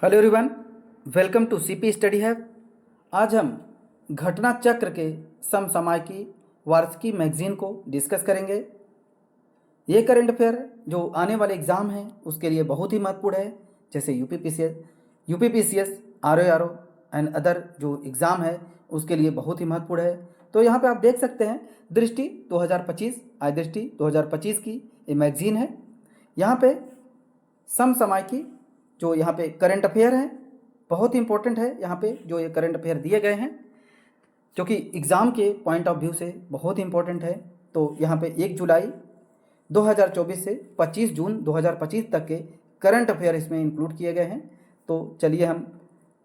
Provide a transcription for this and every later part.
Hello everyone, welcome to CP study hub. आज हम घटना चक्र के समसामयिकी वार्षिकी मैगजीन को डिस्कस करेंगे। ये करंट अफेयर जो आने वाले एग्ज़ाम हैं उसके लिए बहुत ही महत्वपूर्ण है, जैसे यूपीपीसीएस, आरओआरओ एंड अदर जो एग्ज़ाम है उसके लिए बहुत ही महत्वपूर्ण है। तो यहाँ पे आप देख सकते हैं दृष्टि 2025, आई दृष्टि 2025 की ये मैगजीन है। यहाँ पे समसामयिकी जो यहाँ पे करंट अफेयर हैं बहुत ही इंपॉर्टेंट है। यहाँ पे जो ये करंट अफेयर दिए गए हैं जो कि एग्ज़ाम के पॉइंट ऑफ व्यू से बहुत ही इंपॉर्टेंट है। तो यहाँ पे 1 जुलाई 2024 से 25 जून 2025 तक के करंट अफेयर इसमें इंक्लूड किए गए हैं। तो चलिए हम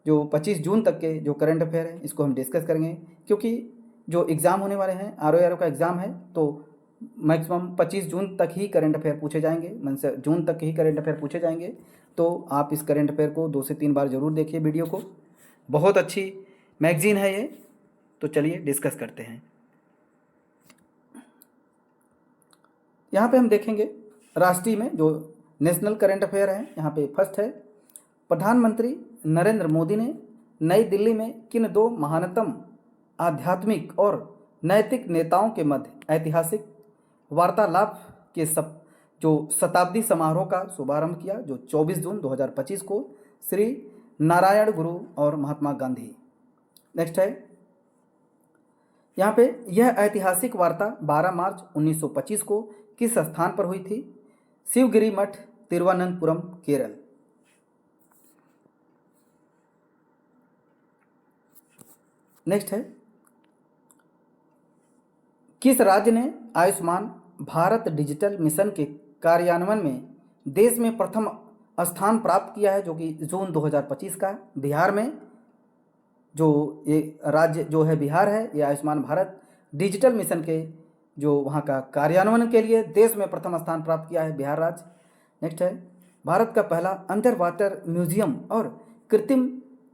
जो 25 जून तक के जो करंट अफेयर है इसको हम डिस्कस करेंगे, क्योंकि जो एग्ज़ाम होने वाले हैं आरओआरओ का एग्ज़ाम है तो मैक्सिमम 25 जून तक ही करंट अफेयर पूछे जाएंगे, मन से जून तक ही करंट अफेयर पूछे जाएंगे। तो आप इस करंट अफेयर को 2 से 3 बार ज़रूर देखिए वीडियो को, बहुत अच्छी मैगज़ीन है ये। तो चलिए डिस्कस करते हैं। यहाँ पे हम देखेंगे राष्ट्रीय में जो नेशनल करंट अफेयर है। यहाँ पे फर्स्ट है, प्रधानमंत्री नरेंद्र मोदी ने नई दिल्ली में किन 2 महानतम आध्यात्मिक और नैतिक नेताओं के मध्य ऐतिहासिक वार्तालाप के जो शताब्दी समारोह का शुभारंभ किया, जो 24 जून 2025 को श्री नारायण गुरु और महात्मा गांधी। नेक्स्ट है, यहाँ पे यह ऐतिहासिक वार्ता 12 मार्च 1925 को किस स्थान पर हुई थी? शिवगिरी मठ, तिरुवनंतपुरम, केरल। नेक्स्ट है, किस राज्य ने आयुष्मान भारत डिजिटल मिशन के कार्यान्वयन में देश में प्रथम स्थान प्राप्त किया है, जो कि जून 2025 का? बिहार में जो ये राज्य जो है बिहार है, ये आयुष्मान भारत डिजिटल मिशन के जो वहाँ का कार्यान्वयन के लिए देश में प्रथम स्थान प्राप्त किया है बिहार राज्य। नेक्स्ट है, भारत का पहला अंडर वाटर म्यूजियम और कृत्रिम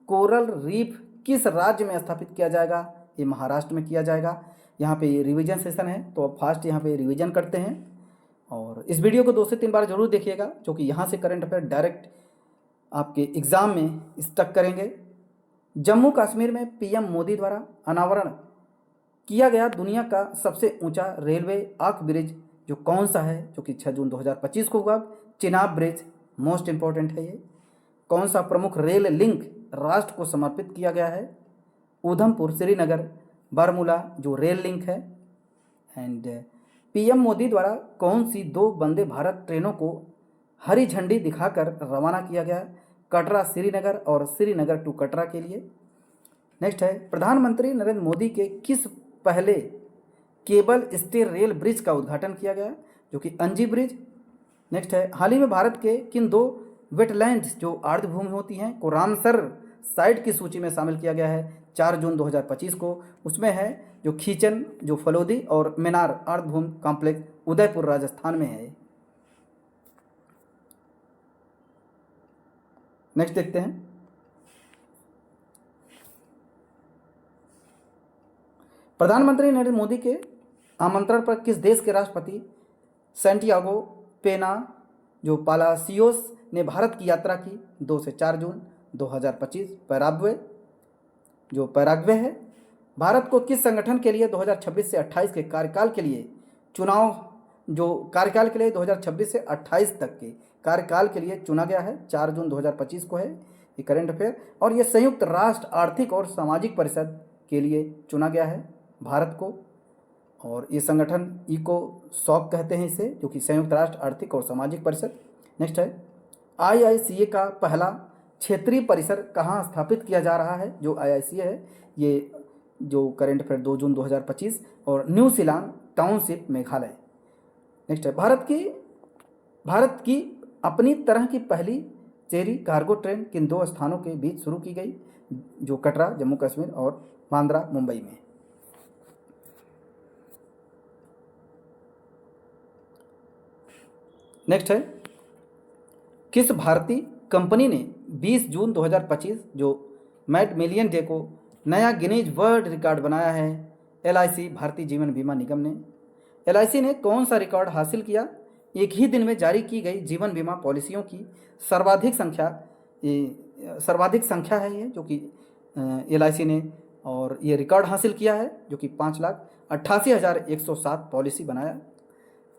कोरल रीफ किस राज्य में स्थापित किया जाएगा? ये महाराष्ट्र में किया जाएगा। यहाँ पे ये रिवीजन सेशन है तो अब फास्ट यहाँ पे रिवीजन करते हैं और इस वीडियो को 2 से 3 बार जरूर देखिएगा, क्योंकि यहाँ से करंट अफेयर डायरेक्ट आपके एग्ज़ाम में स्टक करेंगे। जम्मू कश्मीर में पीएम मोदी द्वारा अनावरण किया गया दुनिया का सबसे ऊंचा रेलवे आर्क ब्रिज जो कौन सा है, जो कि 6 जून 2025 को हुआ? चिनाब ब्रिज। मोस्ट इंपॉर्टेंट है ये। कौन सा प्रमुख रेल लिंक राष्ट्र को समर्पित किया गया है? उधमपुर श्रीनगर बारमूला जो रेल लिंक है। एंड पीएम मोदी द्वारा कौन सी 2 वंदे भारत ट्रेनों को हरी झंडी दिखाकर रवाना किया गया? कटरा श्रीनगर और श्रीनगर टू कटरा के लिए। नेक्स्ट है, प्रधानमंत्री नरेंद्र मोदी के किस पहले केबल स्टे रेल ब्रिज का उद्घाटन किया गया, जो कि अंजी ब्रिज। नेक्स्ट है, हाल ही में भारत के किन 2 वेटलैंड्स जो आर्द्रभूमि होती हैं को रामसर साइट की सूची में शामिल किया गया है 4 जून 2025 को? उसमें है जो खीचन जो फलोदी और मेनार आर्द्रभूमि कॉम्प्लेक्स उदयपुर राजस्थान में है। नेक्स्ट देखते हैं, प्रधानमंत्री नरेंद्र मोदी के आमंत्रण पर किस देश के राष्ट्रपति सैंटियागो पेना जो पालासियोस ने भारत की यात्रा की 2 से 4 जून 2025? पैराग्वे है। भारत को किस संगठन के लिए 2026 से 28 के कार्यकाल के लिए जो कार्यकाल के लिए 2026 से 28 तक के कार्यकाल के लिए चुना गया है? 4 जून 2025 को है ये करंट अफेयर। और ये संयुक्त राष्ट्र आर्थिक और सामाजिक परिषद के लिए चुना गया है भारत को, और ये संगठन इको सॉक कहते हैं इसे, जो कि संयुक्त राष्ट्र आर्थिक और सामाजिक परिषद। नेक्स्ट है, आईआईसीए का पहला क्षेत्रीय परिसर कहाँ स्थापित किया जा रहा है? जो आईआईसीए है ये जो करंट अफेयर 2 जून 2025 और new Shillong township Meghalaya. Next है, भारत की अपनी तरह की पहली चेरी कार्गो ट्रेन किन 2 स्थानों के बीच शुरू की गई? जो कटरा जम्मू कश्मीर और बांद्रा मुंबई में। नेक्स्ट है, किस भारतीय कंपनी ने 20 जून 2025 जो मैड मिलियन डे को नया गिनीज वर्ल्ड रिकॉर्ड बनाया है? एलआईसी भारतीय जीवन बीमा निगम ने। एलआईसी ने कौन सा रिकॉर्ड हासिल किया? एक ही दिन में जारी की गई जीवन बीमा पॉलिसियों की सर्वाधिक संख्या सर्वाधिक संख्या है ये जो कि LIC ने, और ये रिकॉर्ड हासिल किया है जो कि 5,88,107 पॉलिसी बनाया।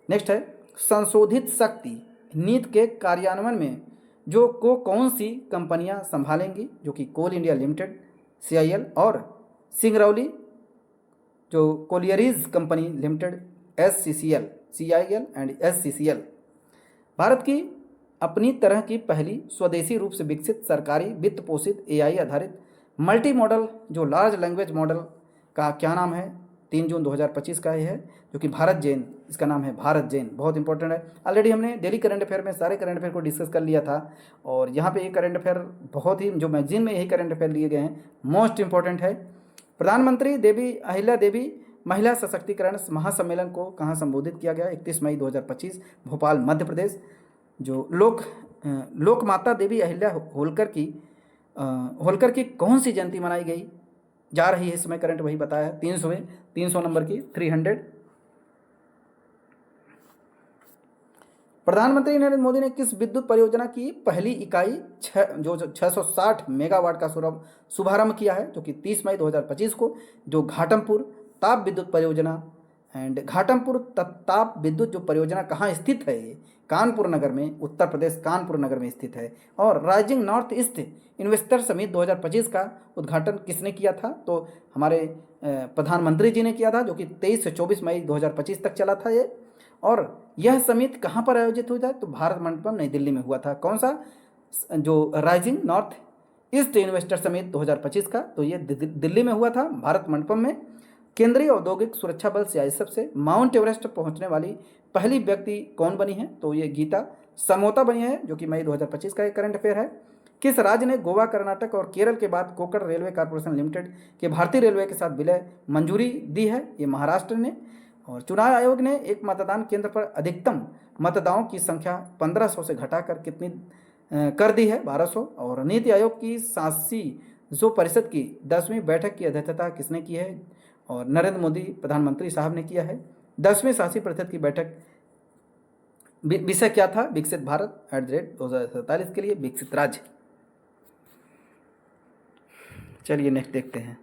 नेक्स्ट है संशोधित शक्ति नीति के कार्यान्वयन में जो कौन सी कंपनियां संभालेंगी, जो कि कोल इंडिया लिमिटेड CIL और सिंगरौली जो collieries company limited SCCL, CIL and SCCL। Bharat की अपनी तरह की पहली स्वदेशी रूप से विकसित सरकारी वित्त पोषित AI आधारित मल्टी मॉडल जो लार्ज लैंग्वेज मॉडल का क्या नाम है, 3 जून 2025 का ये है जो कि भारत जेन, इसका नाम है भारत जेन। बहुत इंपॉर्टेंट है। ऑलरेडी हमने डेली करंट अफेयर में सारे करंट अफेयर को डिस्कस कर लिया था, और यहाँ पे ये करंट अफेयर बहुत ही, जो मैगजीन में यही करंट अफेयर लिए गए हैं, मोस्ट इंपॉर्टेंट है। प्रधानमंत्री देवी अहिल्या देवी महिला सशक्तिकरण महासम्मेलन को कहाँ संबोधित किया गया, 31 मई 2025 भोपाल मध्य प्रदेश। जो लोक माता देवी अहिल्या होलकर की कौन सी जयंती मनाई गई जा रही है इस समय, करंट वही बताया, 300 नंबर की 300। प्रधानमंत्री नरेंद्र मोदी ने किस विद्युत परियोजना की पहली इकाई जो 660 मेगावाट का शुभारंभ किया है, जो कि 30 मई 2025 को, जो घाटमपुर ताप विद्युत परियोजना। एंड घाटमपुर ताप विद्युत जो परियोजना कहाँ स्थित है, ये कानपुर नगर में, उत्तर प्रदेश कानपुर नगर में स्थित है। और rising north east investor summit 2025 का उद्घाटन किसने किया था, तो हमारे प्रधानमंत्री जी ने किया था, जो कि 23 से 24 मई 2025 तक चला था ये। और यह समिट कहाँ पर आयोजित हुआ था, तो भारत मंडपम नई दिल्ली में हुआ था। कौन सा, जो rising north east investor summit 2025 का, तो ये दिल्ली में हुआ था भारत मंडपम में। केंद्रीय औद्योगिक सुरक्षा बल CISF से माउंट एवरेस्ट पहुंचने वाली पहली व्यक्ति कौन बनी है, तो ये गीता समोता बनी है, जो कि मई 2025 का एक करंट अफेयर है। किस राज्य ने गोवा, कर्नाटक और केरल के बाद कोकण रेलवे कॉर्पोरेशन लिमिटेड के भारतीय रेलवे के साथ विलय मंजूरी दी है, ये महाराष्ट्र ने। और चुनाव आयोग ने एक मतदान केंद्र पर अधिकतम मतदाताओं की संख्या 1500 से घटाकर कितनी कर दी है, 1200। और नीति आयोग की 87 परिषद की 10वीं बैठक की अध्यक्षता किसने की है, और नरेंद्र मोदी प्रधानमंत्री साहब ने किया है। 10वीं 87 परिषद की बैठक विषय क्या था, विकसित भारत @ 2047 के लिए विकसित राज्य। चलिए नेक्स्ट देखते हैं।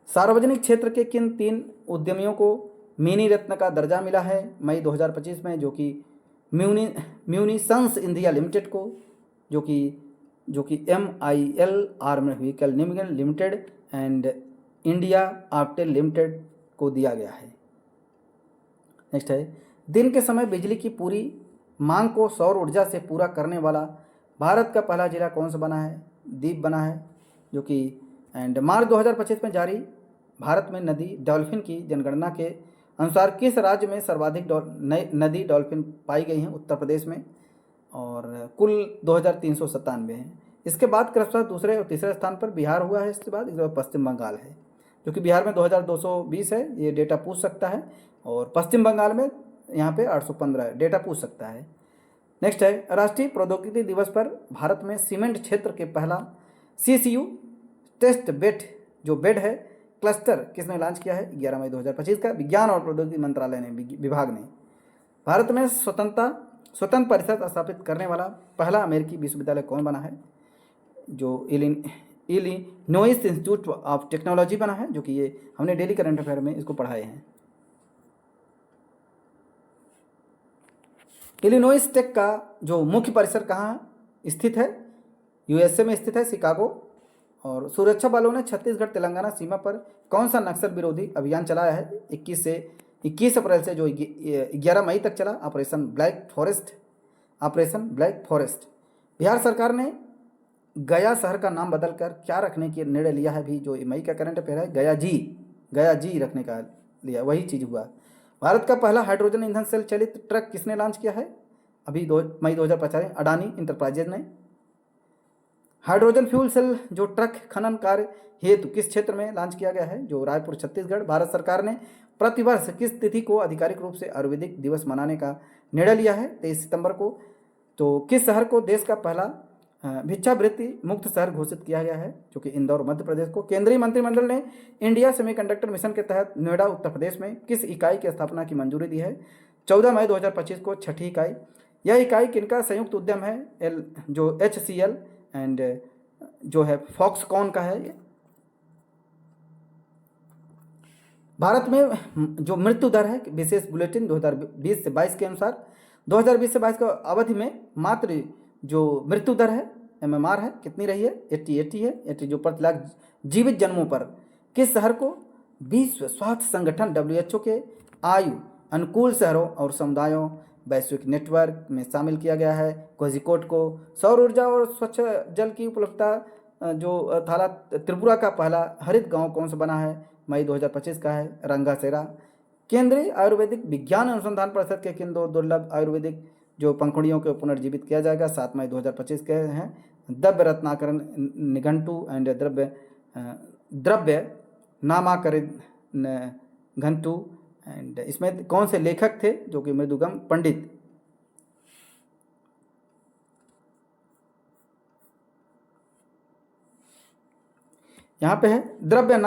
सार्वजनिक क्षेत्र के किन 3 उद्यमियों को मिनी रत्न का दर्जा मिला है मई 2025 में, जो कि म्यूनिसंस इंडिया लिमिटेड को, जो कि MIL armed vehicle limited and India Optel limited को दिया गया है। नेक्स्ट है, दिन के समय बिजली की पूरी मांग को सौर ऊर्जा से पूरा करने वाला भारत का पहला जिला कौन सा बना है, दीप बना है, जो कि एंड मार्च 2025 में जारी भारत में नदी डॉल्फिन की जनगणना के अनुसार किस राज्य में सर्वाधिक नदी डॉल्फिन पाई गई हैं, उत्तर प्रदेश में, और कुल 2397 हैं। इसके बाद क्रमशः दूसरे और तीसरे स्थान पर बिहार हुआ है, इसके बाद पश्चिम बंगाल है, जो कि बिहार में 2220 है, ये डेटा पूछ सकता है, और पश्चिम बंगाल में यहाँ पे 815 है, डेटा पूछ सकता है। नेक्स्ट है, राष्ट्रीय प्रौद्योगिकी दिवस पर भारत में सीमेंट क्षेत्र के पहला CCU टेस्ट बेड है क्लस्टर किसने लॉन्च किया है, 11 मई 2025 का, विज्ञान और प्रौद्योगिकी मंत्रालय ने, विभाग ने। भारत में स्वतंत्र परिषद स्थापित करने वाला पहला अमेरिकी विश्वविद्यालय कौन बना है, जो इलिनोइस इंस्टीट्यूट ऑफ टेक्नोलॉजी बना है, जो कि ये हमने डेली करंट अफेयर में इसको पढ़ाए हैं। इलिनोइस टेक का जो मुख्य परिसर कहाँ स्थित है, USA में स्थित है, शिकागो। और सुरक्षा बलों ने छत्तीसगढ़ तेलंगाना सीमा पर कौन सा नक्सल विरोधी अभियान चलाया है, 21 अप्रैल से जो 11 मई तक चला, ऑपरेशन ब्लैक फॉरेस्ट। बिहार सरकार ने गया शहर का नाम बदलकर क्या रखने की निर्णय लिया है, भी जो मई का करंट अफेयर है, गया जी रखने का लिया, वही चीज़ हुआ। भारत का पहला हाइड्रोजन ईंधन सेल चलित ट्रक किसने लॉन्च किया है, अभी मई 2025 अडानी इंटरप्राइजेज ने। हाइड्रोजन फ्यूल सेल जो ट्रक खनन कार्य हेतु किस क्षेत्र में लॉन्च किया गया है, जो रायपुर छत्तीसगढ़। भारत सरकार ने प्रतिवर्ष किस तिथि को आधिकारिक रूप से आयुर्वेदिक दिवस मनाने का निर्णय लिया है, 23 सितंबर को। तो किस शहर को देश का पहला भिक्षावृत्ति मुक्त शहर घोषित किया गया है, जो कि इंदौर मध्य प्रदेश को। केंद्रीय मंत्रिमंडल ने इंडिया सेमीकंडक्टर मिशन के तहत नोएडा उत्तर प्रदेश में किस इकाई की स्थापना की मंजूरी दी है, 14 मई 2025 को, 6ठी इकाई। यह इकाई किनका संयुक्त उद्यम है, जो HCL एंड जो है फॉक्सकॉन का है ये। भारत में जो मृत्यु दर है विशेष बुलेटिन 2020 से 22 के अनुसार 2020 से 22 के अवधि में मात्र जो मृत्यु दर है MMR है कितनी रही है 80 है 80 जो प्रति लाख जीवित जन्मों पर किस शहर को विश्व स्वास्थ्य संगठन WHO के आयु अनुकूल शहरों और समुदायों वैश्विक नेटवर्क में शामिल किया गया है। कोझिकोड को सौर ऊर्जा और स्वच्छ जल की उपलब्धता जो थाला त्रिपुरा का पहला हरित गांव कौन सा बना है मई 2025 का है रंगासेरा। केंद्रीय आयुर्वेदिक विज्ञान अनुसंधान परिषद के किन दो दुर्लभ आयुर्वेदिक जो पंखुड़ियों को पुनर्जीवित किया जाएगा 7 मई 2025 के हैं द्रव्य रत्नाकरण निघंटु एंड द्रव्य नामाकरण घंटु। एंड इसमें कौन से लेखक थे जो कि मृदुगम पंडित। यहाँ पे है द्रव्य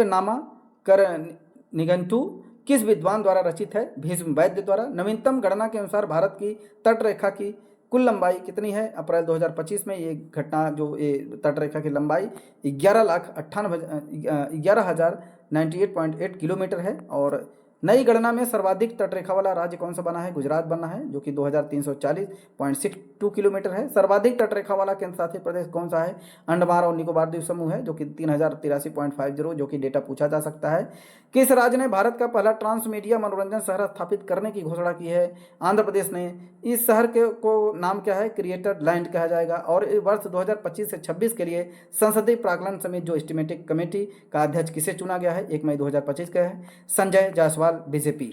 नामाकरण निघंटु किस विद्वान द्वारा रचित है भीष्म वैद्य द्वारा। नवीनतम गणना के अनुसार भारत की तटरेखा की कुल लंबाई कितनी है अप्रैल 2025 में। ये घटना जो ये तटरेखा की लंबाई 11,098.8 किलोमीटर है। और नई गणना में सर्वाधिक तटरेखा वाला राज्य कौन सा बना है गुजरात बना है जो कि 2340.62 किलोमीटर है। सर्वाधिक तटरेखा वाला केंद्र शासित प्रदेश कौन सा है अंडमान और निकोबार द्वीप समूह है जो कि 3083.50 जो कि डेटा पूछा जा सकता है। किस राज्य ने भारत का पहला ट्रांसमीडिया मनोरंजन शहर स्थापित करने की घोषणा की है आंध्र प्रदेश ने। इस शहर के को नाम क्या है क्रिएटर लैंड कहा जाएगा। और वर्ष 2025 से 26 के लिए संसदीय प्राक्कलन समिति जो एस्टिमेटिक कमेटी का अध्यक्ष किसे चुना गया है 1 मई 2025 का है संजय जायसवाल बीजेपी।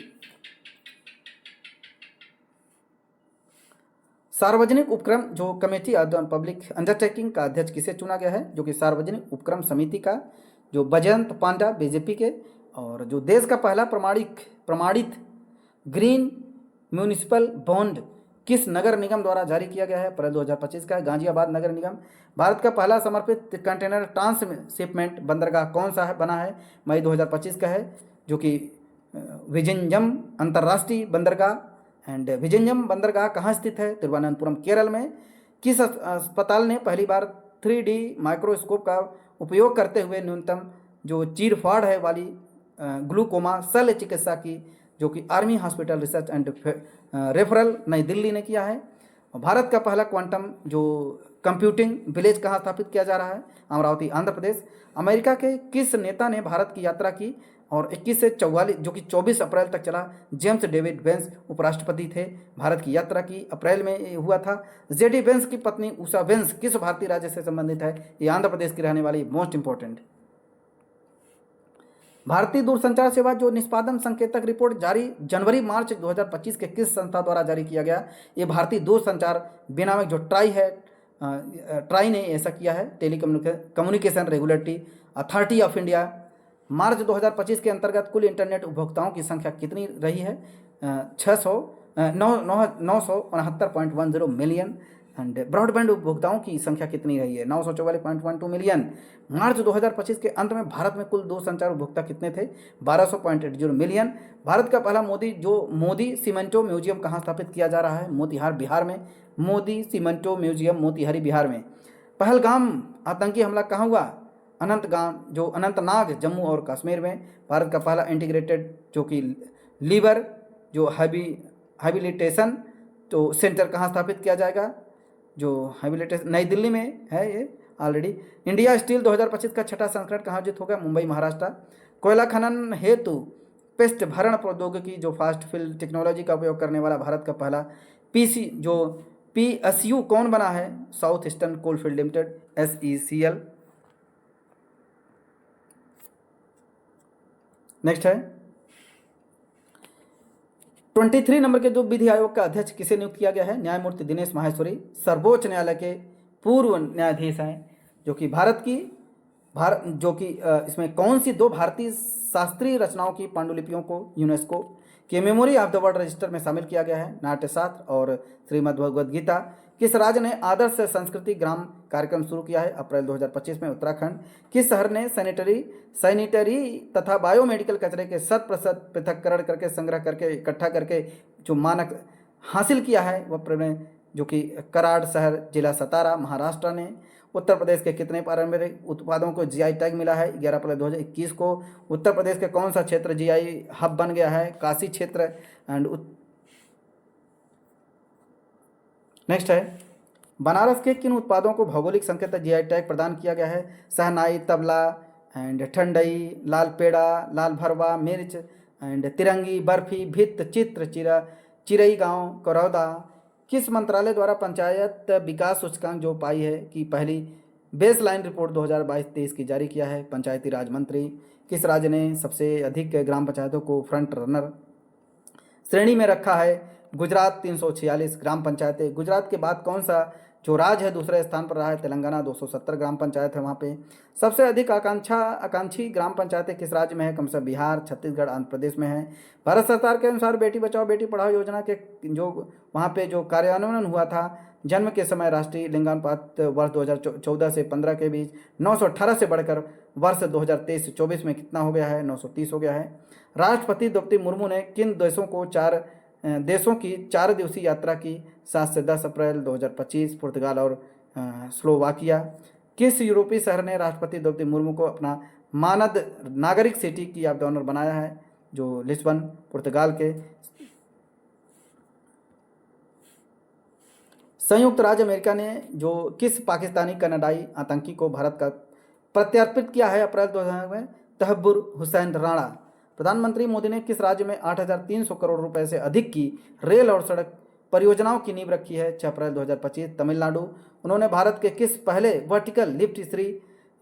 सार्वजनिक उपक्रम जो कमेटी पब्लिक अंडरटेकिंग का अध्यक्ष किसे चुना गया है जो कि सार्वजनिक उपक्रम समिति का जो बजयंत पांडा बीजेपी के। और जो देश का पहला प्रमाणित ग्रीन म्यूनिसिपल बॉन्ड किस नगर निगम द्वारा जारी किया गया है अप्रैल 2025 का है गाजियाबाद नगर निगम। भारत का पहला समर्पित कंटेनर ट्रांसशिपमेंट बंदरगाह कौन सा है बना है मई 2025 का है जो कि विजिंजम अंतर्राष्ट्रीय बंदरगाह। एंड विजिंजम बंदरगाह कहाँ स्थित है तिरुवनंतपुरम केरल में। किस अस्पताल ने पहली बार 3D माइक्रोस्कोप का उपयोग करते हुए न्यूनतम जो चीरफाड़ है वाली ग्लूकोमा शल्य चिकित्सा की जो कि army hospital research and referral नई दिल्ली ने किया है। भारत का पहला क्वांटम जो कंप्यूटिंग विलेज कहाँ स्थापित किया जा रहा है अमरावती आंध्र प्रदेश। अमेरिका के किस नेता ने भारत की यात्रा की और 21 से 44 जो कि 24 अप्रैल तक चला जेम्स डेविड वेंस उपराष्ट्रपति थे भारत की यात्रा की अप्रैल में हुआ था। जेडी वेंस की पत्नी उषा वेंस किस भारतीय राज्य से संबंधित है ये आंध्र प्रदेश की रहने वाली मोस्ट इंपॉर्टेंट। भारतीय दूरसंचार सेवा जो निष्पादन संकेतक रिपोर्ट जारी जनवरी मार्च 2025 के किस संस्था द्वारा जारी किया गया ये भारतीय दूरसंचार विनियामक जो ट्राई है ट्राई ने ऐसा किया है telecommunication regulatory authority of India. मार्च 2025 के अंतर्गत कुल इंटरनेट उपभोक्ताओं की संख्या कितनी रही है 969.10 मिलियन। एंड ब्रॉडबैंड उपभोक्ताओं की संख्या कितनी रही है 944.12 मिलियन। मार्च 2025 के अंत में भारत में कुल दूरसंचार उपभोक्ता कितने थे 1200.80 मिलियन। भारत का पहला मोदी सीमेंटो म्यूजियम कहाँ स्थापित किया जा रहा है मोतिहार बिहार में। मोदी सीमेंटो म्यूजियम मोतिहारी बिहार में। पहलगाम आतंकी हमला कहाँ हुआ अनंतनाग जम्मू और कश्मीर में। भारत का पहला इंटीग्रेटेड जो कि लीवर जो हैबिलिटेशन तो सेंटर कहाँ स्थापित किया जाएगा जो हैबिलिटेशन नई दिल्ली में है ये ऑलरेडी। इंडिया स्टील 2025 का छठा संस्करण कहाँ आयोजित होगा मुंबई महाराष्ट्र। कोयला खनन हेतु पेस्ट भरण प्रौद्योगिकी जो फास्ट फिल टेक्नोलॉजी का उपयोग करने वाला भारत का पहला PSU कौन बना है south eastern coalfield limited SECL। Next है 23 नंबर के जो विधि आयोग का अध्यक्ष किसे नियुक्त किया गया है न्यायमूर्ति दिनेश माहेश्वरी सर्वोच्च न्यायालय के पूर्व न्यायाधीश हैं जो कि इसमें कौन सी दो भारतीय शास्त्रीय रचनाओं की पांडुलिपियों को यूनेस्को के memory of the world register में शामिल किया गया है नाट्यशास्त्र और श्रीमद् भगवद गीता। किस राज्य ने आदर्श संस्कृति ग्राम कार्यक्रम शुरू किया है अप्रैल 2025 में उत्तराखंड। किस शहर ने सैनिटरी तथा बायोमेडिकल कचरे के 100% पृथक्करण करके संग्रह करके इकट्ठा करके जो मानक हासिल किया है वह जो कि कराड़ शहर जिला सतारा महाराष्ट्र ने। उत्तर प्रदेश के कितने पारंपरिक उत्पादों को जीआई टैग मिला है? 11 अप्रैल 2021 को। उत्तर प्रदेश के कौन सा क्षेत्र जीआई हब बन गया है? काशी क्षेत्र। एंड नेक्स्ट है, बनारस के किन उत्पादों को भौगोलिक संकेत जीआई टैग प्रदान किया गया है? शहनाई, तबला एंड ठंडई, लाल पेड़ा, लाल भरवा, मिर्च एंड तिरंगी, बर्फी, भित्त चित्र, चिरई गांव, करौदा। किस मंत्रालय द्वारा पंचायत विकास सूचकांक जो पाई है कि पहली बेसलाइन रिपोर्ट 2022-23 की जारी किया है? पंचायती राज मंत्री। किस राज्य ने सबसे अधिक ग्राम पंचायतों को फ्रंट रनर श्रेणी में रखा है? गुजरात 346 ग्राम पंचायतें। गुजरात के बाद कौन सा जो राज्य है दूसरे स्थान पर रहा है? तेलंगाना 270 ग्राम पंचायत है वहाँ पे। सबसे अधिक आकांक्षी ग्राम पंचायतें किस राज्य में है? कम से कम बिहार, छत्तीसगढ़, आंध्र प्रदेश में है। भारत सरकार के अनुसार बेटी बचाओ बेटी पढ़ाओ योजना के जो वहाँ पे जो कार्यान्वयन हुआ था जन्म के समय राष्ट्रीय लिंगानुपात वर्ष 2014 से 15 के बीच 918 से बढ़कर वर्ष 2023 से 24 में कितना हो गया है? 930 हो गया है। राष्ट्रपति द्रौपदी मुर्मू ने किन देशों की 4 दिवसीय यात्रा की? 7 से 10 अप्रैल 2025, पुर्तगाल और स्लोवाकिया। किस यूरोपीय शहर ने राष्ट्रपति द्रौपदी मुर्मू को अपना मानद नागरिक सिटी की ऑफ द ऑनर बनाया है? जो लिस्बन, पुर्तगाल के। संयुक्त राज्य अमेरिका ने जो किस पाकिस्तानी कनाडाई आतंकी को भारत का प्रत्यर्पित किया है अप्रैल 2000 में? तहब्बुर हुसैन राणा। प्रधानमंत्री मोदी ने किस राज्य में 8,300 करोड़ रुपए से अधिक की रेल और सड़क परियोजनाओं की नींव रखी है? 6 अप्रैल 2025, तमिलनाडु। उन्होंने भारत के किस पहले वर्टिकल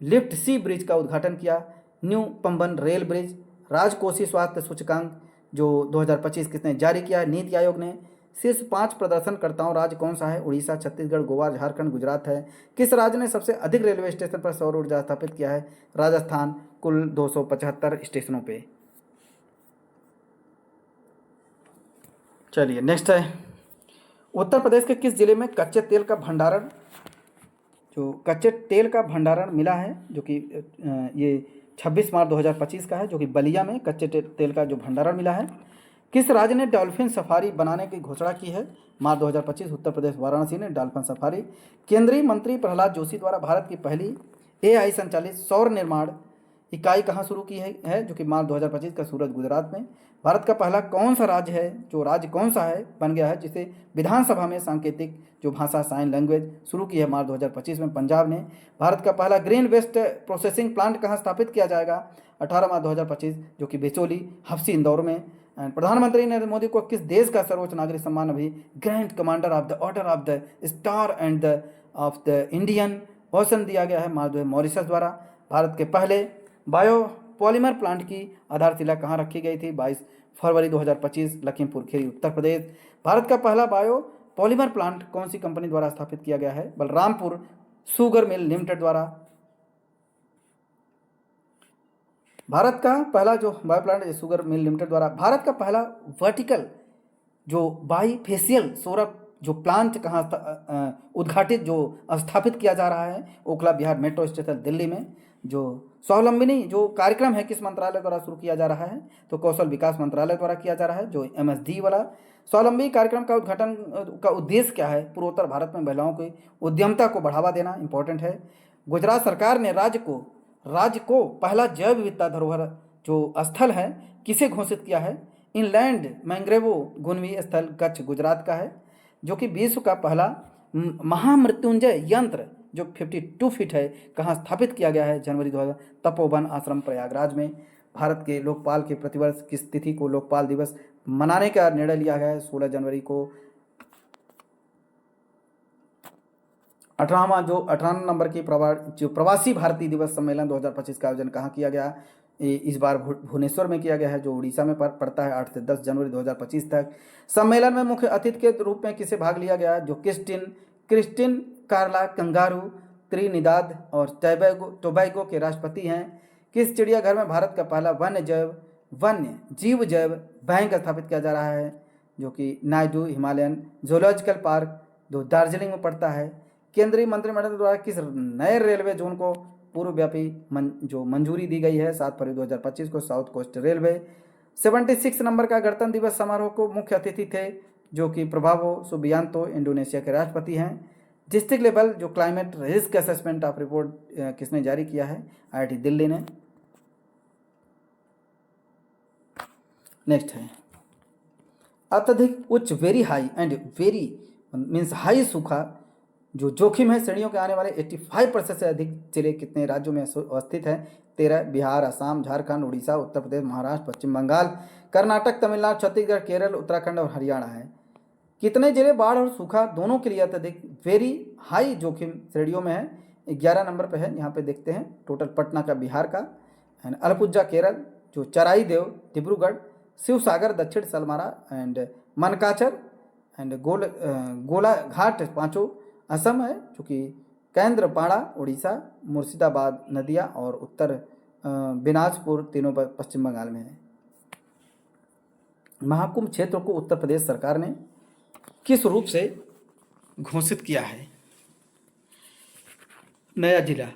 लिफ्ट सी ब्रिज का उद्घाटन किया? New Pamban rail bridge. राजकोषीय स्वास्थ्य सूचकांक जो 2025 किसने जारी किया है? नीति आयोग ने। शीर्ष 5 प्रदर्शनकर्ताओं राज्य कौन सा है? उड़ीसा, छत्तीसगढ़, गोवा, झारखंड, गुजरात है। किस राज्य ने सबसे अधिक रेलवे स्टेशन पर सौर ऊर्जा स्थापित किया है? राजस्थान, कुल 275 स्टेशनों पे। चलिए नेक्स्ट है, उत्तर प्रदेश के किस जिले में कच्चे तेल का भंडारण मिला है? जो कि ये 26 मार्च 2025 का है, जो कि बलिया में कच्चे तेल का जो भंडारण मिला है। किस राज्य ने डॉल्फिन सफारी बनाने की घोषणा की है? मार्च 2025, उत्तर प्रदेश वाराणसी ने डॉल्फिन सफारी। केंद्रीय मंत्री प्रहलाद जोशी द्वारा भारत की पहली AI संचालित सौर निर्माण इकाई कहाँ शुरू की है? जो कि मार्च 2025 का सूरत, गुजरात में। भारत का पहला कौन सा राज्य है जो राज्य कौन सा है बन गया है जिसे विधानसभा में सांकेतिक जो भाषा साइन लैंग्वेज शुरू की है? मार्च 2025 में पंजाब ने। भारत का पहला ग्रीन वेस्ट प्रोसेसिंग प्लांट कहाँ स्थापित किया जाएगा? 18 मार्च 2025, जो कि बिचौली, हफ्सी, इंदौर में। प्रधानमंत्री नरेंद्र मोदी को किस देश का सर्वोच्च नागरिक सम्मान अभी grand commander of the order of the star end of the Indian ocean दिया गया है? मॉरिशस द्वारा। भारत के पहले बायो पॉलीमर प्लांट की आधारशिला कहाँ रखी गई थी? 22 फरवरी 2025, लखीमपुर खीरी, उत्तर प्रदेश। भारत का पहला बायो पॉलीमर प्लांट कौन सी कंपनी द्वारा स्थापित किया गया है? बलरामपुर शुगर मिल लिमिटेड द्वारा। भारत का पहला जो bio plant sugar mill limited द्वारा। भारत का पहला वर्टिकल जो बाईफेशियल सौर जो प्लांट कहाँ उद्घाटित जो स्थापित किया जा रहा है? ओखला बिहार मेट्रो स्टेशन, दिल्ली में। जो स्वावलंबनी जो कार्यक्रम है किस मंत्रालय द्वारा शुरू किया जा रहा है? तो कौशल विकास मंत्रालय द्वारा किया जा रहा है, जो MSD वाला। स्वावलंबी कार्यक्रम का उद्घाटन का उद्देश्य क्या है? पूर्वोत्तर भारत में महिलाओं की उद्यमता को बढ़ावा देना इंपॉर्टेंट है। गुजरात सरकार ने राज्य को पहला जैव विविधता धरोहर जो स्थल है किसे घोषित किया है? इनलैंड मैंग्रोव गुणवी स्थल कच्छ, गुजरात का है। जो कि विश्व का पहला महामृत्युंजय यंत्र जो 52 फीट है कहाँ स्थापित किया गया है? जनवरी 2000, तपोवन आश्रम, प्रयागराज में। भारत के लोकपाल के प्रतिवर्ष किस तिथि को लोकपाल दिवस मनाने का निर्णय लिया गया है? 16 जनवरी को। 18 नंबर की प्रवासी भारतीय दिवस सम्मेलन 2025 का आयोजन कहाँ किया गया? इस बार भुवनेश्वर में किया गया है, जो उड़ीसा में पड़ता है। 8 से 10 जनवरी 2025 तक। सम्मेलन में मुख्य अतिथि के रूप में किसे भाग लिया गया? जो क्रिस्टिन कार्ला कंगारू, त्रिनिदाद और टोबैगो के राष्ट्रपति हैं। किस चिड़ियाघर में भारत का पहला वन्य जीव जैव बैंक स्थापित किया जा रहा है? जो कि नायडू हिमालयन जूलॉजिकल पार्क जो दार्जिलिंग में पड़ता है। केंद्रीय मंत्रिमंडल द्वारा किस नए रेलवे जोन को पूर्वव्यापी जो मंजूरी दी गई है? 7 फरवरी 2025 को साउथ कोस्ट रेलवे। 76 नंबर का गणतंत्र दिवस समारोह को मुख्य अतिथि थे जो कि प्रभावो सुबियांतो इंडोनेशिया के राष्ट्रपति हैं। डिस्ट्रिक्ट लेवल जो climate risk assessment of report किसने जारी किया है? IIT दिल्ली ने। नेक्स्ट है अत्यधिक उच्च very high and very means high सूखा जो जोखिम है श्रेणियों के आने वाले 85% से अधिक जिले कितने राज्यों में अवस्थित हैं? 13। बिहार, असम, झारखंड, उड़ीसा, उत्तर प्रदेश, महाराष्ट्र, पश्चिम बंगाल, कर्नाटक, तमिलनाडु, छत्तीसगढ़, केरल, उत्तराखंड और हरियाणा है। कितने जिले बाढ़ और सूखा दोनों के लिए अत्यधिक वेरी हाई जोखिम श्रेणियों में है? 11 नंबर पे है। यहाँ पे देखते हैं टोटल पटना का बिहार का, एंड अलपुजा केरल, जो चराई देव डिब्रूगढ़, शिवसागर दक्षिण सलमारा एंड मनकाचर एंड गोलाघाट पाँचों असम है, जो कि केंद्रपाड़ा उड़ीसा, मुर्शिदाबाद नदिया और उत्तर दिनाजपुर तीनों पश्चिम बंगाल में है। महाकुंभ क्षेत्र को उत्तर प्रदेश सरकार ने किस रूप से घोषित किया है? नया जिला।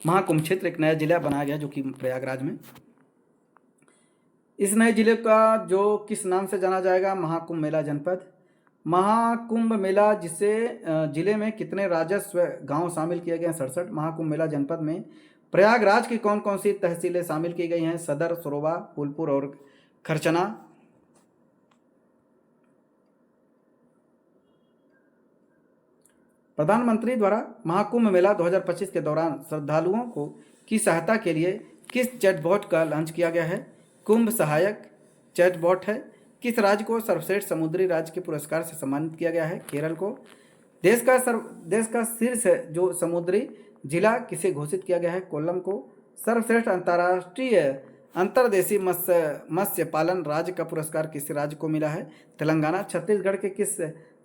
महाकुंभ क्षेत्र एक नया जिला बनाया गया जो कि प्रयागराज में। इस नए जिले का जो किस नाम से जाना जाएगा? महाकुंभ मेला जनपद। महाकुंभ मेला जिसे जिले में कितने राजस्व गांव शामिल किए गए हैं? 67। महाकुंभ मेला जनपद में प्रयागराज की कौन कौन सी तहसीलें शामिल की गई हैं? सदर, सरोबा, फूलपुर और खरचना। प्रधानमंत्री द्वारा महाकुंभ मेला 2025 के दौरान श्रद्धालुओं को की सहायता के लिए किस चैटबॉट का लॉन्च किया गया है? कुंभ सहायक चैटबॉट है। किस राज्य को सर्वश्रेष्ठ समुद्री राज्य के पुरस्कार से सम्मानित किया गया है? केरल को। देश का शीर्ष जो समुद्री जिला किसे घोषित किया गया है? कोल्लम को। सर्वश्रेष्ठ अंतर्राष्ट्रीय अंतर्देशीय मत्स्य पालन राज्य का पुरस्कार किस राज्य को मिला है? तेलंगाना। छत्तीसगढ़ के किस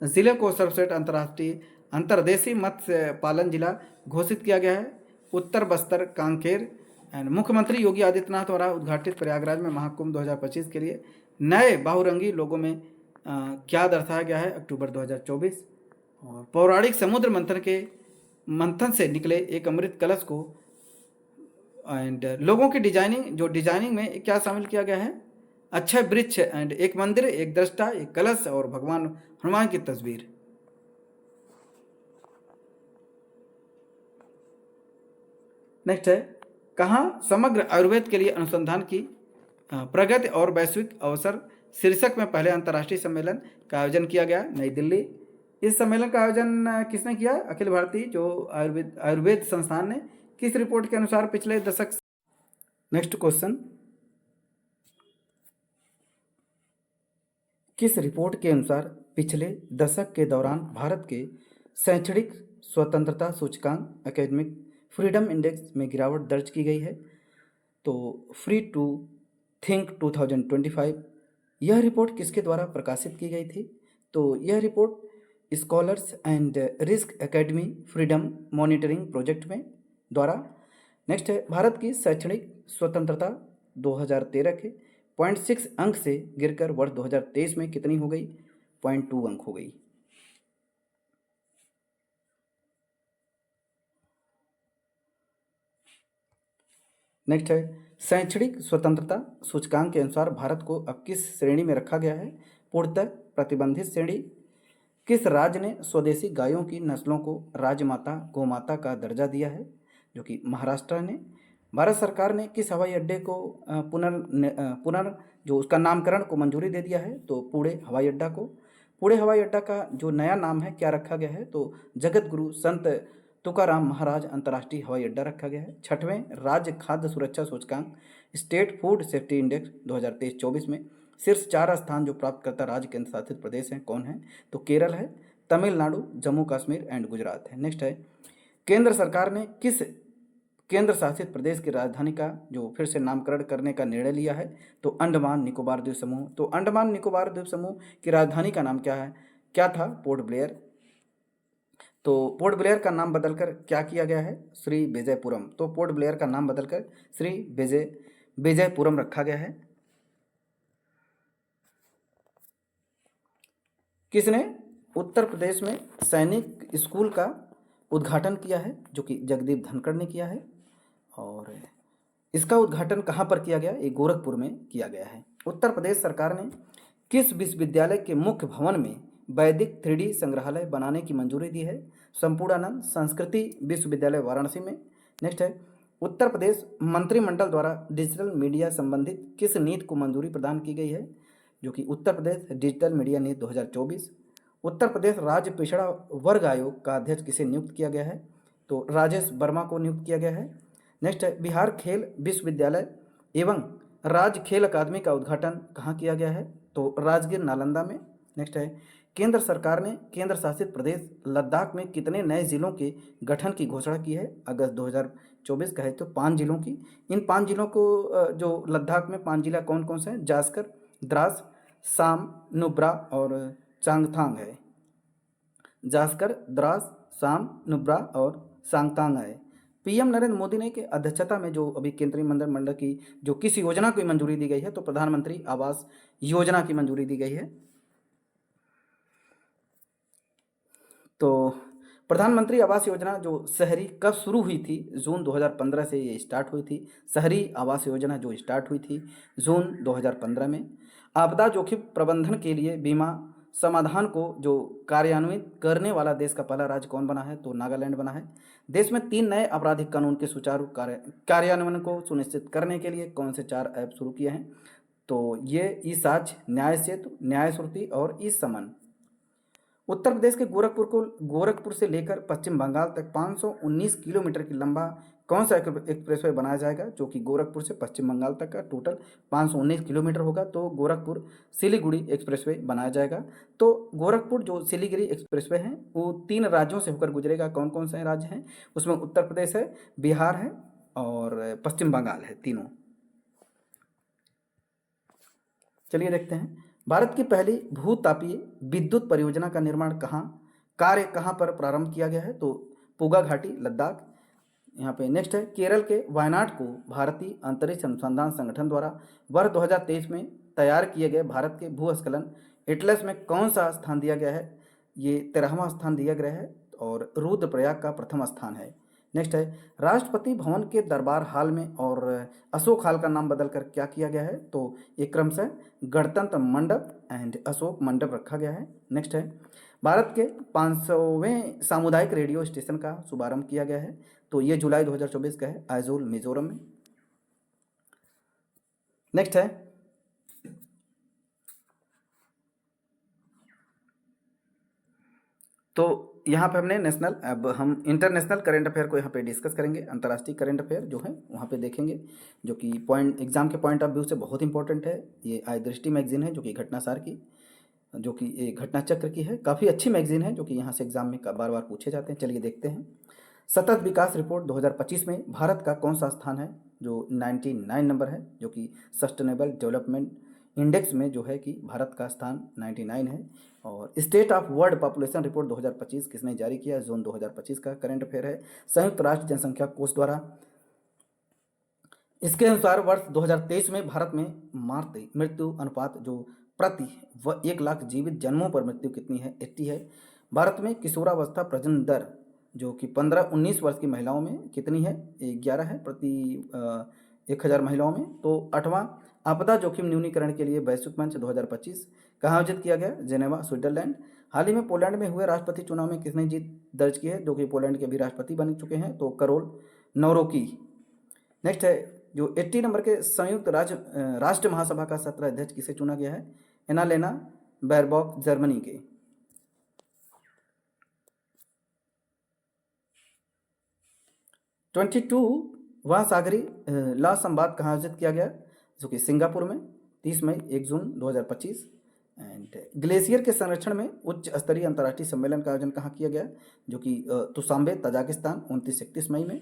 जिले को सर्वश्रेष्ठ अंतर्राष्ट्रीय अंतर्देशीय मत्स्य पालन जिला घोषित किया गया है? उत्तर बस्तर कांकेर। एंड मुख्यमंत्री योगी आदित्यनाथ द्वारा उद्घाटित प्रयागराज में महाकुंभ 2025 के लिए नए बहुरंगी लोगों में क्या दर्शाया गया है? अक्टूबर 2024। और पौराणिक समुद्र मंथन से निकले एक अमृत कलश को एंड लोगों की डिजाइनिंग में क्या शामिल किया गया है? अक्षय वृक्ष एंड एक मंदिर, एक दृष्टा, एक कलश और भगवान हनुमान की तस्वीर। नेक्स्ट है कहाँ समग्र आयुर्वेद के लिए अनुसंधान की प्रगति और वैश्विक अवसर शीर्षक में पहले अंतर्राष्ट्रीय सम्मेलन का आयोजन किया गया? नई दिल्ली। इस सम्मेलन का आयोजन किसने किया? अखिल भारतीय जो आयुर्वेद संस्थान ने। किस रिपोर्ट के अनुसार पिछले दशक। नेक्स्ट क्वेश्चन, किस रिपोर्ट के अनुसार पिछले दशक के दौरान भारत के शैक्षणिक स्वतंत्रता सूचकांक एकेडमिक फ्रीडम इंडेक्स में गिरावट दर्ज की गई है? तो फ्री टू थिंक 2025 यह रिपोर्ट किसके द्वारा प्रकाशित की गई थी? तो यह report scholars and risk academy freedom monitoring project में द्वारा। नेक्स्ट है भारत की शैक्षणिक स्वतंत्रता 2013 के 0.6 अंक से गिरकर वर्ष 2023 में कितनी हो गई? 0.2 अंक हो गई। नेक्स्ट है शैक्षणिक स्वतंत्रता सूचकांक के अनुसार भारत को अब किस श्रेणी में रखा गया है? पूर्णतः प्रतिबंधित श्रेणी। किस राज्य ने स्वदेशी गायों की नस्लों को राजमाता गोमाता का दर्जा दिया है? जो कि महाराष्ट्र ने। भारत सरकार ने किस हवाई अड्डे को पुनर् जो उसका नामकरण को मंजूरी दे दिया है? तो पुणे हवाई अड्डा को। पुणे हवाई अड्डा का जो नया नाम है क्या रखा गया है? तो जगत गुरु संत तुकाराम महाराज अंतर्राष्ट्रीय हवाई अड्डा रखा गया है। 6वें राज्य खाद्य सुरक्षा सूचकांक स्टेट फूड सेफ्टी इंडेक्स 2023-24 में शीर्ष 4 स्थान जो प्राप्त करता राज्य केंद्र शासित प्रदेश हैं कौन है? तो केरल है, तमिलनाडु, जम्मू कश्मीर एंड गुजरात है। नेक्स्ट है केंद्र सरकार ने किस केंद्र शासित प्रदेश की राजधानी का जो फिर से नामकरण करने का निर्णय लिया है? तो अंडमान निकोबार द्वीप समूह। तो अंडमान निकोबार द्वीप समूह की राजधानी का नाम क्या था? Port Blair. तो पोर्ट ब्लेयर का नाम बदलकर क्या किया गया है? श्री विजयपुरम। तो पोर्ट ब्लेयर का नाम बदलकर श्री विजयपुरम रखा गया है। किसने उत्तर प्रदेश में सैनिक स्कूल का उद्घाटन किया है? जो कि जगदीप धनखड़ ने किया है। और इसका उद्घाटन कहाँ पर किया गया? ये गोरखपुर में किया गया है। उत्तर प्रदेश सरकार ने किस विश्वविद्यालय के मुख्य भवन में वैदिक 3D संग्रहालय बनाने की मंजूरी दी है? संपूर्णानंद संस्कृति विश्वविद्यालय वाराणसी में। नेक्स्ट है, उत्तर प्रदेश मंत्रिमंडल द्वारा डिजिटल मीडिया संबंधित किस नीति को मंजूरी प्रदान की गई है? जो कि उत्तर प्रदेश डिजिटल मीडिया नीति 2024। उत्तर प्रदेश राज्य पिछड़ा वर्ग आयोग का अध्यक्ष किसे नियुक्त किया गया है? तो राजेश वर्मा को नियुक्त किया गया है। नेक्स्ट है, बिहार खेल विश्वविद्यालय एवं राज्य खेल अकादमी का उद्घाटन कहाँ किया गया है? तो राजगीर नालंदा में। नेक्स्ट है, केंद्र सरकार ने केंद्र शासित प्रदेश लद्दाख में कितने नए जिलों के गठन की घोषणा की है? अगस्त 2024 का है तो 5 जिलों की। इन 5 जिलों को जो लद्दाख में 5 जिला कौन कौन से हैं? जास्कर, द्रास, साम, नुब्रा और चांगथांग है। जास्कर, द्रास, साम, नुब्रा और सांगतांग है। पीएम नरेंद्र मोदी ने के अध्यक्षता में जो अभी केंद्रीय मंत्रिमंडल की जो किस योजना को मंजूरी दी गई है? तो प्रधानमंत्री आवास योजना की मंजूरी दी गई है। तो प्रधानमंत्री आवास योजना जो शहरी कब शुरू हुई थी? जून 2015 से ये स्टार्ट हुई थी। शहरी आवास योजना जो स्टार्ट हुई थी जून 2015 में। आपदा जोखिम प्रबंधन के लिए बीमा समाधान को जो कार्यान्वित करने वाला देश का पहला राज्य कौन बना है? तो नागालैंड बना है। देश में 3 नए आपराधिक कानून के सुचारू कार्यान्वयन को सुनिश्चित करने के लिए कौन से 4 ऐप शुरू किए हैं? तो ये ई साक्ष्य, न्याय सेतु, न्याय श्रुति और ई समन। उत्तर प्रदेश के गोरखपुर से लेकर पश्चिम बंगाल तक 519 किलोमीटर की लंबा कौन सा एक्सप्रेसवे बनाया जाएगा? जो कि गोरखपुर से पश्चिम बंगाल तक का टोटल 519 किलोमीटर होगा। तो गोरखपुर सिलीगुड़ी एक्सप्रेसवे बनाया जाएगा। तो गोरखपुर जो सिलीगुड़ी एक्सप्रेसवे है वो 3 राज्यों से होकर गुजरेगा। कौन कौन से राज्य हैं उसमें? उत्तर प्रदेश है, बिहार है और पश्चिम बंगाल है, तीनों। चलिए देखते हैं, भारत की पहली भूतापीय विद्युत परियोजना का निर्माण कार्य कहाँ पर प्रारंभ किया गया है? तो पूगा घाटी, लद्दाख, यहाँ पे। नेक्स्ट है, केरल के वायनाड को भारतीय अंतरिक्ष अनुसंधान संगठन द्वारा वर्ष 2023 में तैयार किए गए भारत के भूस्खलन एटलस में कौन सा स्थान दिया गया है? ये 13वां स्थान दिया गया है और रुद्रप्रयाग का प्रथम स्थान है। नेक्स्ट है, राष्ट्रपति भवन के दरबार हाल में और अशोक हाल का नाम बदलकर क्या किया गया है? तो एक क्रमशः गणतंत्र मंडप एंड अशोक मंडप रखा गया है। नेक्स्ट है, भारत के 500वें सामुदायिक रेडियो स्टेशन का शुभारंभ किया गया है। तो ये जुलाई 2024 का है, आइजोल मिजोरम में। नेक्स्ट है, तो यहाँ पे हमने नेशनल, अब हम इंटरनेशनल करंट अफेयर को यहाँ पे डिस्कस करेंगे। अंतर्राष्ट्रीय करंट अफेयर जो है वहाँ पे देखेंगे, जो कि पॉइंट एग्जाम के पॉइंट ऑफ व्यू से बहुत इंपॉर्टेंट है। ये आई दृष्टि मैगजीन है जो कि घटनासार की, जो कि एक घटना चक्र की है। काफ़ी अच्छी मैगजीन है जो कि यहाँ से एग्जाम में बार बार पूछे जाते हैं। चलिए देखते हैं, सतत विकास रिपोर्ट 2025 में भारत का कौन सा स्थान है? जो 99 नंबर है, जो कि सस्टेनेबल डेवलपमेंट इंडेक्स में जो है कि भारत का स्थान 99 है। और state of world population report 2025 किसने जारी किया? जून 2025 का करंट अफेयर है, संयुक्त राष्ट्र जनसंख्या कोष द्वारा। इसके अनुसार वर्ष 2023 में भारत में मृत्यु अनुपात जो प्रति 1 लाख जीवित जन्मों पर मृत्यु कितनी है? 80 है। भारत में किशोरावस्था प्रजनन दर जो कि 15-19 वर्ष की महिलाओं में कितनी है? 11 है प्रति 1000 महिलाओं में। तो 8वां आपदा जोखिम न्यूनीकरण के लिए वैश्विक मंच 2025 कहाँ आयोजित किया गया? Geneva, Switzerland. हाल ही में पोलैंड में हुए राष्ट्रपति चुनाव में किसने जीत दर्ज की है? जो कि पोलैंड के भी राष्ट्रपति बन चुके हैं, तो करोल नवरोकी। नेक्स्ट है, जो 80 नंबर के संयुक्त राष्ट्र महासभा का 17 अध्यक्ष किसे चुना गया है? एनालेना बैरबॉक, जर्मनी के। 22वां सागरी लॉ संवाद कहाँ आयोजित किया गया? जो कि सिंगापुर में 30 मई 1 जून 2025। एंड ग्लेशियर के संरक्षण में उच्च स्तरीय अंतर्राष्ट्रीय सम्मेलन का आयोजन कहाँ किया गया? जो कि तुसाम्बे, तजाकिस्तान 29-31 मई में।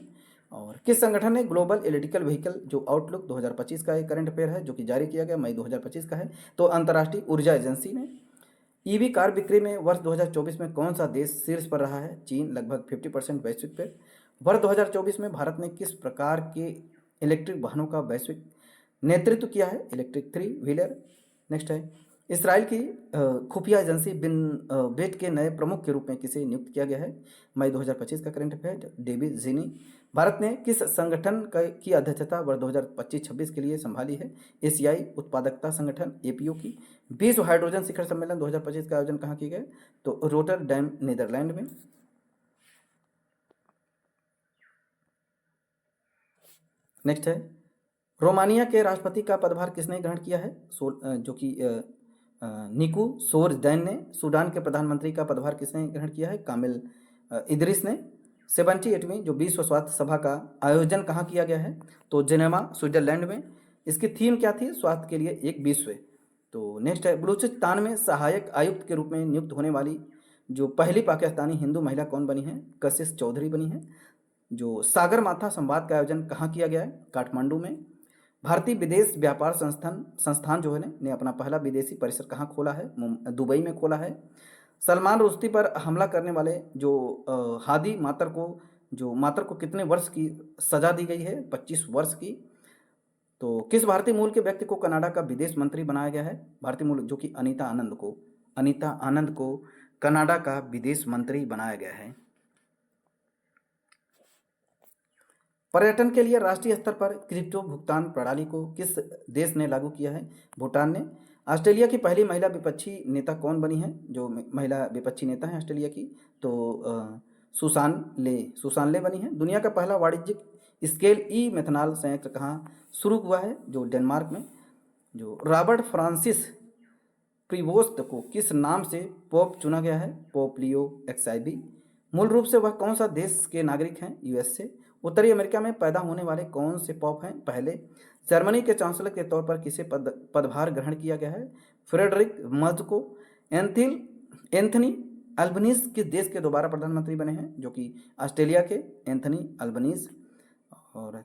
और किस संगठन ने ग्लोबल इलेक्ट्रिकल व्हीकल जो आउटलुक 2025 का एक करंट अफेयर है जो कि जारी किया गया मई 2025 का है? तो अंतर्राष्ट्रीय ऊर्जा एजेंसी ने। ईवी कार बिक्री में वर्ष 2024 में कौन सा देश शीर्ष पर रहा है? चीन, लगभग 50% वैश्विक पे। वर्ष 2024 में भारत ने किस प्रकार के इलेक्ट्रिक वाहनों का वैश्विक नेतृत्व किया है? Electric 3 wheeler. नेक्स्ट है, इसराइल की खुफिया एजेंसी बिन बेट के नए प्रमुख के रूप में किसे नियुक्त किया गया है? मई 2025 का करंट अफेयर, डेविड जिनी। भारत ने किस संगठन की अध्यक्षता वर्ष 2025-26 के लिए संभाली है? एशियाई उत्पादकता संगठन एपीओ की। विश्व हाइड्रोजन शिखर सम्मेलन 2025 का आयोजन कहाँ किया गया? तो रोटरडैम, नीदरलैंड में। नेक्स्ट है, रोमानिया के राष्ट्रपति का पदभार किसने ग्रहण किया है? जो कि निकू सोरजदैन ने। सूडान के प्रधानमंत्री का पदभार किसने ग्रहण किया है? कामिल इदरिस ने। 78वीं जो विश्व स्वास्थ्य सभा का आयोजन कहाँ किया गया है? तो जेनेवा, स्विट्जरलैंड में। इसकी थीम क्या थी? स्वास्थ्य के लिए एक विश्व। तो नेक्स्ट है, बलूचिस्तान में सहायक आयुक्त के रूप में नियुक्त होने वाली जो पहली पाकिस्तानी हिंदू महिला कौन बनी है? कशिश चौधरी बनी है। जो सागर माथा संवाद का आयोजन कहाँ किया गया है? काठमांडू में। भारतीय विदेश व्यापार संस्थान जो है ने अपना पहला विदेशी परिसर कहाँ खोला है? दुबई में खोला है। सलमान रुश्दी पर हमला करने वाले जो हादी मातर को कितने वर्ष की सजा दी गई है? 25 वर्ष की। तो किस भारतीय मूल के व्यक्ति को कनाडा का विदेश मंत्री बनाया गया है? भारतीय मूल जो कि अनीता आनंद को कनाडा का विदेश मंत्री बनाया गया है। पर्यटन के लिए राष्ट्रीय स्तर पर क्रिप्टो भुगतान प्रणाली को किस देश ने लागू किया है? भूटान ने। ऑस्ट्रेलिया की पहली महिला विपक्षी नेता कौन बनी है? जो महिला विपक्षी नेता है ऑस्ट्रेलिया की, तो सुसान ले बनी है। दुनिया का पहला वाणिज्यिक स्केल ई मेथनॉल संयंत्र कहाँ शुरू हुआ है? जो डेनमार्क में। जो रॉबर्ट फ्रांसिस प्रीवोस्ट को किस नाम से पोप चुना गया है? Pope Leo XIV। मूल रूप से वह कौन सा देश के नागरिक हैं? यूएसए। उत्तरी अमेरिका में पैदा होने वाले कौन से पॉप हैं? पहले। जर्मनी के चांसलर के तौर पर किसे पदभार ग्रहण किया गया है? फ्रेडरिक मर्ज को। एंथनी अल्बनीज किस देश के दोबारा प्रधानमंत्री बने हैं? जो कि ऑस्ट्रेलिया के एंथनी अल्बनीज। और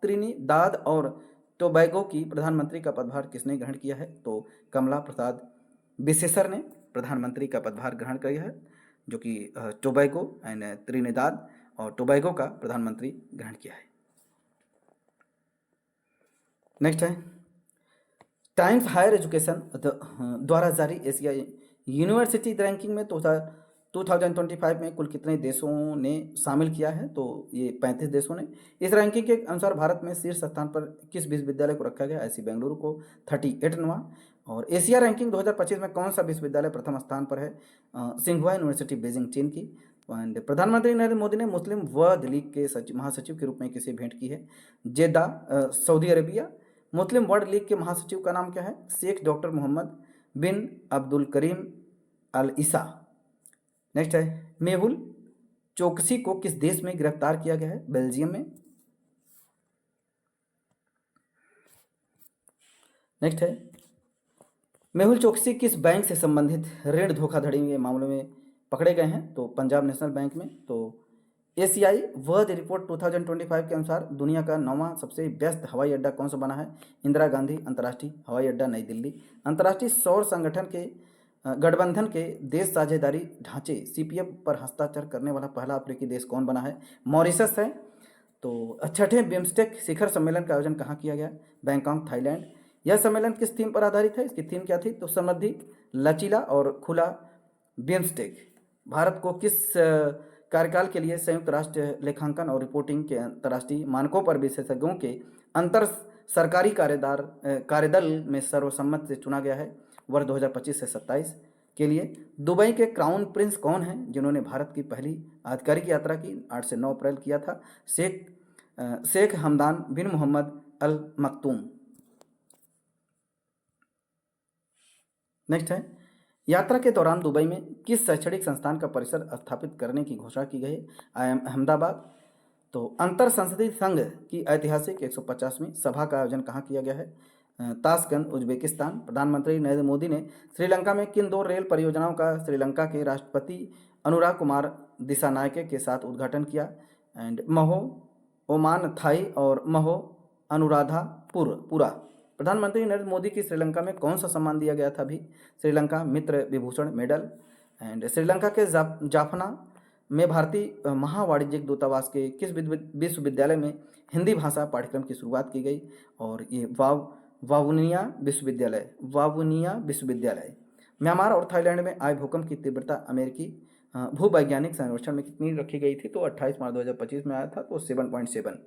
त्रिनिदाद और टोबैगो की प्रधानमंत्री का पदभार किसने ग्रहण किया है? तो कमला प्रसाद बिसेसर ने प्रधानमंत्री का पदभार ग्रहण किया है, जो कि टोबैगो एंड त्रिनिदाद और टोबैगो का प्रधानमंत्री ग्रहण किया है। नेक्स्ट है, टाइम्स हायर एजुकेशन द्वारा जारी एशिया यूनिवर्सिटी रैंकिंग में 2025 में कुल कितने देशों ने शामिल किया है? तो ये 35 देशों ने। इस रैंकिंग के अनुसार भारत में शीर्ष स्थान पर किस विश्वविद्यालय को रखा गया? IISc बेंगलुरु को 38वां। और एशिया रैंकिंग 2025 में कौन सा विश्वविद्यालय प्रथम स्थान पर है? सिंघुआ यूनिवर्सिटी बीजिंग, चीन की। एंड प्रधानमंत्री नरेंद्र मोदी ने मुस्लिम वर्ल्ड लीग के महासचिव के रूप में किसे भेंट की है? जेद्दा, सऊदी अरेबिया। मुस्लिम वर्ल्ड लीग के महासचिव का नाम क्या है? शेख डॉक्टर मोहम्मद बिन अब्दुल करीम अल ईसा। नेक्स्ट है, मेहुल चोकसी को किस देश में गिरफ्तार किया गया है? बेल्जियम में। नेक्स्ट है, मेहुल चोकसी किस बैंक से संबंधित ऋण धोखाधड़ी के मामले में पकड़े गए हैं? तो पंजाब नेशनल बैंक में। तो एशियाई वर्ल्ड रिपोर्ट 2025 के अनुसार दुनिया का 9वां सबसे व्यस्त हवाई अड्डा कौन सा बना है? इंदिरा गांधी अंतर्राष्ट्रीय हवाई अड्डा, नई दिल्ली। अंतर्राष्ट्रीय सौर संगठन के गठबंधन के देश साझेदारी ढांचे CPF पर हस्ताक्षर करने वाला पहला अफ्रीकी देश कौन बना है? मॉरिशस है। तो छठे बिम्स्टेक शिखर सम्मेलन का आयोजन कहाँ किया गया? Bangkok, Thailand. यह सम्मेलन किस थीम पर आधारित है? इसकी थीम क्या थी? तो समृद्धि, लचीला और खुला बिम्स्टेक। भारत को किस कार्यकाल के लिए संयुक्त राष्ट्र लेखांकन और रिपोर्टिंग के अंतर्राष्ट्रीय मानकों पर विशेषज्ञों के अंतर सरकारी कार्यदल में सर्वसम्मत से चुना गया है? वर्ष 2025 से 27 के लिए। दुबई के क्राउन प्रिंस कौन हैं जिन्होंने भारत की पहली आधिकारिक यात्रा की 8 से 9 अप्रैल किया था? शेख हमदान बिन मोहम्मद अल मखतूम। नेक्स्ट है, यात्रा के दौरान दुबई में किस शैक्षणिक संस्थान का परिसर स्थापित करने की घोषणा की गई है? अहमदाबाद। तो अंतर संसदीय संघ की ऐतिहासिक 150वीं सभा का आयोजन कहाँ किया गया है? Tashkent, Uzbekistan. प्रधानमंत्री नरेंद्र मोदी ने श्रीलंका में किन 2 रेल परियोजनाओं का श्रीलंका के राष्ट्रपति अनुराग कुमार दिसानायके के साथ उद्घाटन किया? एंड महो ओमान थाई और महो अनुराधापुरा। प्रधानमंत्री नरेंद्र मोदी की श्रीलंका में कौन सा सम्मान दिया गया था अभी? श्रीलंका मित्र विभूषण मेडल। एंड श्रीलंका के जाफना में भारतीय महावाणिज्यिक दूतावास के किस विश्वविद्यालय में हिंदी भाषा पाठ्यक्रम की शुरुआत की गई? और ये वावुनिया विश्वविद्यालय। म्यांमार और थाईलैंड में आए भूकंप की तीव्रता अमेरिकी भूवैज्ञानिक सर्वेक्षण में कितनी रखी गई थी? तो 28 मार्च 2025 में आया था, तो 7.7।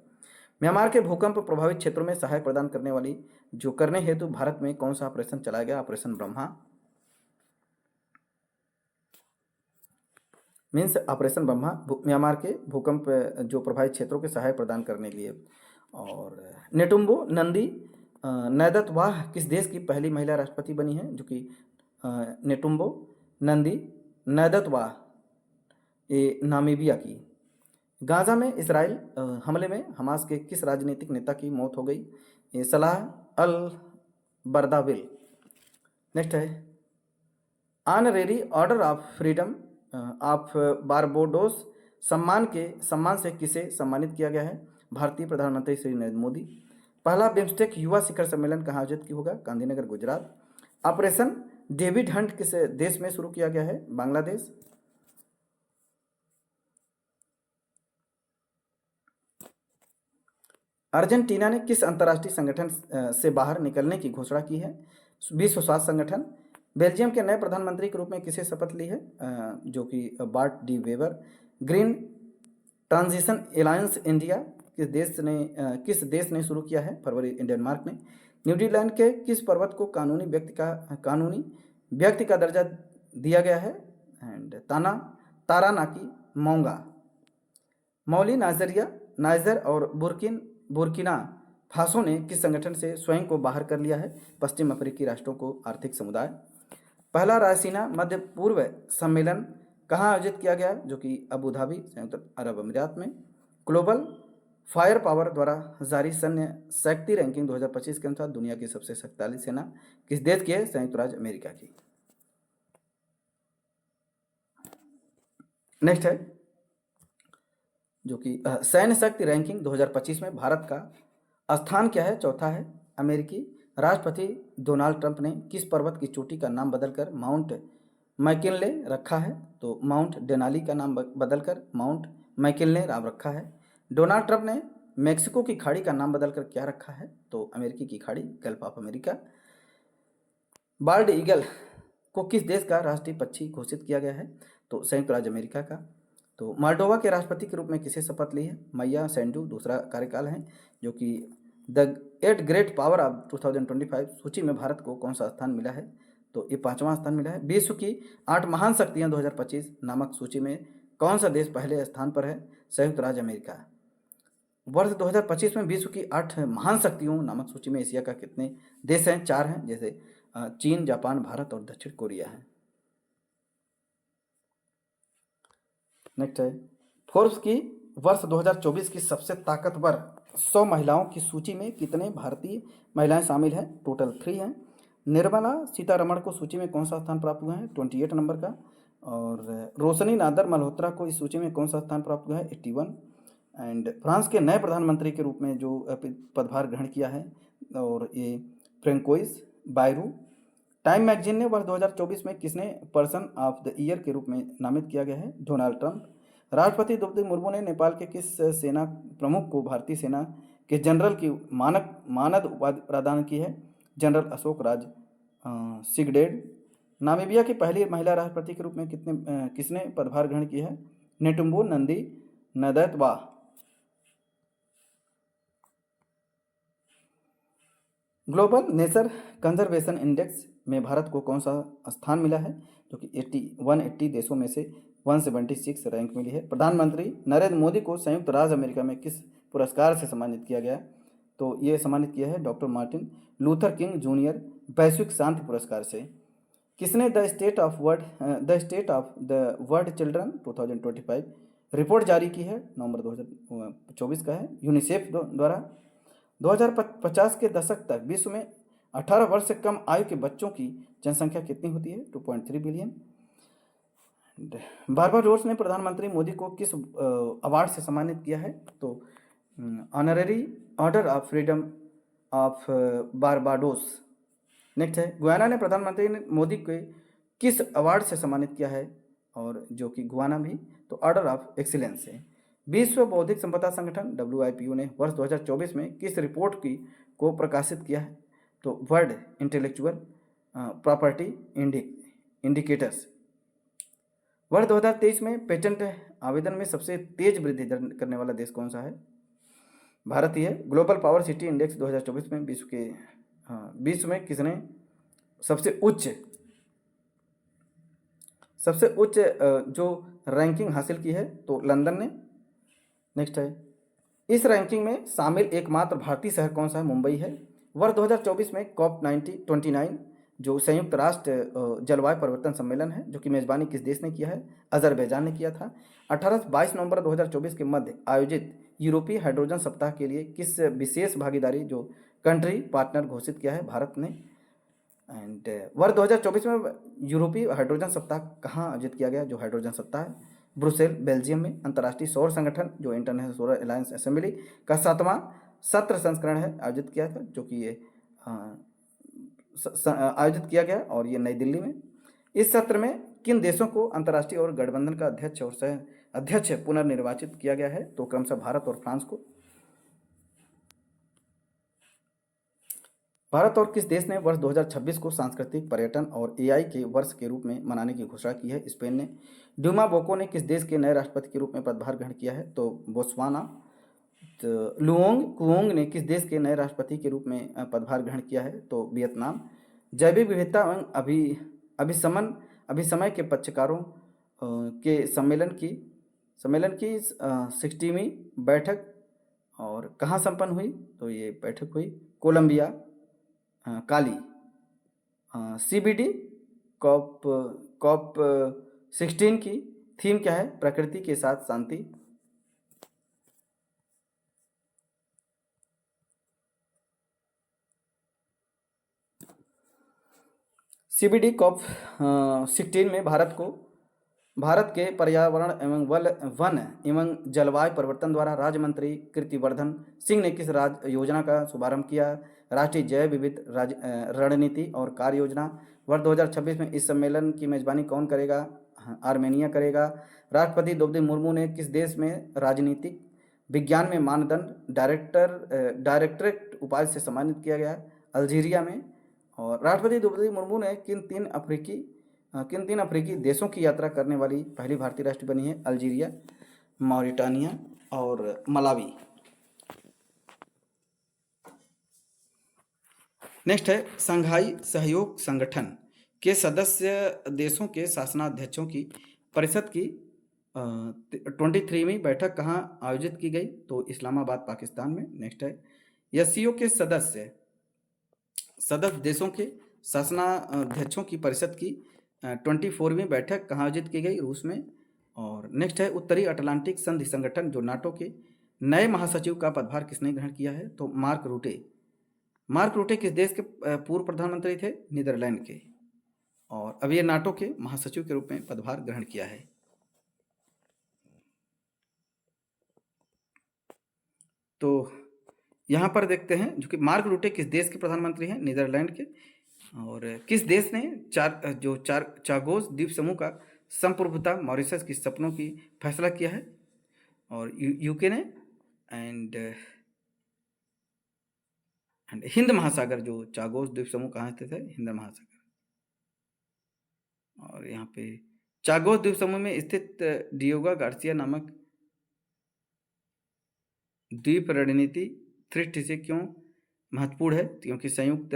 म्यांमार के भूकंप प्रभावित क्षेत्रों में सहायता प्रदान करने वाली जो करने हेतु भारत में कौन सा ऑपरेशन चलाया गया? Operation Brahma. Means operation Brahma Myanmar के भूकंप जो प्रभावित क्षेत्रों के सहायता प्रदान करने के लिए। और नेटुम्बो नंदी नैदतवाह किस देश की पहली महिला राष्ट्रपति बनी है? जो कि नेटुम्बो नंदी नैदतवाह ये नामीबिया की। गाजा में इसराइल हमले में हमास के किस राजनीतिक नेता की मौत हो गई? ये सलाह अल बर्दाविल। नेक्स्ट है honorary order of freedom of Barbados सम्मान से किसे सम्मानित किया गया है? भारतीय प्रधानमंत्री श्री नरेंद्र मोदी। पहला बिम्स्टेक युवा शिखर सम्मेलन कहाँ आयोजित होगा? Gandhinagar, Gujarat. Operation David Hunt किस देश में शुरू किया गया है? बांग्लादेश। अर्जेंटीना ने किस अंतर्राष्ट्रीय संगठन से बाहर निकलने की घोषणा की है? विश्व स्वास्थ्य संगठन। बेल्जियम के नए प्रधानमंत्री के रूप में किसे शपथ ली है? जो कि Bart De Wever. Green transition alliance India किस देश ने शुरू किया है? फरवरी डेनमार्क ने। न्यूजीलैंड के किस पर्वत को कानूनी व्यक्ति का दर्जा दिया गया है? And Taranaki Maunga. Mali Niger और बुर्किना फासो ने किस संगठन से स्वयं को बाहर कर लिया है? पश्चिम अफ्रीकी राष्ट्रों को आर्थिक समुदाय। पहला रायसीना मध्य पूर्व सम्मेलन कहाँ आयोजित किया गया? जो कि अबू धाबी, संयुक्त अरब अमीरात में। ग्लोबल फायर पावर द्वारा जारी सैन्य शक्ति रैंकिंग 2025 के अनुसार दुनिया की सबसे शक्तिशाली सेना किस देश की है? संयुक्त राज्य अमेरिका की। नेक्स्ट है जो कि सैन्य शक्ति रैंकिंग 2025 में भारत का स्थान क्या है? चौथा है। अमेरिकी राष्ट्रपति डोनाल्ड ट्रंप ने किस पर्वत की चोटी का नाम बदलकर माउंट मैकिनले रखा है? तो माउंट डेनाली का नाम बदलकर माउंट मैकिनले नाम रखा है। डोनाल्ड ट्रंप ने मेक्सिको की खाड़ी का नाम बदलकर क्या रखा है? तो अमेरिकी की खाड़ी, gulf of America. Bald eagle को किस देश का राष्ट्रीय पक्षी घोषित किया गया है? तो संयुक्त राज्य अमेरिका का। तो मोल्डोवा के राष्ट्रपति के रूप में किसे शपथ ली है? मैया सैंडू दूसरा कार्यकाल है। जो कि द 8 ग्रेट पावर ऑफ 2025 सूची में भारत को कौन सा स्थान मिला है? तो ये 5वां स्थान मिला है। विश्व की 8 महान शक्तियां 2025 नामक सूची में कौन सा देश पहले स्थान पर है? संयुक्त राज्य अमेरिका। वर्ष 2025 में विश्व की 8 महान शक्तियों नामक सूची में एशिया का कितने देश हैं? 4 हैं, जैसे चीन, जापान, भारत और दक्षिण कोरिया है। नेक्स्ट है फोर्ब्स की वर्ष 2024 की सबसे ताकतवर 100 महिलाओं की सूची में कितने भारतीय महिलाएं शामिल हैं? टोटल 3 हैं। निर्मला सीतारमण को सूची में कौन सा स्थान प्राप्त हुआ है? 28 नंबर का। और रोशनी नादर मल्होत्रा को इस सूची में कौन सा स्थान प्राप्त हुआ है? 81। एंड फ्रांस के नए प्रधानमंत्री के रूप में जो पदभार ग्रहण किया है और ये फ्रेंकोइस बायरू। टाइम मैगजीन ने वर्ष 2024 में किसने पर्सन ऑफ द ईयर के रूप में नामित किया गया है? Donald Trump. राष्ट्रपति द्रौपदी मुर्मू ने नेपाल के किस सेना प्रमुख को भारतीय सेना के जनरल की मानद उपाधि प्रदान की है? जनरल अशोक राज सिगडेड। नामीबिया की पहली महिला राष्ट्रपति के रूप में किसने पदभार ग्रहण किया है? Netumbo Nandi Ndaitwah. Global nature conservation index में भारत को कौन सा स्थान मिला है? जो कि 180 देशों में से 176 रैंक मिली है। प्रधानमंत्री नरेंद्र मोदी को संयुक्त राज्य अमेरिका में किस पुरस्कार से सम्मानित किया गया? तो ये सम्मानित किया है doctor Martin Luther king junior वैश्विक शांति पुरस्कार से। किसने the state of the world children 2025 report जारी की है? नवंबर 2024 का है, यूनिसेफ द्वारा। 2050 के दशक तक विश्व में 18 वर्ष से कम आयु के बच्चों की जनसंख्या कितनी होती है? 2.3 बिलियन। बारबाडोस ने प्रधानमंत्री मोदी को किस अवार्ड से सम्मानित किया है? तो honorary order of freedom of Barbados. Next है गुयाना ने प्रधानमंत्री मोदी को किस अवार्ड से सम्मानित किया है? और जो कि गुयाना भी तो ऑर्डर ऑफ एक्सीलेंस है। विश्व बौद्धिक संपदा संगठन WIPO ने वर्ष 2024 में किस रिपोर्ट को प्रकाशित किया है? तो वर्ल्ड इंटेलेक्चुअल प्रॉपर्टी इंडिकेटर्स। वर्ष 2023 में पेटेंट आवेदन में सबसे तेज वृद्धि दर करने वाला देश कौन सा है? भारत ही है। ग्लोबल पावर सिटी इंडेक्स 2024 में विश्व में किसने सबसे उच्च जो रैंकिंग हासिल की है? तो लंदन ने। नेक्स्ट है, इस रैंकिंग में शामिल एकमात्र भारतीय शहर कौन सा है? मुंबई है। वर्ष 2024 में COP 29 जो संयुक्त राष्ट्र जलवायु परिवर्तन सम्मेलन है, जो कि मेजबानी किस देश ने किया है? अजरबैजान ने किया था। 18 से 22 नवंबर 2024 के मध्य आयोजित यूरोपीय हाइड्रोजन सप्ताह के लिए किस विशेष भागीदारी जो कंट्री पार्टनर घोषित किया है? भारत ने। एंड वर्ष 2024 में यूरोपीय हाइड्रोजन सप्ताह कहाँ आयोजित किया गया? जो हाइड्रोजन सप्ताह है ब्रुसेल बेल्जियम में। अंतर्राष्ट्रीय सौर संगठन जो इंटरनेशनल सोलर अलायंस असेंबली का 7वां सत्र संस्करण है आयोजित किया था, जो कि ये आयोजित किया गया और ये नई दिल्ली में। इस सत्र में किन देशों को अंतर्राष्ट्रीय और गठबंधन का अध्यक्ष और सह अध्यक्ष पुनर्निर्वाचित किया गया है? तो क्रमशः भारत और फ्रांस को। भारत और किस देश ने वर्ष 2026 को सांस्कृतिक पर्यटन और AI के वर्ष के रूप में मनाने की घोषणा की है? स्पेन ने। ड्यूमा बोको ने किस देश के नए राष्ट्रपति के रूप में पदभार ग्रहण किया है? तो बोत्सवाना। तो लुओंग कुओंग ने किस देश के नए राष्ट्रपति के रूप में पदभार ग्रहण किया है? तो वियतनाम। जैविक विविधता एवं अभिसमय के पक्षकारों के सम्मेलन की 60वीं बैठक और कहाँ संपन्न हुई? तो ये बैठक हुई कोलंबिया काली। CBD कॉप 16 की थीम क्या है? प्रकृति के साथ शांति। CBD कॉप 16 में भारत के पर्यावरण एवं वन एवं जलवायु परिवर्तन द्वारा राज्य मंत्री कीर्तिवर्धन सिंह ने किस योजना का शुभारंभ किया? राष्ट्रीय जैव विविध रणनीति और कार्य योजना। वर्ष 2026 में इस सम्मेलन की मेजबानी कौन करेगा? आर्मेनिया करेगा। राष्ट्रपति द्रौपदी मुर्मू ने किस देश में राजनीतिक विज्ञान में मानदंड डायरेक्टरेट उपाधि से सम्मानित किया गया? अल्जीरिया में। और राष्ट्रपति द्रौपदी मुर्मू ने किन तीन अफ्रीकी देशों की यात्रा करने वाली पहली भारतीय राष्ट्रपति बनी है? अल्जीरिया, मॉरिटानिया और मलावी। नेक्स्ट है, संघाई सहयोग संगठन के सदस्य देशों के शासनाध्यक्षों की परिषद की 23वीं बैठक कहाँ आयोजित की गई? तो इस्लामाबाद पाकिस्तान में। नेक्स्ट है, SCO के सदस्य देशों के शासनाध्यक्षों की परिषद की 24वीं बैठक कहाँ आयोजित की गई? रूस में। और नेक्स्ट है, उत्तरी अटलांटिक संधि संगठन जो नाटो के नए महासचिव का पदभार किसने ग्रहण किया है? तो मार्क रूटे किस देश के पूर्व प्रधानमंत्री थे? नीदरलैंड के। और अब ये नाटो के महासचिव के रूप में पदभार ग्रहण किया है। तो यहाँ पर देखते हैं जो कि मार्क रूटे किस देश के प्रधानमंत्री हैं? नीदरलैंड के। और किस देश ने चागोस द्वीप समूह का संप्रभुता मॉरिशस की सपनों की फैसला किया है? और यूके ने। एंड हिंद महासागर जो चागोस द्वीप समूह कहाँ स्थित है? हिंद महासागर। और यहाँ पे चागोस द्वीप समूह में स्थित डियोगा गार्सिया नामक द्वीप रणनीति दृष्टि से क्यों महत्वपूर्ण है? क्योंकि संयुक्त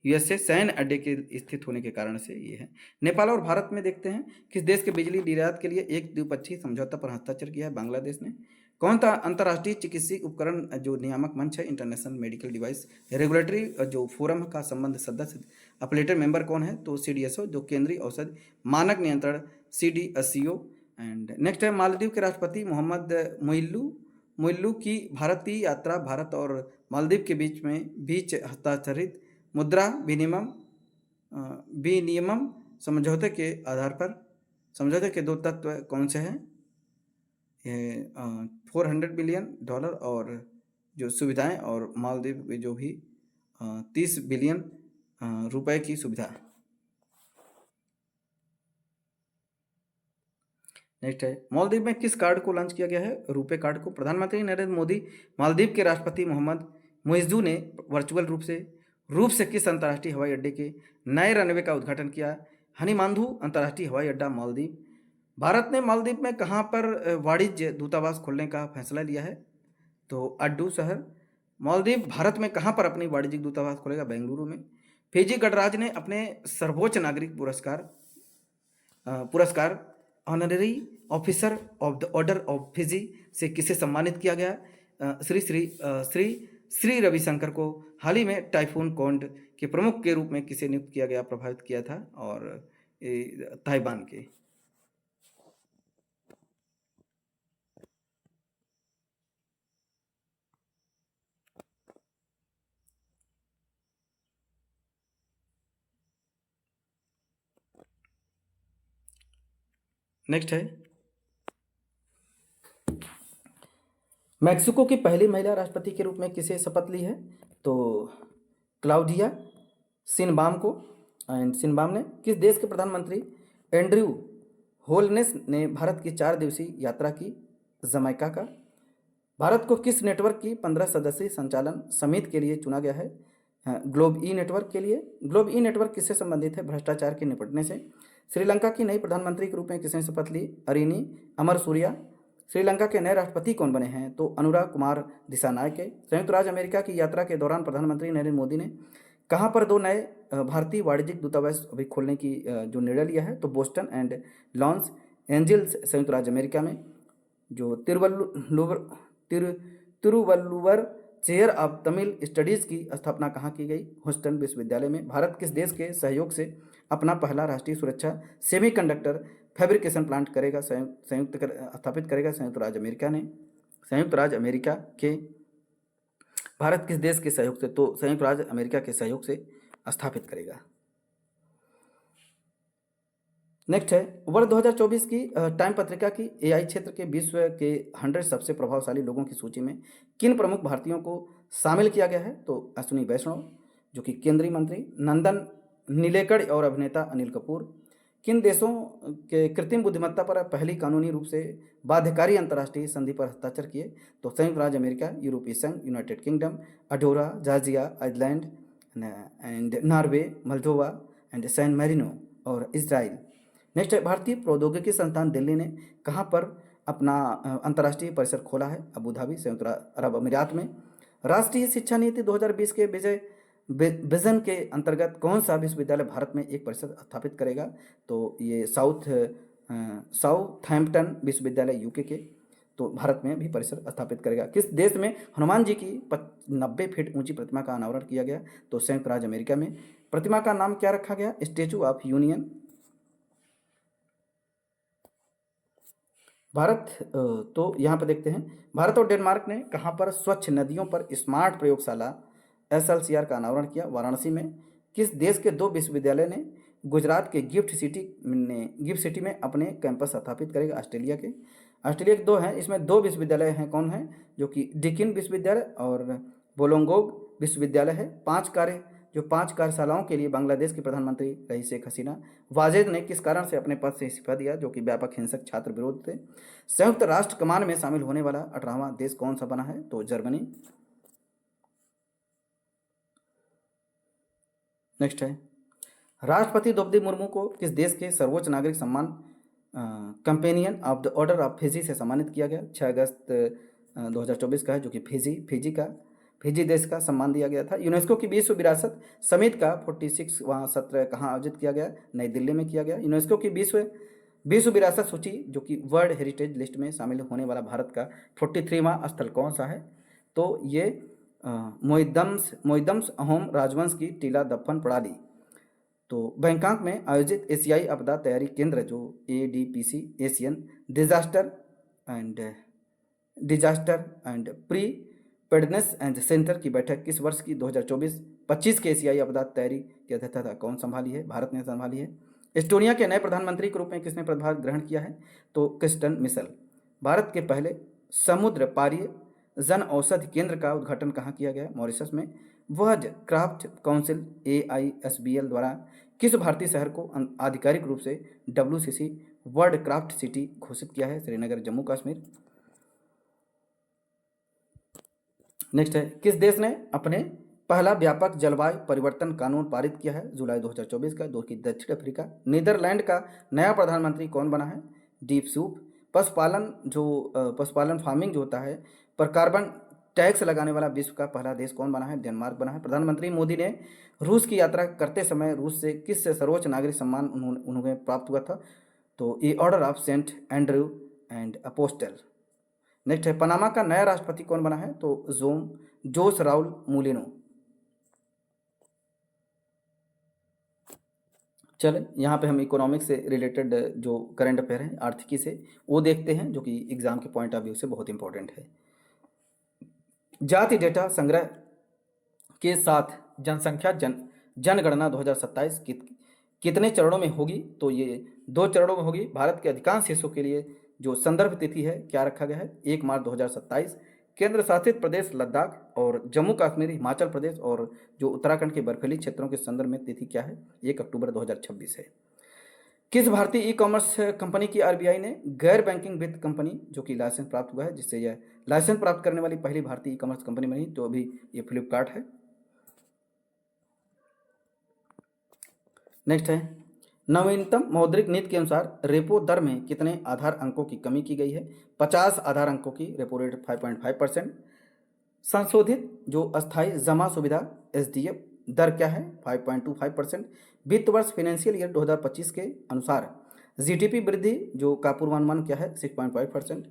USA सैन्य अड्डे के स्थित होने के कारण से ये है। नेपाल और भारत में देखते हैं किस देश के बिजली निर्यात के लिए एक द्विपक्षीय समझौता पर हस्ताक्षर किया है? बांग्लादेश ने। कौन सा अंतर्राष्ट्रीय चिकित्सीय उपकरण जो नियामक मंच है इंटरनेशनल मेडिकल डिवाइस रेगुलेटरी जो फोरम का संबंध सदस्य अपलेटर मेंबर कौन है? तो CDSO जो केंद्रीय औषध मानक नियंत्रण CDSCO। एंड नेक्स्ट है, मालदीव के राष्ट्रपति मोहम्मद मुइल्लू की भारतीय यात्रा भारत और मालदीव के बीच हस्ताक्षरित मुद्रा विनिमय समझौते के आधार पर समझौते के 2 तत्व कौन से हैं? ये $400 बिलियन और जो सुविधाएं और मालदीव में जो भी 30 बिलियन रुपए की सुविधा। नेक्स्ट है, मालदीव में किस कार्ड को लॉन्च किया गया है? रुपे कार्ड को। प्रधानमंत्री नरेंद्र मोदी मालदीव के राष्ट्रपति मोहम्मद मुइज्जू ने वर्चुअल रूप से रूप से किस अंतर्राष्ट्रीय हवाई अड्डे के नए रनवे का उद्घाटन किया? हनीमांधू अंतर्राष्ट्रीय हवाई अड्डा मालदीव। भारत ने मालदीव में कहाँ पर वाणिज्य दूतावास खोलने का फैसला लिया है? तो अड्डू शहर। मालदीव भारत में कहाँ पर अपनी वाणिज्यिक दूतावास खोलेगा? बेंगलुरु में। फिजी गणराज्य ने अपने सर्वोच्च नागरिक पुरस्कार honorary officer of the order of Fiji से किसे सम्मानित किया गया? श्री रविशंकर को। हाल ही में टाइफून कॉन्ड के प्रमुख के रूप में किसे नियुक्त किया गया, प्रभावित किया था? और ताइवान के। नेक्स्ट है, मैक्सिको की पहली महिला राष्ट्रपति के रूप में किसे शपथ ली है? तो क्लाउडिया सिनबाम को। एंड सिनबाम ने। किस देश के प्रधानमंत्री एंड्रयू होलनेस ने भारत की 4 दिवसीय यात्रा की? जमैका का। भारत को किस नेटवर्क की 15 सदस्यीय संचालन समिति के लिए चुना गया है? ग्लोब ई नेटवर्क के लिए। ग्लोब ई नेटवर्क किससे संबंधित है? भ्रष्टाचार के निपटने से। श्रीलंका की नई प्रधानमंत्री के रूप में किसने शपथ ली? अरिनी अमरसूरिया। श्रीलंका के नए राष्ट्रपति कौन बने हैं? तो अनुराग कुमार दिसानायके। संयुक्त राज्य अमेरिका की यात्रा के दौरान प्रधानमंत्री नरेंद्र मोदी ने कहाँ पर 2 नए भारतीय वाणिज्यिक दूतावास अभी खोलने की जो निर्णय लिया है? तो बोस्टन एंड लॉस एंजल्स संयुक्त राज्य अमेरिका में। जो Thiruvalluvar chair of Tamil studies की स्थापना कहाँ की गई? ह्यूस्टन विश्वविद्यालय में। भारत किस देश के सहयोग से अपना पहला राष्ट्रीय सुरक्षा सेमीकंडक्टर फैब्रिकेशन प्लांट करेगा स्थापित करेगा? संयुक्त राज्य अमेरिका ने। संयुक्त राज्य अमेरिका के भारत किस देश के सहयोग से? तो संयुक्त राज्य अमेरिका के सहयोग से स्थापित करेगा। नेक्स्ट है, वर्ष 2024 की टाइम पत्रिका की एआई क्षेत्र के विश्व के 100 सबसे प्रभावशाली लोगों की सूची में किन प्रमुख भारतीयों को शामिल किया गया है? तो अश्विनी वैष्णव जो कि केंद्रीय मंत्री, नंदन नीलेकड़ और अभिनेता अनिल कपूर। किन देशों के कृत्रिम बुद्धिमत्ता पर पहली कानूनी रूप से बाध्यकारी अंतर्राष्ट्रीय संधि पर हस्ताक्षर किए? तो संयुक्त राज्य अमेरिका, यूरोपीय संघ, United Kingdom, Andorra, Georgia, Iceland and Norway, Moldova and San Marino और इजराइल। नेक्स्ट है, भारतीय प्रौद्योगिकी संस्थान दिल्ली ने कहाँ पर अपना अंतर्राष्ट्रीय परिसर खोला है? अबू धाबी संयुक्त अरब अमीरात में। राष्ट्रीय शिक्षा नीति 2020 के विजन के अंतर्गत कौन सा विश्वविद्यालय भारत में एक परिसर स्थापित करेगा? तो ये साउथहैम्पटन विश्वविद्यालय यूके के तो भारत में भी परिसर स्थापित करेगा। किस देश में हनुमान जी की 90 फीट ऊंची प्रतिमा का अनावरण किया गया? तो संयुक्त राज्य अमेरिका में। प्रतिमा का नाम क्या रखा गया? Statue of union. भारत तो यहाँ पर देखते हैं, भारत और डेनमार्क ने कहाँ पर स्वच्छ नदियों पर स्मार्ट प्रयोगशाला SLCR का अनावरण किया? वाराणसी में। किस देश के 2 विश्वविद्यालय ने गुजरात के गिफ्ट सिटी में अपने कैंपस स्थापित करेगा? ऑस्ट्रेलिया के 2 हैं, इसमें 2 विश्वविद्यालय हैं। कौन है? जो कि डिकिन विश्वविद्यालय और बोलोंगोग विश्वविद्यालय है। 5 कार्यशालाओं के लिए बांग्लादेश की प्रधानमंत्री रही शेख हसीना। वाजेद ने किस कारण से अपने पद से इस्तीफा दिया? जो कि व्यापक हिंसक छात्र विरोध थे। संयुक्त राष्ट्र कमान में शामिल होने वाला 18वां देश कौन सा बना है? तो जर्मनी। नेक्स्ट है, राष्ट्रपति द्रौपदी मुर्मू को किस देश के सर्वोच्च नागरिक सम्मान companion of the order of Fiji से सम्मानित किया गया? 6 अगस्त 2024 का है, जो कि फिजी देश का सम्मान दिया गया था। यूनेस्को की विश्व विरासत समिति का 46वां सत्र कहाँ आयोजित किया गया? नई दिल्ली में किया गया। यूनेस्को की विश्व विरासत सूची जो कि वर्ल्ड हेरिटेज लिस्ट में शामिल होने वाला भारत का 43वां स्थल कौन सा है? तो ये मोइदम्स अहोम राजवंश की टीला दफन प्रणाली। तो बैंकॉक में आयोजित एशियाई आपदा तैयारी केंद्र जो ADPC Asian disaster and preparedness and centre की बैठक किस वर्ष की 2024-25 के एशियाई आपदा तैयारी की अध्यक्षता कौन संभाली है? भारत ने संभाली है। एस्टोनिया के नए प्रधानमंत्री के रूप में किसने पदभार ग्रहण किया है? तो क्रिस्टन मिशेल। भारत के पहले समुद्र पारीय जन औषधि केंद्र का उद्घाटन कहाँ किया गया? मॉरिशस में। वर्ल्ड क्राफ्ट काउंसिल AISBL द्वारा किस भारतीय शहर को आधिकारिक रूप से WCC वर्ल्ड क्राफ्ट सिटी घोषित किया है? श्रीनगर, जम्मू कश्मीर। नेक्स्ट है, किस देश ने अपने पहला व्यापक जलवायु परिवर्तन कानून पारित किया है जुलाई 2024 का, जो कि दक्षिण अफ्रीका। नीदरलैंड का नया प्रधानमंत्री कौन बना है? Deep soup. पशुपालन फार्मिंग जो होता है पर कार्बन टैक्स लगाने वाला विश्व का पहला देश कौन बना है? डेनमार्क बना है। प्रधानमंत्री मोदी ने रूस की यात्रा करते समय रूस से किस सर्वोच्च नागरिक सम्मान उन्हें प्राप्त हुआ था? तो ये Order of Saint Andrew and Apostle. Next है, पनामा का नया राष्ट्रपति कौन बना है? तो जोस राउल मूलिनो। चलें, यहाँ पे हम इकोनॉमिक्स से रिलेटेड जो करंट अफेयर हैं आर्थिकी से वो देखते हैं, जो कि एग्जाम के पॉइंट ऑफ व्यू से बहुत इंपॉर्टेंट है। जाति डेटा संग्रह के साथ जनसंख्या जनगणना 2027 कितने चरणों में होगी? तो ये 2 चरणों में होगी। भारत के अधिकांश हिस्सों के लिए जो संदर्भ तिथि है क्या रखा गया है? 1 मार्च 2027। केंद्र शासित प्रदेश लद्दाख और जम्मू कश्मीर, हिमाचल प्रदेश और जो उत्तराखंड के बर्फीली क्षेत्रों के संदर्भ में तिथि क्या है? 1 अक्टूबर 2026 है। किस भारतीय ई कॉमर्स कंपनी की आरबीआई ने गैर बैंकिंग वित्त कंपनी जो कि लाइसेंस प्राप्त हुआ है, जिससे यह लाइसेंस प्राप्त करने वाली पहली भारतीय ई कॉमर्स कंपनी बनी, तो अभी ये फ्लिपकार्ट है। नेक्स्ट है, नवीनतम मौद्रिक नीति के अनुसार रेपो दर में कितने आधार अंकों की कमी की गई है? 50 आधार अंकों की। Repo rate 5.5%। संशोधित जो अस्थायी जमा सुविधा एसडीएफ दर क्या है? 5.25%। वित्त वर्ष फाइनेंशियल ईयर 2025 के अनुसार जीडीपी वृद्धि जो का पूर्वानुमान क्या है? 6.5%।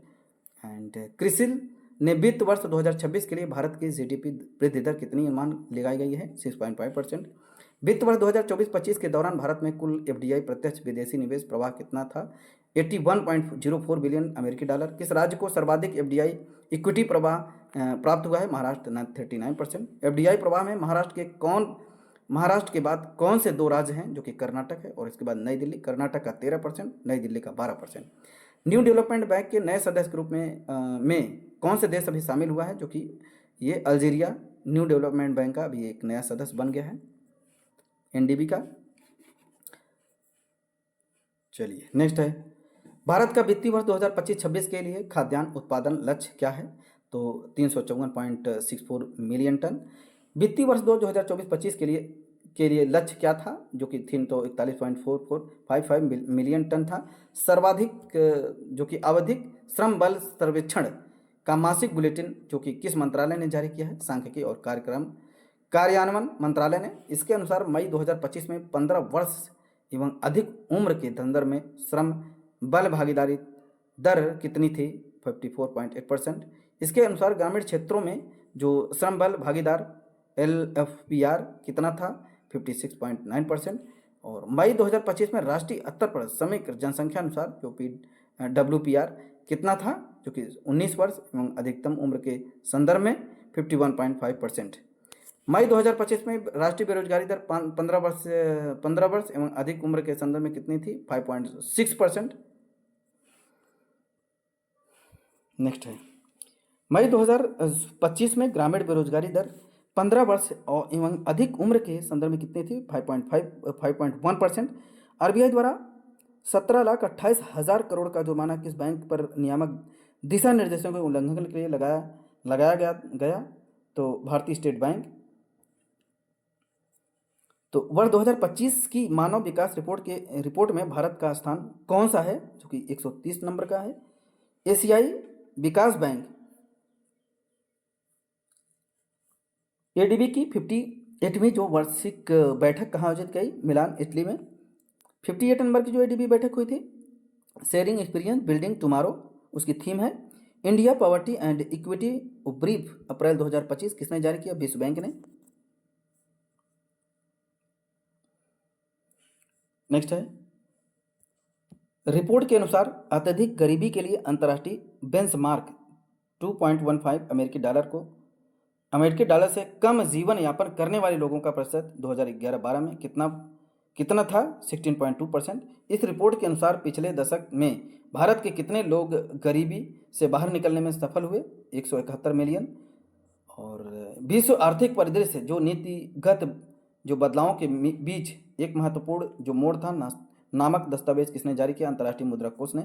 एंड क्रिसिल ने वित्त वर्ष 2026 के लिए भारत की जीडीपी वृद्धि दर कितनी अनुमान लगाई गई है? 6.5%। वित्त वर्ष 2024-25 के दौरान भारत में कुल एफडीआई प्रत्यक्ष विदेशी निवेश प्रवाह कितना था? 81.04 बिलियन अमेरिकी डॉलर। किस राज्य को सर्वाधिक एफडीआई इक्विटी प्रवाह प्राप्त हुआ है? महाराष्ट्र 39%। एफडीआई प्रवाह में महाराष्ट्र के बाद कौन से 2 राज्य हैं? जो कि कर्नाटक है और इसके बाद नई दिल्ली। कर्नाटक का 13%, नई दिल्ली का 12%। न्यू डेवलपमेंट बैंक के नए सदस्य ग्रुप में कौन से देश अभी शामिल हुआ है? जो कि ये अल्जीरिया न्यू डेवलपमेंट बैंक का अभी एक नया सदस्य बन गया है, एनडीबी का। चलिए नेक्स्ट है, भारत का वित्तीय वर्ष 2025-26 के लिए खाद्यान्न उत्पादन लक्ष्य क्या है? तो 354.64 मिलियन टन। वित्तीय वर्ष 2024-25 के लिए लक्ष्य क्या था? जो कि 341.4455 मिलियन टन था। सर्वाधिक जो कि आवधिक श्रम बल सर्वेक्षण का मासिक बुलेटिन जो कि किस मंत्रालय ने जारी किया है? सांख्यिकी और कार्यक्रम कार्यान्वयन मंत्रालय ने। इसके अनुसार मई 2025 में 15 वर्ष एवं अधिक उम्र के धंधर में श्रम बल भागीदारी दर कितनी थी? 54.8%। इसके अनुसार ग्रामीण क्षेत्रों में जो श्रम बल भागीदार LFPR कितना था? 56.9%। और मई 2025 में राष्ट्रीय स्तर पर समग्र जनसंख्या अनुसार जो WPR कितना था? जो कि 19 वर्ष एवं अधिकतम उम्र के संदर्भ में 51.5%। मई 2025 में राष्ट्रीय बेरोजगारी दर 15 वर्ष एवं अधिक उम्र के संदर्भ में कितनी थी? 5.6%। नेक्स्ट है, मई 2025 में ग्रामीण बेरोजगारी दर 15 वर्ष एवं अधिक उम्र के संदर्भ में कितनी थी? 5.1%। आरबीआई द्वारा 17,28,000 करोड़ का जुर्माना किस बैंक पर नियामक दिशा निर्देशों के उल्लंघन के लिए लगाया गया? तो भारतीय स्टेट बैंक। तो वर्ष 2025 की मानव विकास रिपोर्ट में भारत का स्थान कौन सा है? जो कि 130 नंबर का है। एशियाई विकास बैंक एडीबी की 58वीं जो वार्षिक बैठक कहाँ आयोजित की? मिलान, इटली में। 58 नंबर की जो एडीबी बैठक हुई थी, शेयरिंग एक्सपीरियंस बिल्डिंग टुमारो, उसकी थीम है India poverty and equity brief. अप्रैल 2025 किसने जारी किया? विश्व बैंक ने। नेक्स्ट है, रिपोर्ट के अनुसार अत्यधिक गरीबी के लिए अंतर्राष्ट्रीय बेंचमार्क 2.15 अमेरिकी डॉलर से कम जीवन यापन करने वाले लोगों का प्रतिशत 2011-12 में कितना था? 16.2%। इस रिपोर्ट के अनुसार पिछले दशक में भारत के कितने लोग गरीबी से बाहर निकलने में सफल हुए? 171 मिलियन। और विश्व आर्थिक परिदृश्य जो नीतिगत जो बदलावों के बीच एक महत्वपूर्ण जो मोड़ था नामक दस्तावेज किसने जारी किया? अंतर्राष्ट्रीय मुद्रा कोष ने।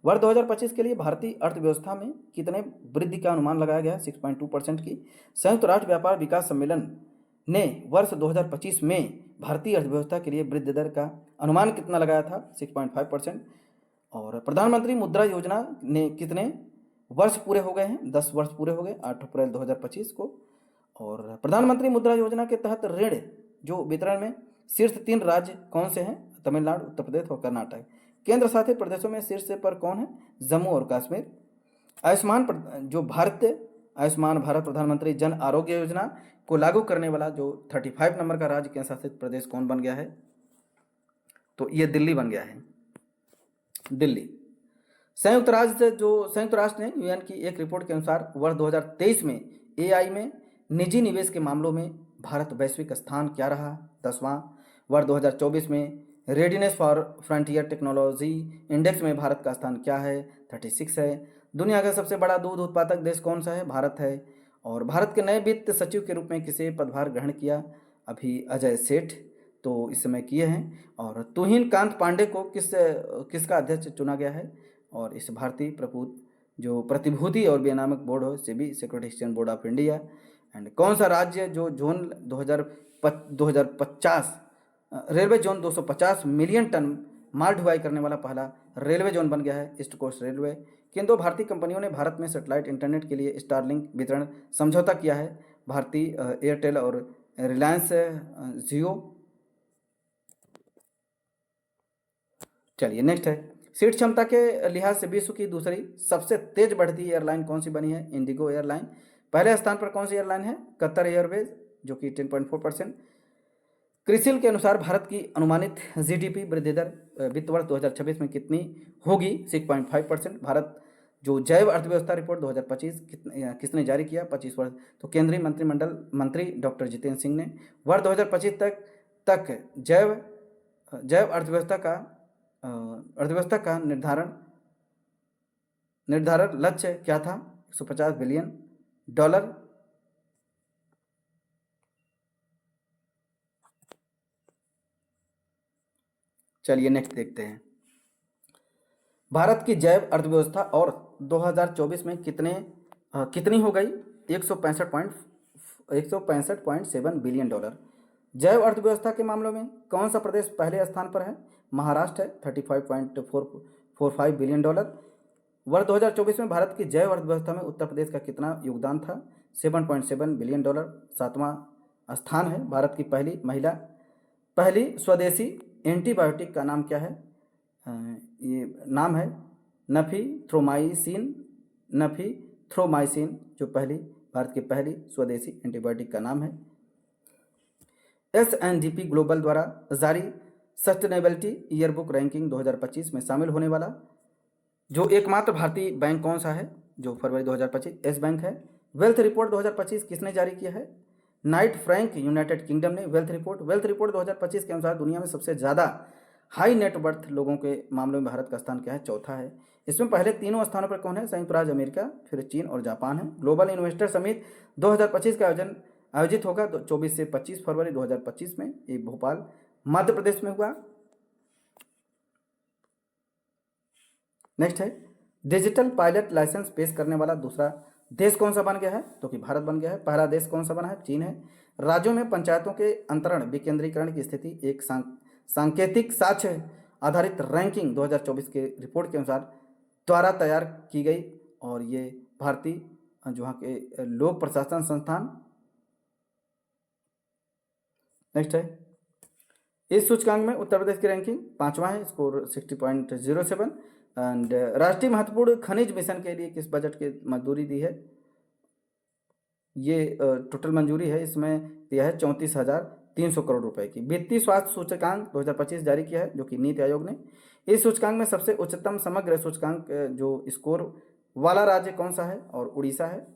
वर्ष 2025 के लिए भारतीय अर्थव्यवस्था में कितने वृद्धि का अनुमान लगाया गया? 6.2% की। संयुक्त राष्ट्र व्यापार विकास सम्मेलन ने वर्ष 2025 में भारतीय अर्थव्यवस्था के लिए वृद्धि दर का अनुमान कितना लगाया था? 6.5%। और प्रधानमंत्री मुद्रा योजना ने कितने वर्ष पूरे हो गए हैं? 10 वर्ष पूरे हो गए 8 अप्रैल 2025 को। और प्रधानमंत्री मुद्रा योजना के तहत ऋण जो वितरण में शीर्ष 3 राज्य कौन से हैं? तमिलनाडु, उत्तर प्रदेश और कर्नाटक। केंद्र शासित प्रदेशों में शीर्ष पर कौन है? जम्मू और कश्मीर। आयुष्मान भारत प्रधानमंत्री जन आरोग्य योजना को लागू करने वाला जो 35 नंबर का राज्य केंद्र शासित प्रदेश कौन बन गया है? तो ये दिल्ली बन गया है, दिल्ली। संयुक्त राष्ट्र ने यूएन की एक रिपोर्ट के अनुसार वर्ष 2023 में एआई में निजी निवेश के मामलों में भारत वैश्विक स्थान क्या रहा? 10वां। वर्ष 2024 में readiness for frontier technology index में भारत का स्थान क्या है? 36 है। दुनिया का सबसे बड़ा दूध उत्पादक देश कौन सा है? भारत है। और भारत के नए वित्त सचिव के रूप में किसे पदभार ग्रहण किया? अभी अजय सेठ तो इस समय किए हैं। और तुहिन कांत पांडे को किसका अध्यक्ष चुना गया है? और इस भारतीय प्रतिभूति और विनियामक बोर्ड हो, SEBI, security exchange board of India. And कौन सा राज्य जो zone 2050 railway zone 250 million ton माल ढुलाई करने वाला पहला रेलवे जोन बन गया है? East coast railway. किन 2 भारतीय कंपनियों ने भारत में सैटेलाइट इंटरनेट के लिए स्टारलिंक वितरण समझौता किया है? भारतीय एयरटेल और रिलायंस जियो। चलिए नेक्स्ट है, सीट क्षमता के लिहाज से विश्व की दूसरी सबसे तेज बढ़ती एयरलाइन कौन सी बनी है? Indigo airline. पहले स्थान पर कौन सी एयरलाइन है? कतर एयरवेज जो कि 10.4%। क्रिसिल के अनुसार भारत की अनुमानित जीडीपी वृद्धि दर वित्त वर्ष 2026 में कितनी होगी? 6.5%। भारत जो जैव अर्थव्यवस्था रिपोर्ट 2025 किसने जारी किया? 25 वर्ष तो केंद्रीय मंत्रिमंडल मंत्री डॉक्टर जितेंद्र सिंह ने। वर्ष 2025 तक जैव अर्थव्यवस्था का निर्धारण लक्ष्य क्या था? 150 बिलियन डॉलर। चलिए नेक्स्ट देखते हैं, भारत की जैव अर्थव्यवस्था और 2024 में कितनी हो गई? 165.7 बिलियन डॉलर। जैव अर्थव्यवस्था के मामलों में कौन सा प्रदेश पहले स्थान पर है? महाराष्ट्र है, 35.45 बिलियन डॉलर। वर्ष 2024 में भारत की जैव अर्थव्यवस्था में उत्तर प्रदेश का कितना योगदान था? 7.7 बिलियन डॉलर। 7वां स्थान है। भारत की पहली स्वदेशी एंटीबायोटिक का नाम क्या है? ये नाम है नफी थ्रोमाइसिन जो भारत की पहली स्वदेशी एंटीबायोटिक का नाम है। एसएनडीपी ग्लोबल द्वारा जारी सस्टेनेबिलिटी ईयरबुक रैंकिंग 2025 में शामिल होने वाला जो एकमात्र भारतीय बैंक कौन सा है? जो फरवरी 2025 येस बैंक है। वेल्थ रिपोर्ट 2025 किसने जारी किया है? नाइट फ्रैंक यूनाइटेड किंगडम ने वेल्थ रिपोर्ट 2025 के अनुसार दुनिया में सबसे ज़्यादा हाई नेटवर्थ लोगों के मामले में भारत का स्थान क्या है? चौथा है। इसमें पहले तीनों स्थानों पर कौन है? संयुक्त राज्य अमेरिका, फिर चीन और जापान है। ग्लोबल इन्वेस्टर समिट 2025 का आयोजित होगा 24 से 25 फरवरी 2025 में। ये भोपाल मध्य प्रदेश में हुआ। नेक्स्ट है, डिजिटल पायलट लाइसेंस पेश करने वाला दूसरा देश कौन सा बन गया है? तो कि भारत बन गया है। पहला देश कौन सा बना है? चीन है। राज्यों में पंचायतों के अंतरण विकेंद्रीकरण की स्थिति एक सांकेतिक साक्ष्य आधारित रैंकिंग 2024 के रिपोर्ट के अनुसार द्वारा तैयार की गई और ये भारतीय जो वहाँ के लोक प्रशासन संस्थान। नेक्स्ट है, इस सूचकांक में उत्तर प्रदेश की रैंकिंग 5वां है, स्कोर 60.07। एंड राष्ट्रीय महत्वपूर्ण खनिज मिशन के लिए किस बजट की मंजूरी दी है? ये टोटल मंजूरी है, इसमें दिया है 34,300 करोड़ रुपए की। वित्तीय स्वास्थ्य सूचकांक 2025 जारी किया है जो कि नीति आयोग ने। इस सूचकांक में सबसे उच्चतम समग्र सूचकांक जो स्कोर वाला राज्य कौन सा है? और उड़ीसा है।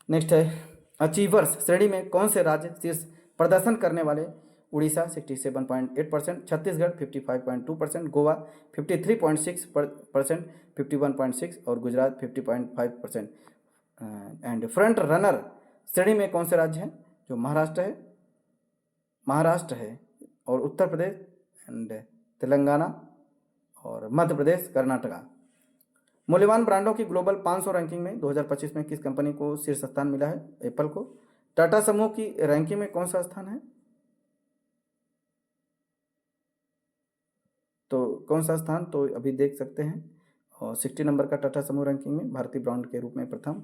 नेक्स्ट है, अचीवर्स श्रेणी में कौन से राज्य शीर्ष प्रदर्शन करने वाले? उड़ीसा 67.8%, छत्तीसगढ़ 55.2%, गोवा 53.6%, 51.6% और गुजरात 50.5%। एंड फ्रंट रनर श्रेणी में कौन से राज्य हैं? जो महाराष्ट्र है और उत्तर प्रदेश एंड तेलंगाना और मध्य प्रदेश, कर्नाटका। मूल्यवान ब्रांडों की ग्लोबल 500 रैंकिंग में 2025 में किस कंपनी को शीर्ष स्थान मिला है? एप्पल को। टाटा समूह की रैंकिंग में कौन सा स्थान है? तो कौन सा स्थान, तो अभी देख सकते हैं, और 60 नंबर का टाटा समूह रैंकिंग में भारतीय ब्रांड के रूप में प्रथम।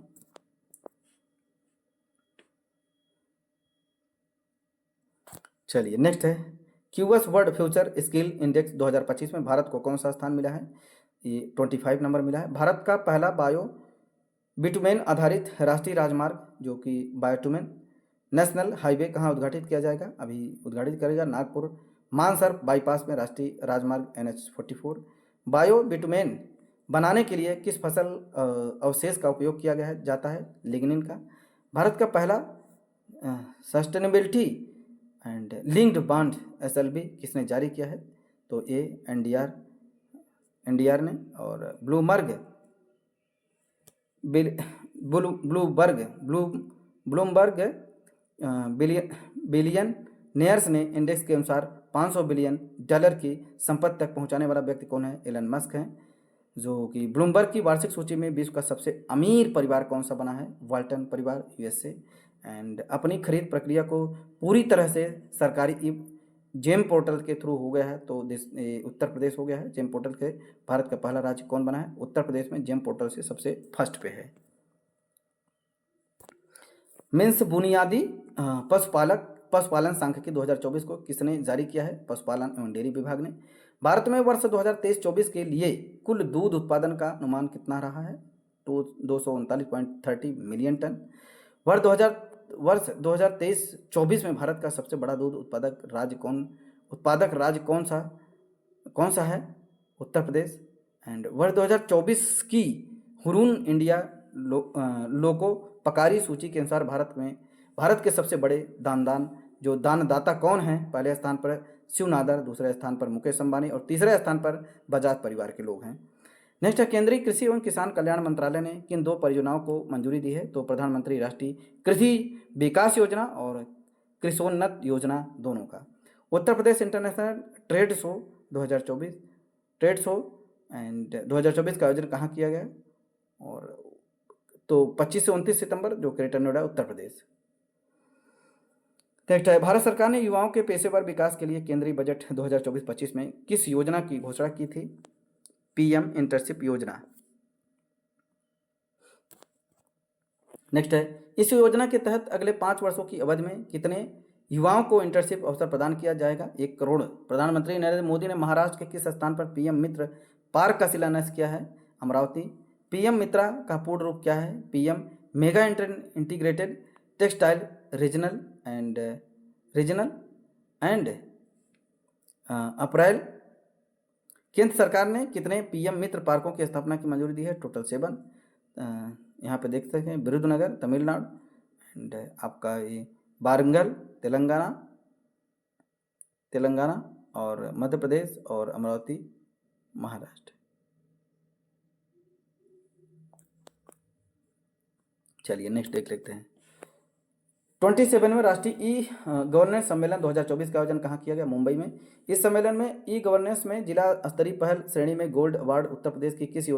चलिए नेक्स्ट है, QS world future skill index 2025 में भारत को कौन सा स्थान मिला है? ये 25 नंबर मिला है। भारत का पहला बायो बिटुमेन आधारित राष्ट्रीय राजमार्ग जो कि बायोटुमेन नेशनल हाईवे कहाँ उद्घाटित किया जाएगा? अभी उद्घाटित करेगा नागपुर मानसर बाईपास में राष्ट्रीय राजमार्ग NH44। बायो बिटुमेन बनाने के लिए किस फसल अवशेष का उपयोग किया गया है जाता है? लिग्निन का। भारत का पहला sustainability and linked bond SLB किसने जारी किया है? तो ये एनडीआर ने। और ब्लूमबर्ग बिलियन नेयर्स ने इंडेक्स के अनुसार $500 बिलियन की संपत्ति तक पहुंचाने वाला व्यक्ति कौन है? एलन मस्क है। जो कि ब्लूमबर्ग की वार्षिक सूची में विश्व का सबसे अमीर परिवार कौन सा बना है? वाल्टन परिवार, USA। एंड अपनी खरीद प्रक्रिया को पूरी तरह से सरकारी जेम पोर्टल के थ्रू हो गया है, तो उत्तर प्रदेश हो गया है जेम पोर्टल के। भारत का पहला राज्य कौन बना है? उत्तर प्रदेश में जेम पोर्टल से सबसे फर्स्ट पे है। मीन्स बुनियादी पशुपालन सांख्यिकी 2024 को किसने जारी किया है? पशुपालन एवं डेयरी विभाग ने। भारत में वर्ष 2023-24 के लिए कुल दूध उत्पादन का अनुमान कितना रहा है? तो 239.30 मिलियन टन। वर्ष 2023-24 में भारत का सबसे बड़ा दूध उत्पादक राज्य कौन सा है? उत्तर प्रदेश। एंड वर्ष 2024 की हुरून इंडिया लोको पकारी सूची के अनुसार भारत के सबसे बड़े दानदाता कौन है? पहले स्थान पर शिव नादर, दूसरे स्थान पर मुकेश अंबानी और तीसरे स्थान पर बजाज परिवार के लोग हैं। नेक्स्ट है, केंद्रीय कृषि एवं किसान कल्याण मंत्रालय ने किन 2 परियोजनाओं को मंजूरी दी है? तो प्रधानमंत्री राष्ट्रीय कृषि विकास योजना और कृषोन्नत योजना दोनों का। Uttar Pradesh international trade show 2024 का आयोजन कहाँ किया गया? और तो 25 से 29 सितंबर, जो ग्रेटर नोएडा, उत्तर प्रदेश। नेक्स्ट है, भारत सरकार ने युवाओं के पेशेवर विकास के लिए केंद्रीय बजट 2024-25 में किस योजना की घोषणा की थी? PM इंटर्नशिप योजना। नेक्स्ट है, इस योजना के तहत अगले 5 वर्षों की अवधि में कितने युवाओं को इंटर्नशिप अवसर प्रदान किया जाएगा? 1 करोड़। प्रधानमंत्री नरेंद्र मोदी ने महाराष्ट्र के किस स्थान पर PM मित्र पार्क का शिलान्यास किया है? अमरावती। PM मित्रा का पूर्ण रूप क्या है? PM mega integrated textile regional and April. केंद्र सरकार ने कितने PM मित्र पार्कों की स्थापना की मंजूरी दी है? टोटल 7। यहाँ पे देख सकते हैं, विरुधुनगर तमिलनाडु, एंड आपका ये वारंगल तेलंगाना और मध्य प्रदेश, और अमरावती महाराष्ट्र। चलिए नेक्स्ट देख लेते हैं। 27वें राष्ट्रीय ई गवर्नेंस सम्मेलन 2024 का आयोजन कहाँ किया गया? मुंबई में। इस सम्मेलन में ई गवर्नेंस में जिला स्तरीय पहल श्रेणी में गोल्ड अवार्ड उत्तर प्रदेश की किस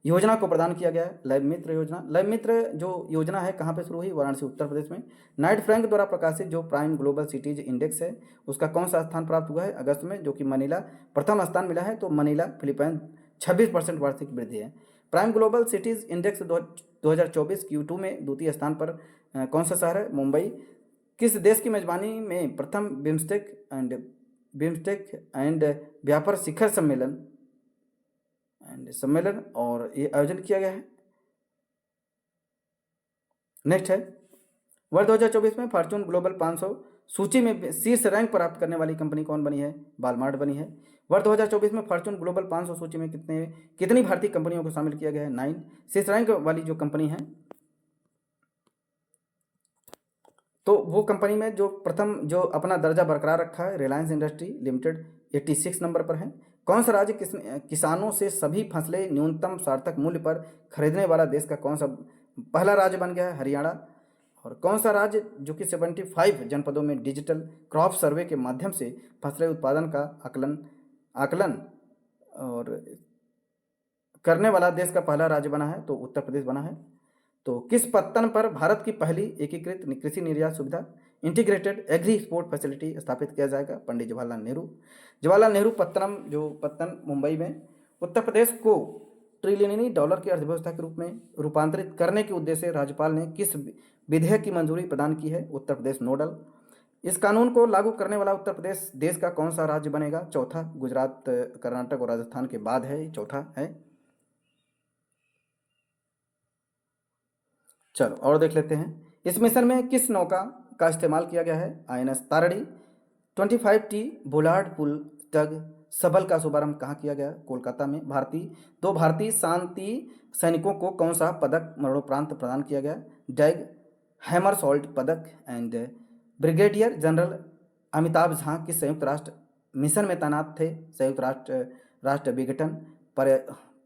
योजना को प्रदान किया गया है? लैब मित्र योजना। लैब मित्र जो योजना है कहाँ पे शुरू हुई? वाराणसी, उत्तर प्रदेश में। नाइट फ्रैंक द्वारा प्रकाशित जो प्राइम ग्लोबल सिटीज इंडेक्स है उसका कौन सा स्थान प्राप्त हुआ है अगस्त में? जो कि मनीला प्रथम स्थान मिला है, तो मनीला फिलीपाइन 26% वार्षिक वृद्धि है। Prime global cities index 2024 Q2 में द्वितीय स्थान पर कौन सा शहर है? मुंबई। किस देश की मेजबानी में प्रथम बिम्स्टेक एंड व्यापार शिखर सम्मेलन और ये आयोजन किया गया है? नेक्स्ट है, वर्ष 2024 में फॉर्च्यून ग्लोबल 500 सूची में शीर्ष रैंक प्राप्त करने वाली कंपनी कौन बनी है? वॉलमार्ट बनी है। वर्ष 2024 में फॉर्च्यून ग्लोबल 500 सूची में कितनी भारतीय कंपनियों को शामिल किया गया है? 9। शीर्ष रैंक वाली जो कंपनी है, तो वो कंपनी में जो अपना दर्जा बरकरार रखा है, रिलायंस इंडस्ट्री लिमिटेड 86 नंबर पर है। कौन सा राज्य किसानों से सभी फसलें न्यूनतम सार्थक मूल्य पर खरीदने वाला देश का कौन सा पहला राज्य बन गया है? हरियाणा। और कौन सा राज्य जो कि 75 जनपदों में डिजिटल क्रॉप सर्वे के माध्यम से फसलें उत्पादन का आकलन और करने वाला देश का पहला राज्य बना है, तो उत्तर प्रदेश बना है। तो किस पत्तन पर भारत की पहली एकीकृत कृषि निर्यात सुविधा इंटीग्रेटेड एग्री एक्सपोर्ट फैसिलिटी स्थापित किया जाएगा? पंडित जवाहरलाल नेहरू। जवाहरलाल नेहरू पत्तनम, जो पत्तन मुंबई में, उत्तर प्रदेश को ट्रिलियनी डॉलर की अर्थव्यवस्था के रूप में रूपांतरित करने के उद्देश्य से राज्यपाल ने किस विधेयक की मंजूरी प्रदान की है? उत्तर प्रदेश नोडल। इस कानून को लागू करने वाला उत्तर प्रदेश देश का कौन सा राज्य बनेगा? चौथा। गुजरात, कर्नाटक और राजस्थान के बाद है, चौथा है। चलो और देख लेते हैं, इस मिशन में किस नौका का इस्तेमाल किया गया है? INS तारड़ी। 25T बुलार्ड पुल टग सबल का शुभारंभ कहाँ किया गया? कोलकाता में। दो भारतीय शांति सैनिकों को कौन सा पदक मरणोपरांत प्रदान किया गया? डैग हैमरसॉल्ट पदक। And brigadier general Amitabh Jha किस संयुक्त राष्ट्र मिशन में तैनात थे? संयुक्त राष्ट्र विघटन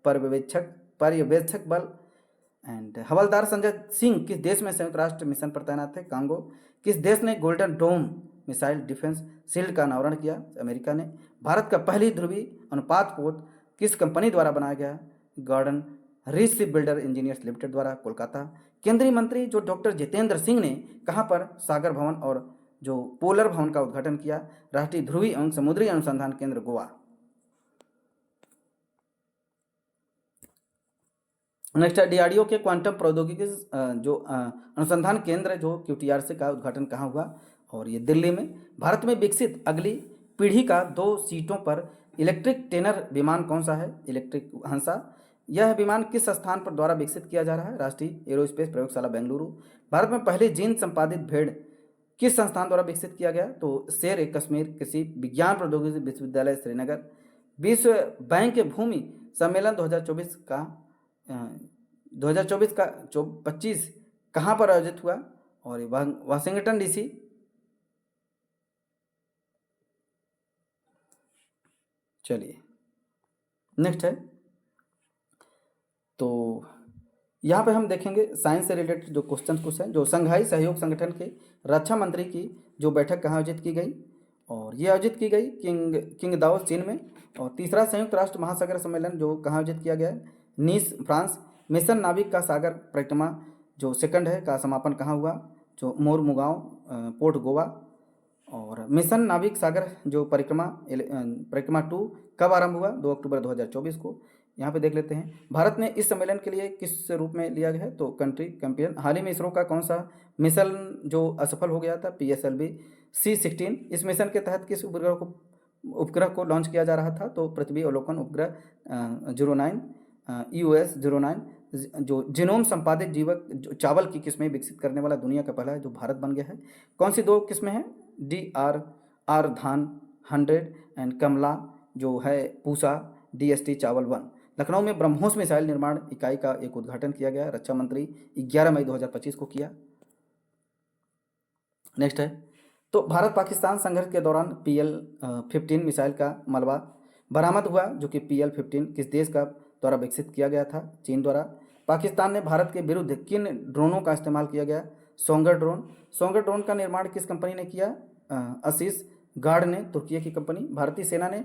पर्यवेक्षक बल। एंड हवलदार संजय सिंह किस देश में संयुक्त राष्ट्र मिशन पर तैनात थे? कांगो। किस देश ने Golden Dome missile defence shield का अनावरण किया? अमेरिका ने। भारत का पहली ध्रुवीय अनुपात पोत किस कंपनी द्वारा बनाया गया? Garden Reach ship builder engineers limited द्वारा, कोलकाता। केंद्रीय मंत्री जो डॉक्टर जितेंद्र सिंह ने कहाँ पर सागर भवन और जो पोलर भवन का उद्घाटन किया? राष्ट्रीय ध्रुवीय एवं समुद्री अनुसंधान केंद्र, गोवा। नेक्स्ट है, DRDO के क्वांटम प्रौद्योगिकी जो अनुसंधान केंद्र जो QTRC का उद्घाटन कहाँ हुआ? और ये दिल्ली में। भारत में विकसित अगली पीढ़ी का 2 सीटों पर इलेक्ट्रिक टेनर विमान कौन सा है? इलेक्ट्रिक हंसा। यह विमान किस स्थान पर द्वारा विकसित किया जा रहा है? राष्ट्रीय एरोस्पेस प्रयोगशाला बेंगलुरु। भारत में पहले जीन संपादित भेड़ किस संस्थान द्वारा विकसित किया गया? तो शेर ए कश्मीर कृषि विज्ञान प्रौद्योगिकी विश्वविद्यालय, श्रीनगर। विश्व बैंक भूमि सम्मेलन 2024 का 25 कहाँ पर आयोजित हुआ? और वाशिंगटन DC। चलिए नेक्स्ट है, तो यहाँ पे हम देखेंगे साइंस से रिलेटेड जो कुछ हैं। जो संघाई सहयोग संगठन के रक्षा मंत्री की जो बैठक कहाँ आयोजित की गई? और ये आयोजित की गई किंगदाओ, चीन में। और तीसरा संयुक्त राष्ट्र महासागर सम्मेलन जो कहाँ आयोजित किया गया है? नीस, फ्रांस। मिशन नाविक का सागर परिक्रमा जो सेकंड है का समापन कहाँ हुआ? जो मोरमुगांव, पोर्ट गोवा। और मिशन नाविक सागर जो परिक्रमा 2 कब आरंभ हुआ? 2 अक्टूबर 2024 को। यहाँ पे देख लेते हैं, भारत ने इस सम्मेलन के लिए किस रूप में लिया गया है? तो कंट्री कैंपियन। हाल ही में इसरो का कौन सा मिशन जो असफल हो गया था? PSLV C-16। इस मिशन के तहत किस उपग्रह को लॉन्च किया जा रहा था? तो पृथ्वी अवलोकन उपग्रह 09 EOS 09। जो जीनोम संपादित जीवक चावल की किस्में विकसित करने वाला दुनिया का पहला है जो भारत बन गया है। कौन सी 2 किस्में हैं? DRR धान 100 एंड कमला जो है पूसा DST चावल 1। लखनऊ में ब्रह्मोस मिसाइल निर्माण इकाई का एक उद्घाटन किया गया, रक्षा मंत्री 11 मई 2025 को किया। नेक्स्ट है, तो भारत पाकिस्तान संघर्ष के दौरान PL-15 मिसाइल का मलबा बरामद हुआ, जो कि PL-15 किस देश का द्वारा विकसित किया गया था? चीन द्वारा। पाकिस्तान ने भारत के विरुद्ध किन ड्रोनों का इस्तेमाल किया गया? सोंगर ड्रोन का निर्माण किस कंपनी ने किया? आशीष गार्ड ने, तुर्की की कंपनी। भारतीय सेना ने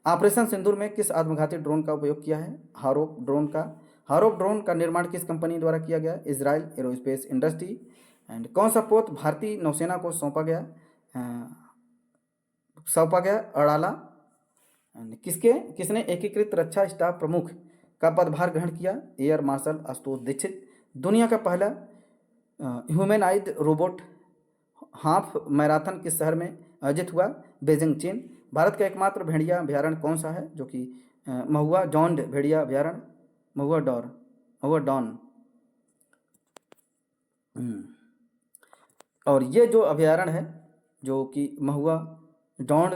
ऑपरेशन सिंदूर में किस आत्मघाती ड्रोन का उपयोग किया है? हारोप ड्रोन का निर्माण किस कंपनी द्वारा किया गया? Israel aerospace industry. एंड कौन सा पोत भारतीय नौसेना को सौंपा गया? अड़ाला। एंड किसने एकीकृत रक्षा स्टाफ प्रमुख का पदभार ग्रहण किया? Air marshal Ashutosh Dixit. दुनिया का पहला ह्यूमैनॉइड रोबोट हाफ मैराथन किस शहर में आयोजित हुआ? बीजिंग, चीन। भारत का एकमात्र भेड़िया अभयारण्य कौन सा है? जो कि महुआ डॉन भेड़िया अभयारण्य, महुआ डॉन। और ये जो अभयारण्य है जो कि महुआ डॉन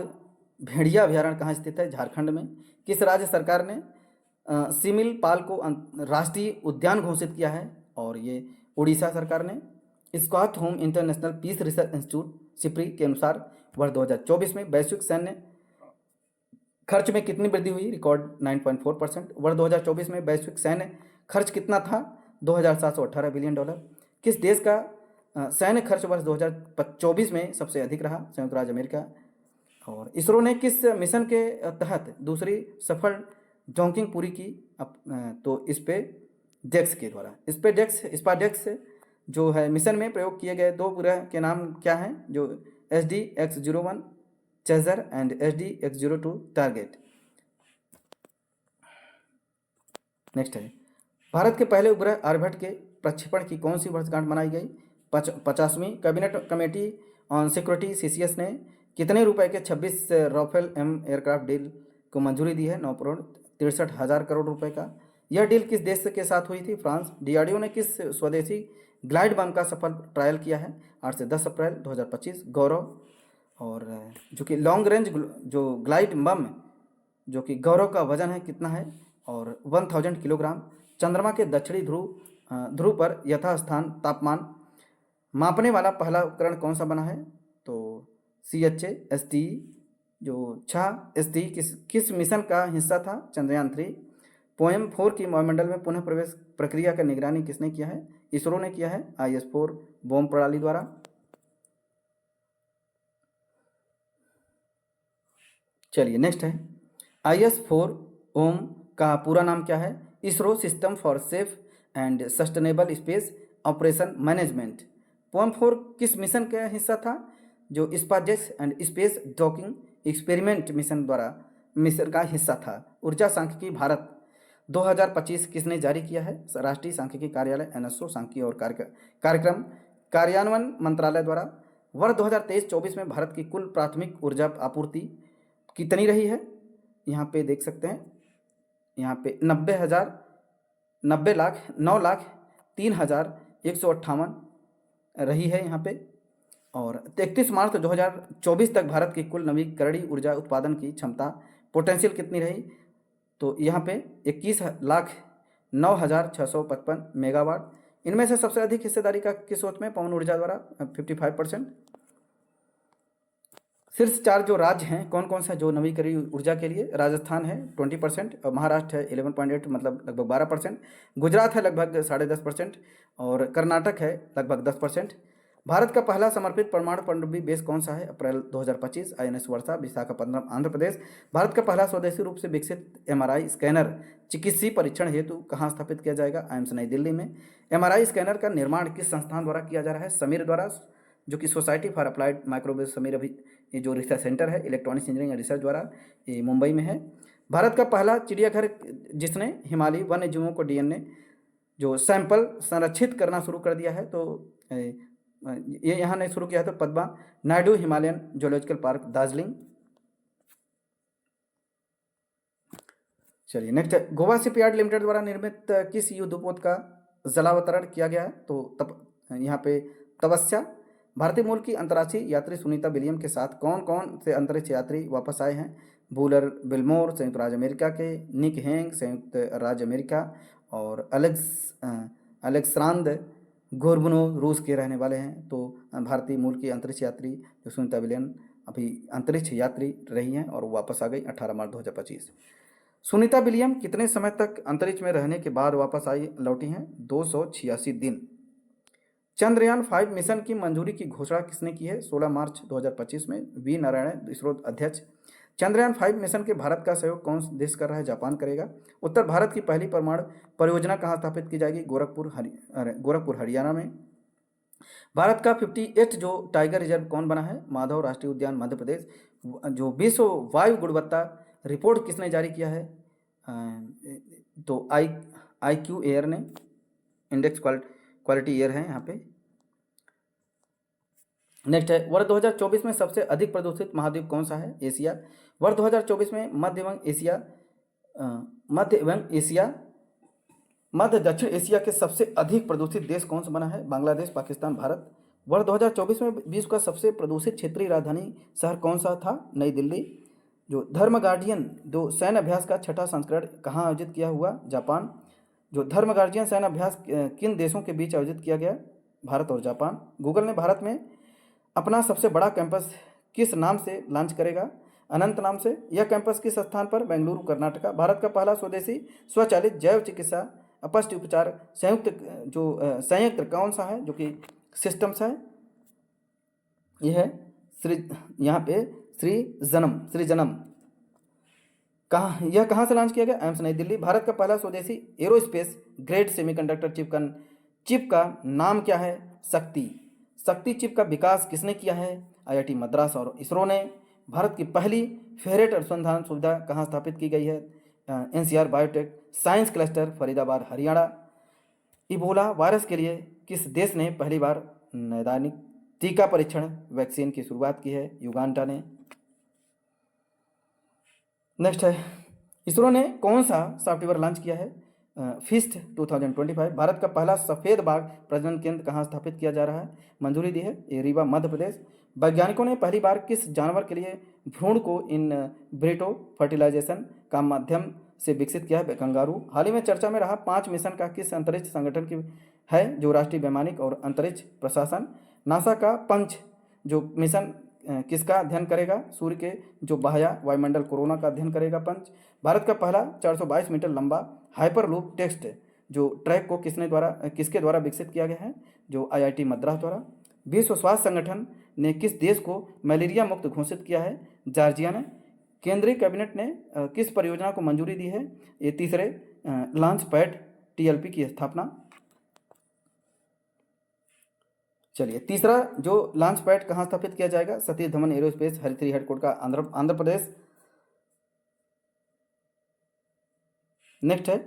भेड़िया अभयारण्य कहाँ स्थित है? झारखंड में। किस राज्य सरकार ने सिमिल पाल को राष्ट्रीय उद्यान घोषित किया है? और ये उड़ीसा सरकार ने। Stockholm International Peace Research Institute SIPRI के अनुसार वर्ष 2024 में वैश्विक सैन्य खर्च में कितनी वृद्धि हुई? रिकॉर्ड 9.4%। वर्ष 2024 में वैश्विक सैन्य खर्च कितना था? $2,718 बिलियन। किस देश का सैन्य खर्च वर्ष 2024 में सबसे अधिक रहा? संयुक्त राज्य अमेरिका। और इसरो ने किस मिशन के तहत दूसरी सफल डॉकिंग पूरी की? तो इस पे डेक्स के द्वारा स्पाडेक्स जो है मिशन में प्रयोग किए गए 2 उपग्रह के नाम क्या हैं, जो SD-X01 chaser and SD-X02 target. Next है, भारत के पहले उपग्रह आर्यभट्ट के प्रक्षेपण की कौन सी वर्षगांठ मनाई गई? 50वीं। Cabinet committee on security CCS ने कितने रुपए के 26 राफेल M एयरक्राफ्ट डील को मंजूरी दी है? 9,63,000 करोड़ रुपए का। यह डील किस देश के साथ हुई थी? फ्रांस। DRDO ने किस स्वदेशी ग्लाइड बम का सफल ट्रायल किया है? 8 से 10 अप्रैल 2025। गौरव, और जो कि लॉन्ग रेंज जो ग्लाइड बम जो कि गौरव का वजन है कितना है? और 1000 किलोग्राम। चंद्रमा के दक्षिणी ध्रुव पर यथास्थान तापमान मापने वाला पहला उपकरण कौन सा बना है? तो CHA STE जो 6 STE किस मिशन का हिस्सा था? चंद्रयान 3। पोएम 4 की वायुमंडल में पुनः प्रवेश प्रक्रिया का निगरानी किसने किया है? इसरो ने किया है IS-4 बॉम्ब प्रणाली द्वारा। चलिए नेक्स्ट है, IS-4 ओम का पूरा नाम क्या है? ISRO system for safe and sustainable space operation management. Poem 4 किस मिशन का हिस्सा था? जो SpaDeX and space docking experiment mission का हिस्सा था। ऊर्जा सांख्यिकी भारत 2025 किसने जारी किया है? राष्ट्रीय सांख्यिकी कार्यालय NSO सांख्यिकी और कार्यक्रम कार्यान्वयन मंत्रालय द्वारा। वर्ष 2023-24 में भारत की कुल प्राथमिक ऊर्जा आपूर्ति कितनी रही है? यहाँ पे देख सकते हैं, यहाँ पे 9,03,158 रही है यहाँ पे। और 31 मार्च 2024 तक भारत की कुल नवीकरणीय ऊर्जा उत्पादन की क्षमता पोटेंशियल कितनी रही? तो यहाँ पे 21,09,655 मेगावाट। इनमें से सबसे अधिक हिस्सेदारी का किस स्रोत में? पवन ऊर्जा द्वारा 55%। शीर्ष 4 जो राज्य हैं कौन कौन से जो नवीकरणीय ऊर्जा के लिए? राजस्थान है 20%, और महाराष्ट्र है 11.8 मतलब लगभग 12%, गुजरात है लगभग 10.5% और कर्नाटक है लगभग 10%। भारत का पहला समर्पित परमाणु पनडुब्बी बेस कौन सा है? अप्रैल 2025 INS वर्षा विशाखापट्टनम आंध्र प्रदेश। भारत का पहला स्वदेशी रूप से विकसित MRI स्कैनर चिकित्सीय परीक्षण हेतु कहाँ स्थापित किया जाएगा? AIIMS नई दिल्ली में। MRI स्कैनर का निर्माण किस संस्थान द्वारा किया जा रहा है? समीर द्वारा, जो कि society for applied microwave Sameer अभी ये जो रिसर्च सेंटर है इलेक्ट्रॉनिक्स इंजीनियरिंग रिसर्च द्वारा, ये मुंबई में है। भारत का पहला चिड़ियाघर जिसने हिमालयी वन्य जीवों को DNA जो सैंपल संरक्षित करना शुरू कर दिया है, तो ये यहाँ ने शुरू किया है, तो Padma Naidu Himalayan zoological park Darjeeling. चलिए नेक्स्ट है, गोवा शिपयार्ड लिमिटेड द्वारा निर्मित किस युद्धपोत का जलावतरण किया गया है? तो यहाँ पे तपस्या। भारतीय मूल की अंतर्राष्ट्रीय यात्री सुनीता विलियम के साथ कौन कौन से अंतरिक्ष यात्री वापस आए हैं? बूलर बिल्मोर संयुक्त राज्य अमेरिका के, निक हेंग संयुक्त राज्य अमेरिका, और अलेक्सांद्र गोर्बुनोव रूस के रहने वाले हैं। तो भारतीय मूल की अंतरिक्ष यात्री जो सुनीता विलियम अभी अंतरिक्ष यात्री रही हैं और वापस आ गई 18 मार्च 2025। सुनीता विलियम कितने समय तक अंतरिक्ष में रहने के बाद वापस लौटी हैं? 286 दिन। चंद्रयान 5 मिशन की मंजूरी की घोषणा किसने की है? 16 मार्च 2025 में V नारायण, इसरो अध्यक्ष। चंद्रयान 5 मिशन के भारत का सहयोग कौन देश कर रहा है? जापान करेगा। उत्तर भारत की पहली परमाणु परियोजना कहाँ स्थापित की जाएगी? गोरखपुर हरियाणा में। भारत का 58 जो टाइगर रिजर्व कौन बना है? माधव राष्ट्रीय उद्यान मध्य प्रदेश। जो विश्व वायु गुणवत्ता रिपोर्ट किसने जारी किया है? तो IQ एयर ने, इंडेक्स क्वालिटी एयर है यहाँ पे। नेक्स्ट है, वर्ष 2024 में सबसे अधिक प्रदूषित महाद्वीप कौन सा है? एशिया। वर्ष 2024 में मध्य दक्षिण एशिया के सबसे अधिक प्रदूषित देश कौन सा बना है? बांग्लादेश, पाकिस्तान, भारत। वर्ष 2024 में विश्व का सबसे प्रदूषित क्षेत्रीय राजधानी शहर कौन सा था? नई दिल्ली। जो धर्म गार्डियन जो सैन्य अभ्यास का 6ठा संस्करण कहाँ आयोजित किया हुआ? जापान। जो धर्म गार्डियन सैन्य अभ्यास किन देशों के बीच आयोजित किया गया? भारत और जापान। गूगल ने भारत में अपना सबसे बड़ा कैंपस किस नाम से लॉन्च करेगा? अनंत नाम से। यह कैंपस किस स्थान पर? बेंगलुरु, कर्नाटका। भारत का पहला स्वदेशी स्वचालित जैव चिकित्सा अपशिष्ट उपचार संयंत्र कौन सा है जो कि सिस्टम्स है? यह है यहाँ पे सृजनम। कहाँ से लॉन्च किया गया? एम्स नई दिल्ली। भारत का पहला स्वदेशी एरोस्पेस ग्रेड सेमीकंडक्टर चिप का नाम क्या है? शक्ति। शक्ति चिप का विकास किसने किया है? आईआईटी मद्रास और इसरो ने। भारत की पहली फेरेट अनुसंधान सुविधा कहाँ स्थापित की गई है? NCR biotech science cluster, Faridabad, Haryana. Ebola virus के लिए किस देश ने पहली बार नैदानिक टीका परीक्षण वैक्सीन की शुरुआत की है? युगांडा ने। नेक्स्ट है, इसरो ने कौन सा सॉफ्टवेयर लॉन्च किया है? फिस्ट 2025। भारत का पहला सफ़ेद बाघ प्रजनन केंद्र कहाँ स्थापित किया जा रहा है? मंजूरी दी है, ये रीवा मध्य प्रदेश। वैज्ञानिकों ने पहली बार किस जानवर के लिए भ्रूण को इन ब्रिटो फर्टिलाइजेशन का माध्यम से विकसित किया है? कंगारू। हाल ही में चर्चा में रहा 5 मिशन का किस अंतरिक्ष संगठन की है? जो राष्ट्रीय वैमानिक और अंतरिक्ष प्रशासन। नासा का पंच जो मिशन किसका अध्ययन करेगा? सूर्य के जो बाह्य वायुमंडल कोरोना का अध्ययन करेगा पंच। भारत का पहला 422 मीटर लंबा हाइपरलूप टेक्स्ट जो ट्रैक को किसके द्वारा विकसित किया गया है? जो आईआईटी मद्रास द्वारा। विश्व स्वास्थ्य संगठन ने किस देश को मलेरिया मुक्त घोषित किया है? जॉर्जिया ने। केंद्रीय कैबिनेट ने किस परियोजना को मंजूरी दी है? ये तीसरे लॉन्च पैड टीएलपी की स्थापना। चलिए, तीसरा जो लॉन्च पैड कहाँ स्थापित किया जाएगा? सतीश धवन एरोस्पेस हरित्री हेडकोट आंध्र प्रदेश। नेक्स्ट है,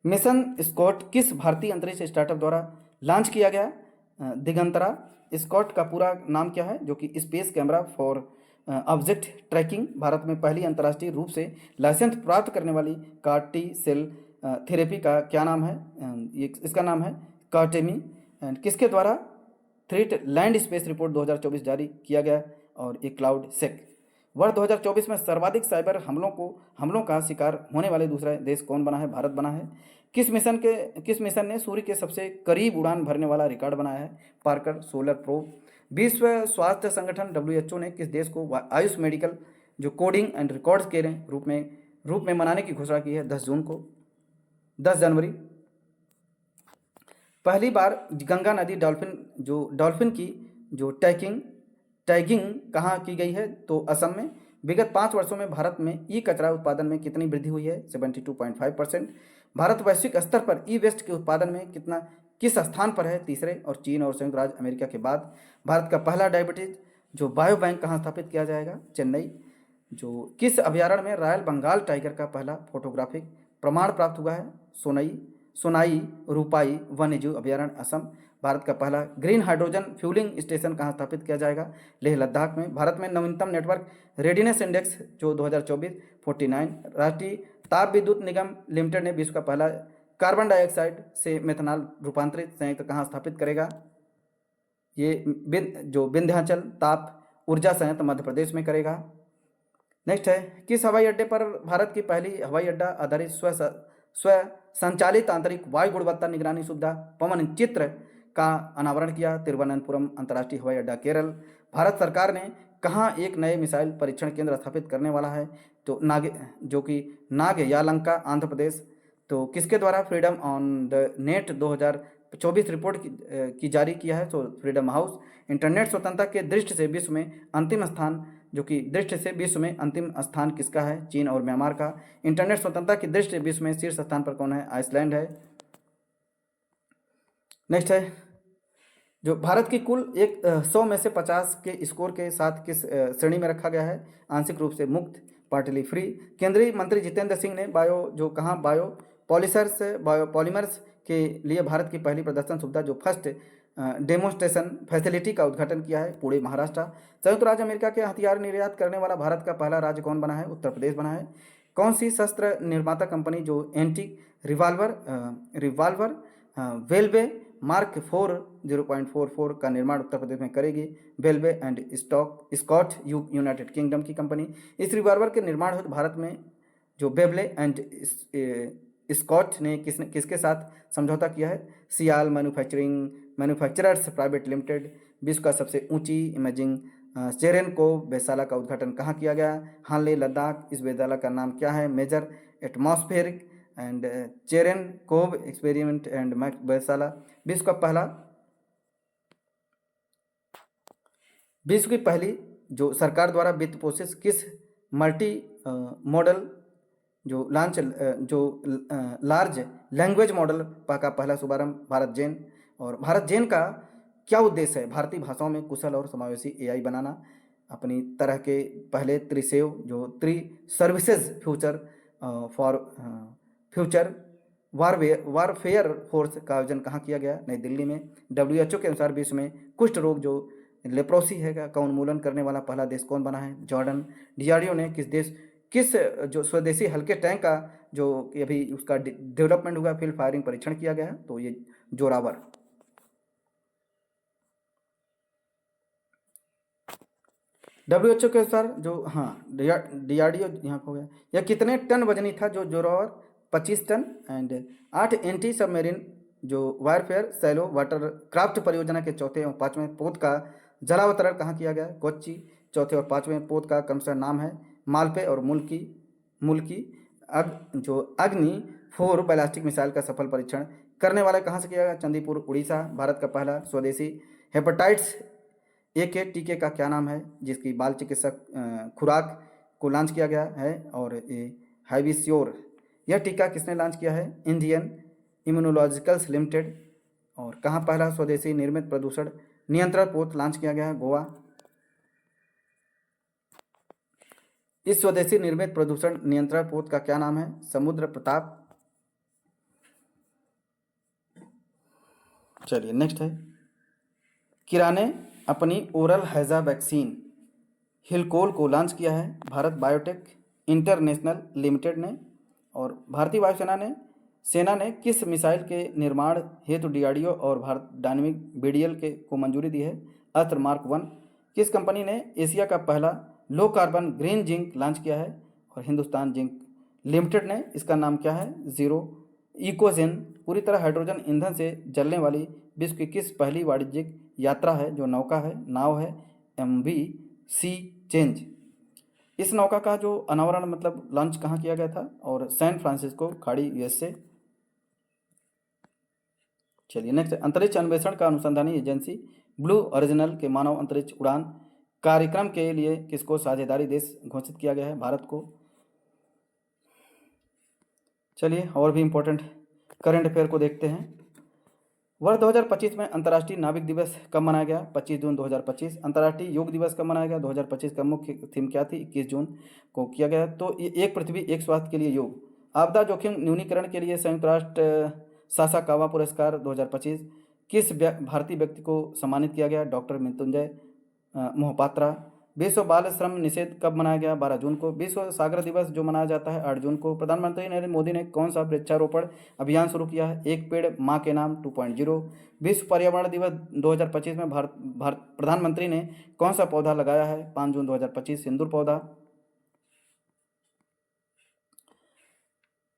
मिशन स्कॉट किस भारतीय अंतरिक्ष स्टार्टअप द्वारा लॉन्च किया गया? दिगंतरा। स्कॉट का पूरा नाम क्या है? जो कि space camera for object tracking. Bharat में पहली अंतर्राष्ट्रीय रूप से लाइसेंस प्राप्त करने वाली कार्टी सेल थेरेपी का क्या नाम है? इसका नाम है कार्टेमी। एंड किसके द्वारा थ्रीट लैंड स्पेस रिपोर्ट 2024 जारी किया गया? और एक क्लाउड सेक। वर्ष 2024 में सर्वाधिक साइबर हमलों का शिकार होने वाले दूसरा देश कौन बना है? भारत बना है। किस मिशन ने सूर्य के सबसे करीब उड़ान भरने वाला रिकॉर्ड बनाया है? Parker solar probe. विश्व स्वास्थ्य संगठन WHO ने किस देश को आयुष मेडिकल जो कोडिंग एंड रिकॉर्ड्स के रूप में मनाने की घोषणा की है? 10 जनवरी। पहली बार गंगा नदी डॉल्फिन की जो टैगिंग कहाँ की गई है? तो असम में। विगत 5 वर्षों में भारत में ई कचरा उत्पादन में कितनी वृद्धि हुई है? 72.5%। भारत वैश्विक स्तर पर ई वेस्ट के उत्पादन में किस स्थान पर है? तीसरे। और चीन और संयुक्त राज्य अमेरिका के बाद। भारत का पहला डायबिटीज जो बायो बैंक कहाँ स्थापित किया जाएगा? चेन्नई। जो किस अभ्यारण्य में रॉयल बंगाल टाइगर का पहला फोटोग्राफिक प्रमाण प्राप्त हुआ है? सोनाई रूपाई वन्यजीव अभ्यारण्य, असम। भारत का पहला ग्रीन हाइड्रोजन फ्यूलिंग स्टेशन कहाँ स्थापित किया जाएगा? लेह लद्दाख में। भारत में नवीनतम नेटवर्क रेडीनेस इंडेक्स जो 2024 49। राष्ट्रीय ताप विद्युत निगम लिमिटेड ने विश्व का पहला कार्बन डाइऑक्साइड से मेथनॉल रूपांतरित संयंत्र कहाँ स्थापित करेगा? ये विंध्याचल ताप ऊर्जा संयंत्र मध्य प्रदेश में करेगा। नेक्स्ट है, किस हवाई अड्डे पर भारत की पहली हवाई अड्डा आधारित स्व संचालित आंतरिक वायु गुणवत्ता निगरानी सुविधा पवन चित्र का अनावरण किया? तिरुवनंतपुरम अंतर्राष्ट्रीय हवाई अड्डा, केरल। भारत सरकार ने कहाँ एक नए मिसाइल परीक्षण केंद्र स्थापित करने वाला है? तो नागयालंका, आंध्र प्रदेश। तो किसके द्वारा freedom on the net 2024 report की जारी किया है? तो फ्रीडम हाउस। इंटरनेट स्वतंत्रता के दृष्टि से विश्व में अंतिम स्थान किसका है? चीन और म्यांमार का। इंटरनेट स्वतंत्रता की दृष्टि से विश्व में शीर्ष स्थान पर कौन है? आइसलैंड है। नेक्स्ट है, जो भारत की कुल 100 में से 50 के स्कोर के साथ किस श्रेणी में रखा गया है? आंशिक रूप से मुक्त, पार्टली फ्री। केंद्रीय मंत्री जितेंद्र सिंह ने बायोपॉलिमर्स के लिए भारत की पहली प्रदर्शन सुविधा जो फर्स्ट डेमोन्स्ट्रेशन फैसिलिटी का उद्घाटन किया है? पुणे, महाराष्ट्र। संयुक्त राज्य अमेरिका के हथियार निर्यात करने वाला भारत का पहला राज्य कौन बना है? उत्तर प्रदेश बना है। कौन सी शस्त्र निर्माता कंपनी जो एंटी रिवाल्वर वेल्वे मार्क 4 0.44 का निर्माण उत्तर प्रदेश में करेगी? वेल्वे एंड स्कॉट यूनाइटेड किंगडम की कंपनी। इस रिवॉल्वर के निर्माण हेतु भारत में जो बेबले एंड स्कॉट ने किसके साथ समझौता किया है? सियाल मैन्युफैक्चरर्स प्राइवेट लिमिटेड। विश्व का सबसे ऊंची इमेजिंग चेरेनकोव वेधशाला का उद्घाटन कहाँ किया गया? हानले, लद्दाख। इस वेधशाला का नाम क्या है? Major atmospheric and Cherenkov experiment and वेधशाला। विश्व की पहली जो सरकार द्वारा वित्त पोषित किस multi model large language model का पहला शुभारंभ भारत जेन। और भारत जेन का क्या उद्देश्य है? भारतीय भाषाओं में कुशल और समावेशी एआई बनाना, अपनी तरह के पहले त्रिसेव जो त्रि services for future warfare force का आयोजन कहाँ किया गया? नई दिल्ली में। WHO के अनुसार विश्व में कुष्ठ रोग जो लेप्रोसी है का उन्मूलन करने वाला पहला देश कौन बना है? जॉर्डन। DRDO ने किस जो स्वदेशी हल्के टैंक का जो अभी उसका डेवलपमेंट हुआ, फील्ड फायरिंग परीक्षण किया गया है? तो ये जोरावर। WHO के अनुसार जो DRDO यहाँ हो गया, यह कितने टन वजनी था? जो Zorawar 25 ton. And 8 anti submarine जो वारफेयर सैलो वाटर क्राफ्ट परियोजना के चौथे और पांचवें पोत का जलावतरण कहाँ किया गया? कोच्चि। चौथे और पांचवें पोत का क्रमशः नाम है मालपे और मुल्की। जो अग्नि 4 बैलिस्टिक मिसाइल का सफल परीक्षण करने वाला कहाँ से किया गया? चंदीपुर, उड़ीसा। भारत का पहला स्वदेशी हेपेटाइटिस ए के टीके का क्या नाम है, जिसकी बाल चिकित्सक खुराक को लॉन्च किया गया है? और ये हाइविस्योर। यह टीका किसने लॉन्च किया है? Indian Immunologicals limited. और कहाँ पहला स्वदेशी निर्मित प्रदूषण नियंत्रण पोत लॉन्च किया गया है? गोवा। इस स्वदेशी निर्मित प्रदूषण नियंत्रण पोत का क्या नाम है? समुद्र प्रताप। चलिए नेक्स्ट है, किरा ने अपनी ओरल हैजा वैक्सीन हिलकोल को लॉन्च किया है? भारत बायोटेक इंटरनेशनल लिमिटेड ने। और भारतीय वायुसेना ने किस मिसाइल के निर्माण हेतु DRDO और भारत डायनेमिक BDL को मंजूरी दी है? अस्त्र मार्क 1। किस कंपनी ने एशिया का पहला low carbon green zinc launch किया है? और हिंदुस्तान जिंक लिमिटेड ने। इसका नाम क्या है? जीरो इकोजेन। पूरी तरह हाइड्रोजन ईंधन से जलने वाली विश्व की किस पहली वाणिज्यिक यात्रा है जो नाव है? MV सी चेंज। इस नौका का जो अनावरण मतलब लॉन्च कहाँ किया गया था? और सैन फ्रांसिस्को खाड़ी USA। चलिए नेक्स्ट, अंतरिक्ष अन्वेषण का अनुसंधानी एजेंसी ब्लू ओरिजिनल के मानव अंतरिक्ष उड़ान कार्यक्रम के लिए किसको साझेदारी देश घोषित किया गया है? भारत को। चलिए और भी इम्पोर्टेंट करंट अफेयर को देखते हैं। वर्ष 2025 में अंतर्राष्ट्रीय नाविक दिवस कब मनाया गया? 25 जून 2025। अंतर्राष्ट्रीय योग दिवस कब मनाया गया? 2025 का मुख्य थीम क्या थी? 21 जून को किया गया। तो ये एक पृथ्वी एक स्वास्थ्य के लिए योग। आपदा जोखिम न्यूनीकरण के लिए संयुक्त राष्ट्र सासाकावा पुरस्कार 2025 किस भारतीय व्यक्ति को सम्मानित किया गया? डॉक्टर मृत्युंजय मोहपात्रा। विश्व बाल श्रम निषेध कब मनाया गया? 12 जून को। विश्व सागर दिवस जो मनाया जाता है 8 जून को। प्रधानमंत्री नरेंद्र मोदी ने कौन सा वृक्षारोपण अभियान शुरू किया है? एक पेड़ माँ के नाम 2.0। विश्व पर्यावरण दिवस 2025 में भारत प्रधानमंत्री ने कौन सा पौधा लगाया है? 5 जून 2025 सिंदूर पौधा।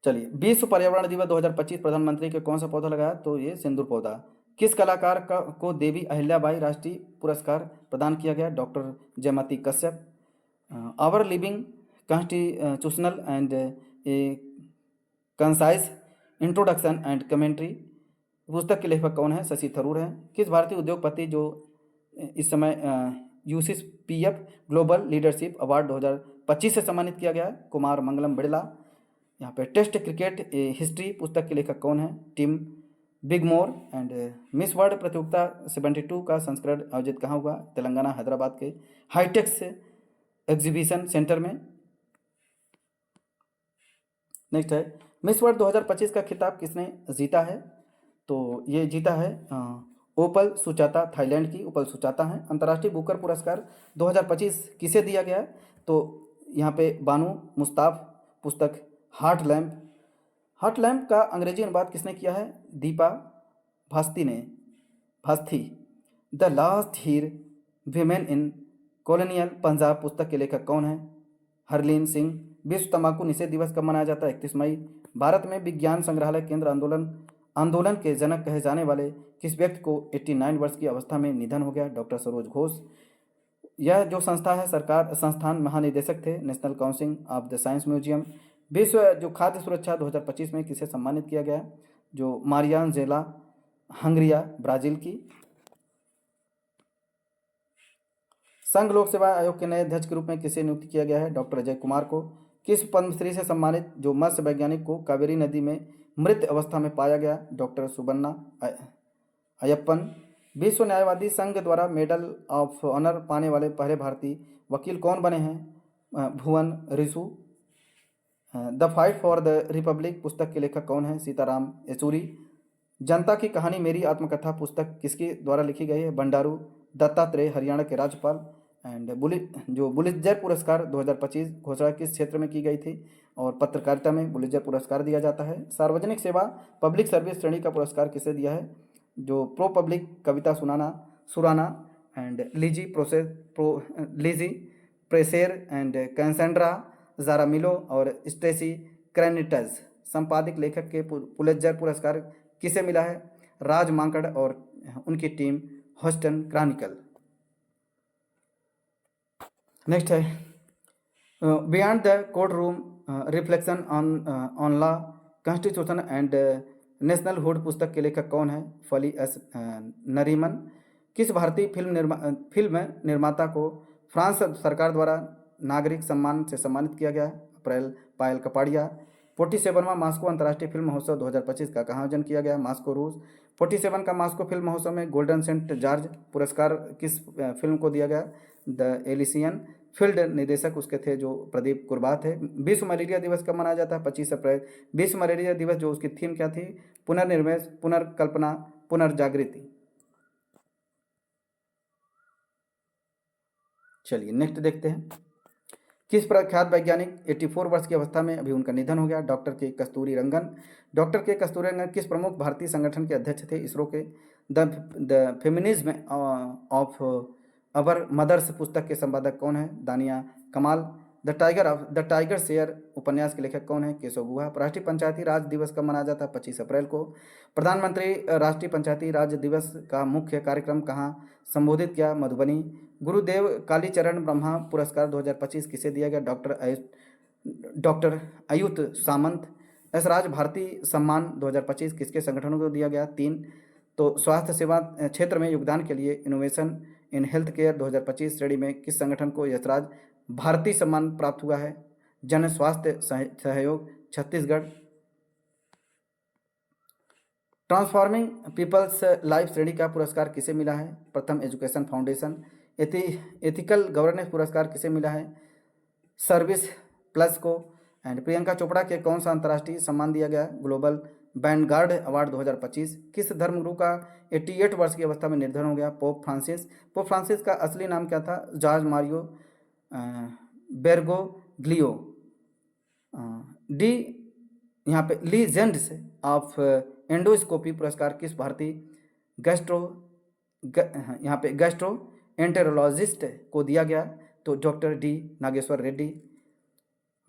चलिए, विश्व पर्यावरण दिवस 2025 प्रधानमंत्री के कौन सा पौधा लगाया? तो ये सिंदूर पौधा। किस कलाकार को देवी अहिल्याबाई राष्ट्रीय पुरस्कार प्रदान किया गया? Doctor Jaimati Kashyap. Our living constitutional and a concise introduction and commentary पुस्तक के लेखक कौन है? शशि थरूर हैं। किस भारतीय उद्योगपति जो इस समय UCPF ग्लोबल लीडरशिप अवार्ड 2025 से सम्मानित किया गया है? कुमार मंगलम बिड़ला। यहाँ पे टेस्ट क्रिकेट हिस्ट्री पुस्तक के लेखक कौन है? टिम बिगमोर। एंड मिस वर्ल्ड प्रतियोगिता 72 का संस्करण आयोजित कहाँ हुआ? तेलंगाना हैदराबाद के हाईटेक्स एग्जीबिशन सेंटर में। नेक्स्ट है, मिस वर्ल्ड 2025 का खिताब किसने जीता है? तो ये जीता है ओपल सुचाता, थाईलैंड की ओपल सुचाता है। अंतर्राष्ट्रीय बुकर पुरस्कार 2025 किसे दिया गया? तो यहाँ पे बानू मुस्ताफ। पुस्तक हार्ट लैम्प का अंग्रेजी अनुवाद किसने किया है? Deepa Bhasthi. The last Heer women in colonial Punjab पुस्तक के लेखक कौन है? हरलीन सिंह। विश्व तंबाकू निषेध दिवस कब मनाया जाता है? 31 मई। भारत में विज्ञान संग्रहालय केंद्र आंदोलन के जनक कहे जाने वाले किस व्यक्ति को 89 वर्ष की अवस्था में निधन हो गया? डॉक्टर सरोज घोष। यह जो संस्था है संस्थान महानिदेशक थे national council of the science museum. विश्व जो खाद्य सुरक्षा 2025 में किसे सम्मानित किया गया? जो मारियान जेला हंगरिया ब्राजील की। संघ लोक सेवा आयोग के नए अध्यक्ष के रूप में किसे नियुक्त किया गया है? डॉक्टर अजय कुमार को। किस पद्मश्री से सम्मानित जो मत्स्य वैज्ञानिक को कावेरी नदी में मृत अवस्था में पाया गया? डॉक्टर सुबन्ना अयप्पन। विश्व न्यायवादी संघ द्वारा मेडल ऑफ ऑनर पाने वाले पहले भारतीय वकील कौन बने हैं? Bhuvan Ribhu. The fight for the republic पुस्तक के लेखक कौन है? सीताराम येचुरी। जनता की कहानी मेरी आत्मकथा पुस्तक किसके द्वारा लिखी गई है? बंडारू दत्तात्रेय, हरियाणा के राज्यपाल। एंड बुलित्जर पुरस्कार 2025 घोषणा किस क्षेत्र में की गई थी? और पत्रकारिता में बुलित्जर पुरस्कार दिया जाता है। सार्वजनिक सेवा पब्लिक सर्विस श्रेणी का पुरस्कार किसे दिया है? जो ProPublica Kavitha Surana and Lizzie Presser and Cassandra Jaramillo और स्टेसी क्रैनिटज। संपादक लेखक के पुलित्जर पुरस्कार किसे मिला है? राज मांकड़ और उनकी टीम ह्यूस्टन क्रॉनिकल। नेक्स्ट है beyond the court room reflection on law constitution and national hood पुस्तक के लेखक कौन है? फली एस नरीमन। किस भारतीय फिल्म निर्माता को फ्रांस सरकार द्वारा नागरिक सम्मान से सम्मानित किया गया? पायल कपाड़िया। 47वां मास्को अंतर्राष्ट्रीय फिल्म महोत्सव 2025 का कहाँ आयोजन किया गया? मास्को रूस। 47 का मास्को फिल्म महोत्सव में गोल्डन सेंट जॉर्ज पुरस्कार किस फिल्म को दिया गया? The Elysian. फील्ड निदेशक उसके थे जो प्रदीप कुरबा थे। विश्व मलेरिया दिवस कब मनाया जाता है? 25 अप्रैल। विश्व मलेरिया दिवस जो उसकी थीम क्या थी? पुनर्निर्वेश, पुनर्कल्पना, पुनर्जागृति। चलिए नेक्स्ट देखते हैं। किस प्रख्यात वैज्ञानिक 84 वर्ष की अवस्था में अभी उनका निधन हो गया? डॉक्टर के कस्तूरी रंगन। डॉक्टर के कस्तूरी रंगन किस प्रमुख भारतीय संगठन के अध्यक्ष थे? इसरो के। The feminism of our mothers पुस्तक के संपादक कौन है? दानिया कमाल। द टाइगर शेयर उपन्यास के लेखक कौन है? केशव गुहा। राष्ट्रीय पंचायती राज दिवस कब मनाया जाता है? 25 अप्रैल को। प्रधानमंत्री राष्ट्रीय पंचायती राज दिवस का मुख्य कार्यक्रम कहाँ संबोधित किया? मधुबनी। गुरुदेव कालीचरण ब्रह्मा पुरस्कार 2025 किसे दिया गया? डॉक्टर अयुत सामंत। ऐशराज भारती सम्मान 2025 किसके संगठनों को दिया गया? 3। तो स्वास्थ्य सेवा क्षेत्र में योगदान के लिए इनोवेशन इन हेल्थ केयर 2025 श्रेणी में किस संगठन को यशराज भारती सम्मान प्राप्त हुआ है? जन स्वास्थ्य सहयोग छत्तीसगढ़। ट्रांसफॉर्मिंग पीपल्स लाइफ श्रेणी का पुरस्कार किसे मिला है? प्रथम एजुकेशन फाउंडेशन। एथिकल गवर्नेंस पुरस्कार किसे मिला है? सर्विस प्लस को। एंड प्रियंका चोपड़ा के कौन सा अंतर्राष्ट्रीय सम्मान दिया गया? Global Vanguard award 2025। किस धर्मगुरु का 88 वर्ष की अवस्था में निधन हो गया? पोप फ्रांसिस का असली नाम क्या था? George Mario बेरगोग्लियो। डी यहाँ पे लीजेंड्स ऑफ एंडोस्कोपी पुरस्कार किस भारतीय यहाँ पे गैस्ट्रो एंटेरोलॉजिस्ट को दिया गया? तो doctor D Nageshwar Reddy.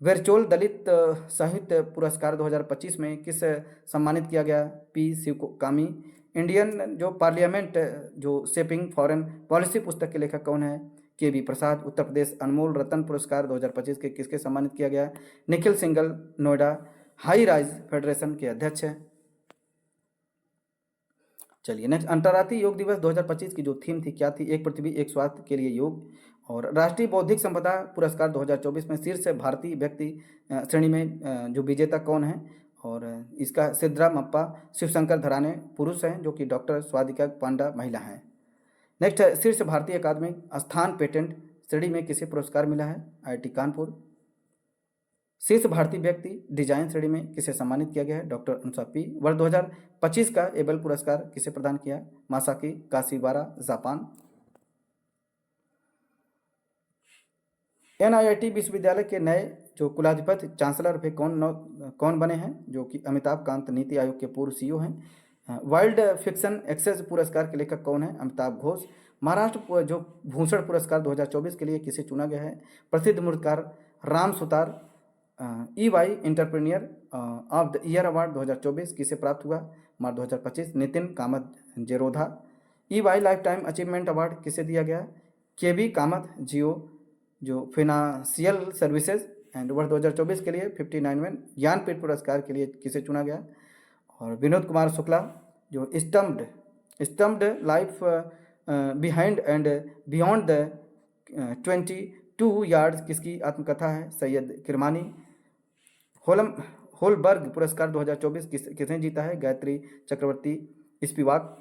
Virtual दलित साहित्य पुरस्कार 2025 में किस सम्मानित किया गया? पी शिवकामी। इंडियन जो पार्लियामेंट जो शेपिंग फॉरेन पॉलिसी पुस्तक के लेखक कौन है? के.बी. प्रसाद। उत्तर प्रदेश अनमोल रत्न पुरस्कार 2025 के किसके सम्मानित किया गया? Nikhil single Noida high rise federation के अध्यक्ष हैं। चलिए नेक्स्ट, अंतर्राष्ट्रीय योग दिवस 2025 की जो थीम थी क्या थी? एक पृथ्वी एक स्वास्थ्य के लिए योग। और राष्ट्रीय बौद्धिक संपदा पुरस्कार 2024 में शीर्ष भारतीय व्यक्ति श्रेणी में जो विजेता कौन है? और इसका सिद्धारमप्पा शिवशंकर धराने पुरुष हैं, जो कि डॉक्टर स्वादिका पांडा महिला हैं। नेक्स्ट है शीर्ष भारतीय अकादमिक स्थान पेटेंट श्रेणी में किसे पुरस्कार मिला है? IIT कानपुर। शीर्ष भारतीय व्यक्ति डिजाइन श्रेणी में किसे सम्मानित किया गया है? डॉक्टर अनुसा पी। वर्ष 2025 का एबल पुरस्कार किसे प्रदान किया? Masaki काशिवारा, Japan. NIIT विश्वविद्यालय के नए जो कुलाधिपति चांसलर भी कौन बने हैं? जो कि अमिताभ कांत नीति आयोग के पूर्व CEO हैं। वाइल्ड फिक्शन एक्सेस पुरस्कार के लेखक कौन है? अमिताभ घोष। महाराष्ट्र जो भूषण पुरस्कार 2024 के लिए किसे चुना गया है? प्रसिद्ध मूर्तिकार Ram Sutar. EY entrepreneur of the year award 2024 किसे प्राप्त हुआ? मार्च 2025 Nitin Kamat Zerodha. EY life time achievement award किसे दिया गया? KB कामत जियो जो फाइनेंशियल सर्विसेज। एंड वर्ष 2024 के लिए 59वें ज्ञानपीठ पुरस्कार के लिए किसे चुना गया? और विनोद कुमार शुक्ला जो stumped life behind and beyond the 22 yards किसकी आत्मकथा है? सैयद किरमानी। होलम होलबर्ग पुरस्कार 2024 किसने जीता है? गायत्री चक्रवर्ती स्पिवाक।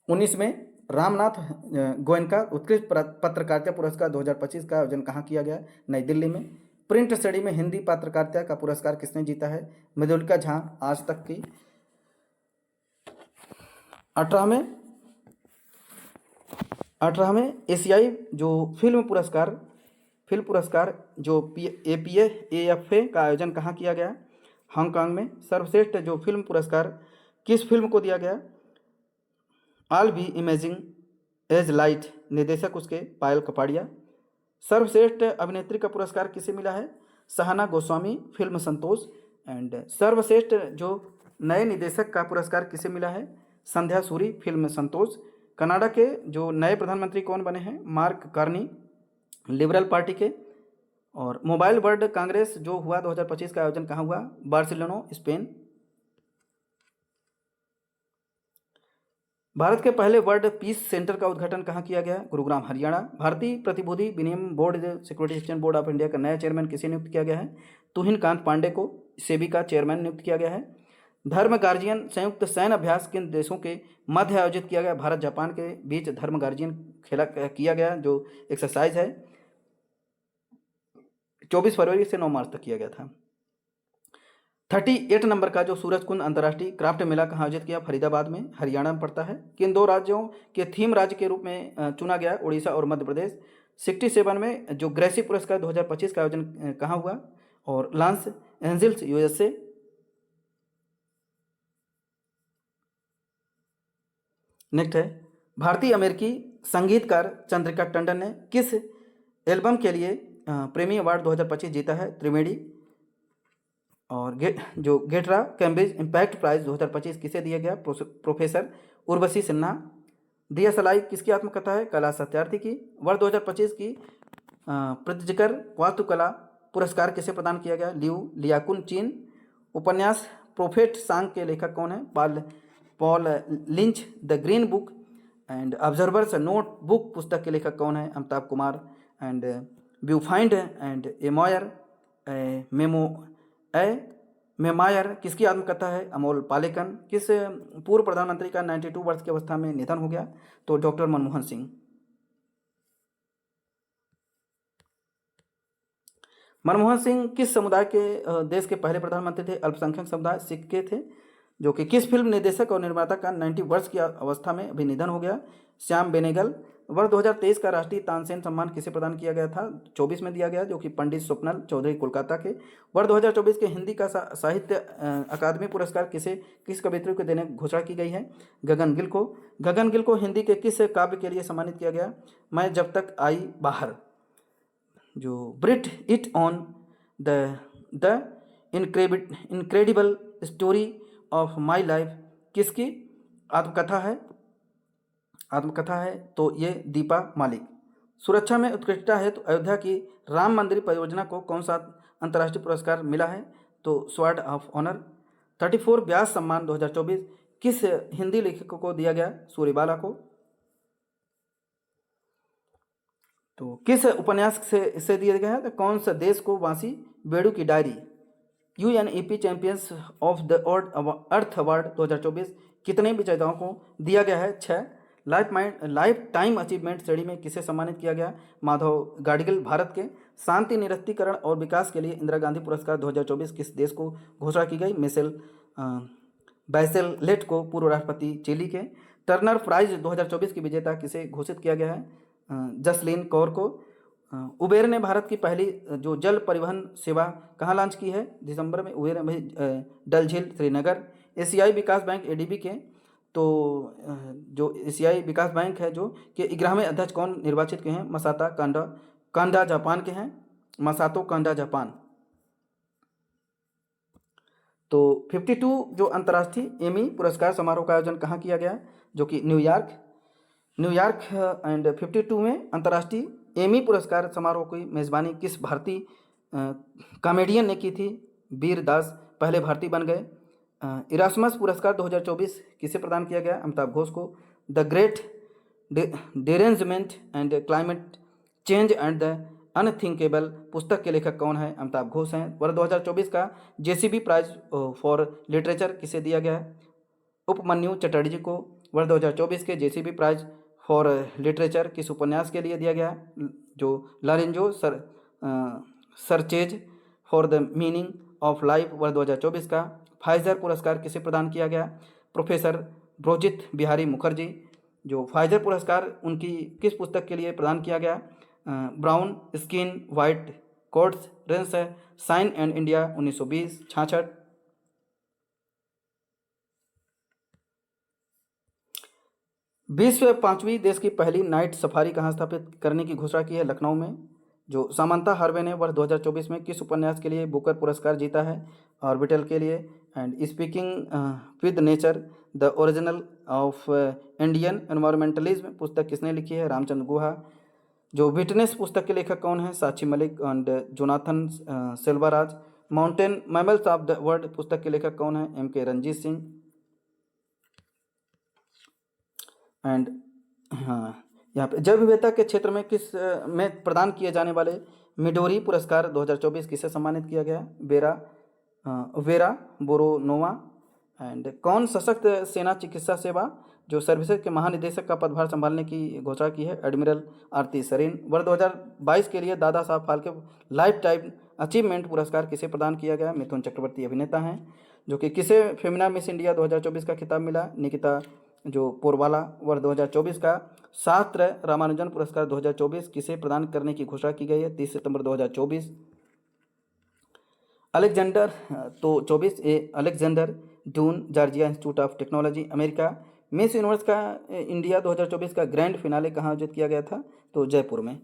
19 में रामनाथ गोयनका उत्कृष्ट पत्रकारिता पुरस्कार 2025 का आयोजन कहाँ किया गया? नई दिल्ली में। प्रिंट स्टडी में हिंदी पत्रकारिता का पुरस्कार किसने जीता है? मधुलिका झा, आज तक की। 18वें एशियाई जो फिल्म पुरस्कार जो APA का आयोजन कहाँ किया गया? हांगकांग में। सर्वश्रेष्ठ जो फिल्म पुरस्कार किस फिल्म को दिया गया? All B imaging as light, निर्देशक उसके पायल कपाड़िया। सर्वश्रेष्ठ अभिनेत्री का पुरस्कार किसे मिला है? Sahana Goswami, film Santosh. And सर्वश्रेष्ठ जो नए निदेशक का पुरस्कार किसे मिला है? संध्या सूरी, फिल्म संतोष। कनाडा के जो नए प्रधानमंत्री कौन बने हैं? मार्क कार्नी, लिबरल पार्टी के। और मोबाइल वर्ल्ड कांग्रेस जो हुआ 2025 का आयोजन कहाँ हुआ? Barcelona, Spain. भारत के पहले वर्ल्ड पीस सेंटर का उद्घाटन कहाँ किया गया? गुरुग्राम, हरियाणा। भारतीय प्रतिभूति विनिमय board, security exchange board of India का नया चेयरमैन किसे नियुक्त किया गया है? तुहिन कांत पांडे को सेबी का चेयरमैन नियुक्त किया गया है। धर्म गार्जियन संयुक्त सैन्य अभ्यास किन देशों के मध्य आयोजित किया गया? भारत जापान के बीच धर्म गार्जियन किया गया जो एक्सरसाइज है 24 फरवरी से 9 मार्च तक किया गया था। 38 नंबर का जो सूरज कुंड अंतर्राष्ट्रीय क्राफ्ट मेला कहाँ आयोजित किया? फरीदाबाद में, हरियाणा में पड़ता है। किन दो राज्यों के थीम राज्य के रूप में चुना गया? उड़ीसा और मध्य प्रदेश। 67 में जो ग्रेसी पुरस्कार 2025 का आयोजन कहाँ हुआ? और लॉस एंजल्स, USA। नेक्स्ट है, भारतीय अमेरिकी संगीतकार चंद्रिका टंडन ने किस एल्बम के लिए प्रेमी अवार्ड 2025 जीता है? त्रिवेणी। और जो गेटरा कैम्ब्रिज इम्पैक्ट प्राइज 2025 किसे दिया गया? प्रोफेसर उर्वशी सिन्हा। दिया सलाई किसकी आत्मकथा है? कैलाश सत्यार्थी की। वर्ष 2025 की प्रित्जकर वास्तुकला पुरस्कार किसे प्रदान किया गया? लियू लियाकुन, चीन। उपन्यास प्रोफेट सांग के लेखक कौन है? Paul Lynch. The green book and observer's notebook पुस्तक के लेखक कौन है? Amitabh Kumar. And viewfind and a memoir memoir किसकी आत्मकथा है? अमोल पालेकन। किस पूर्व प्रधानमंत्री का 92 वर्ष की अवस्था में निधन हो गया? तो डॉक्टर मनमोहन सिंह। मनमोहन सिंह किस समुदाय के देश के पहले प्रधानमंत्री थे? अल्पसंख्यक समुदाय, सिख के थे। जो कि किस फिल्म निर्देशक और निर्माता का 90 वर्ष की अवस्था में अभी निधन हो गया? श्याम बेनेगल। वर्ष 2023 का राष्ट्रीय तानसेन सम्मान किसे प्रदान किया गया था? 24 में दिया गया, जो कि पंडित स्वप्नल चौधरी कोलकाता के। वर्ष 2024 के हिंदी का साहित्य अकादमी पुरस्कार किस कवियत्री को देने की घोषणा की गई है? गगन गिल को। गगन गिल को हिंदी के किस काव्य के लिए सम्मानित किया गया? मैं जब तक आई बाहर। जो bring it on the incredible story of my life किसकी आत्मकथा है? तो ये दीपा मालिक। सुरक्षा में उत्कृष्टता है तो अयोध्या की राम मंदिर परियोजना को कौन सा अंतर्राष्ट्रीय पुरस्कार मिला है? तो स्वॉर्ड ऑफ ऑनर। 34 व्यास सम्मान 2024 किस हिंदी लेखक को दिया गया? सूर्यबाला को। तो किस उपन्यास से इसे दिया गया है? तो कौन सा देश को वासी बेड़ू की diary. UNEP champions of the earth award 2024 कितने विजेताओं को दिया गया है? 6। लाइफ टाइम अचीवमेंट श्रेणी में किसे सम्मानित किया गया? माधव गाडगिल। भारत के शांति निरस्तीकरण और विकास के लिए इंदिरा गांधी पुरस्कार 2024 किस देश को घोषणा की गई? मिशेल बैचेलेट को, पूर्व राष्ट्रपति चिली के। टर्नर प्राइज 2024 की विजेता किसे घोषित किया गया है? जसलीन कौर को। उबेर ने भारत की पहली जो जल परिवहन सेवा कहाँ लॉन्च की है? दिसंबर में उबेर में डल झील, श्रीनगर। एशियाई विकास बैंक ADB के तो जो एशियाई विकास बैंक है जो कि 11वें अध्यक्ष कौन निर्वाचित के हैं? मसातो कांडा जापान के हैं। मसातो कांडा जापान। तो 52 जो अंतर्राष्ट्रीय एमी पुरस्कार समारोह का आयोजन कहाँ किया गया? जो कि न्यूयॉर्क। एंड 52 में अंतर्राष्ट्रीय एमी पुरस्कार समारोह की मेज़बानी किस भारतीय कॉमेडियन ने की थी? वीर दास पहले भारतीय बन गए। इरास्मस पुरस्कार 2024 किसे प्रदान किया गया? अमिताभ घोष को। The great derangement and climate change and the unthinkable पुस्तक के लेखक कौन है? अमिताभ घोष हैं। वर्ष 2024 का जेसीबी प्राइज फॉर लिटरेचर किसे दिया गया है? उपमन्यु चटर्जी को वर्ष 2024 के जेसीबी प्राइज फॉर लिटरेचर किस उपन्यास के लिए दिया गया है? जो Lorenzo searches for the meaning of life वर्ष 2024 का। फाइजर पुरस्कार किसे प्रदान किया गया? प्रोफेसर ब्रोजित बिहारी मुखर्जी। जो फाइजर पुरस्कार उनकी किस पुस्तक के लिए प्रदान किया गया? Brown skin white quotes Reigns है साइन एंड इंडिया 1920 66। विश्व 5वीं देश की पहली नाइट सफारी कहाँ स्थापित करने की घोषणा की है? लखनऊ में। जो सामंता हार्वे ने वर्ष 2024 में किस उपन्यास के लिए बुकर पुरस्कार जीता है? ऑर्बिटल के लिए। And speaking with nature the original of Indian environmentalism पुस्तक किसने लिखी है? रामचंद्र गुहा। जो विटनेस पुस्तक के लेखक कौन है? Sakshi Malik and Jonathan Selvaraj. Mountain mammals of the world पुस्तक के लेखक कौन है? MK रंजीत सिंह। एंड हाँ, यहाँ पे जैव विविधता के क्षेत्र में किस में प्रदान किए जाने वाले मिडोरी पुरस्कार 2024 किसे सम्मानित किया गया? वेरा बोरोनोवा। एंड कौन सशक्त सेना चिकित्सा सेवा जो सर्विसेज के महानिदेशक का पदभार संभालने की घोषणा की है? एडमिरल आरती सरीन। वर्ष 2022 के लिए Dada Saheb Phalke life time achievement पुरस्कार किसे प्रदान किया गया? मिथुन चक्रवर्ती अभिनेता हैं। जो कि किसे फेमिना मिस इंडिया 2024 का खिताब मिला? निकिता जो पोरवाला। वर्ष 2024 का शास्त्र रामानुजन पुरस्कार 2024 किसे प्रदान करने की घोषणा की गई है? 30 सितंबर 2024। अलेक्जेंडर तो 24 Alexander Doon Georgia Institute of Technology America. Miss Universe का इंडिया 2024 का ग्रैंड फिनाले कहाँ आयोजित किया गया था? तो जयपुर में।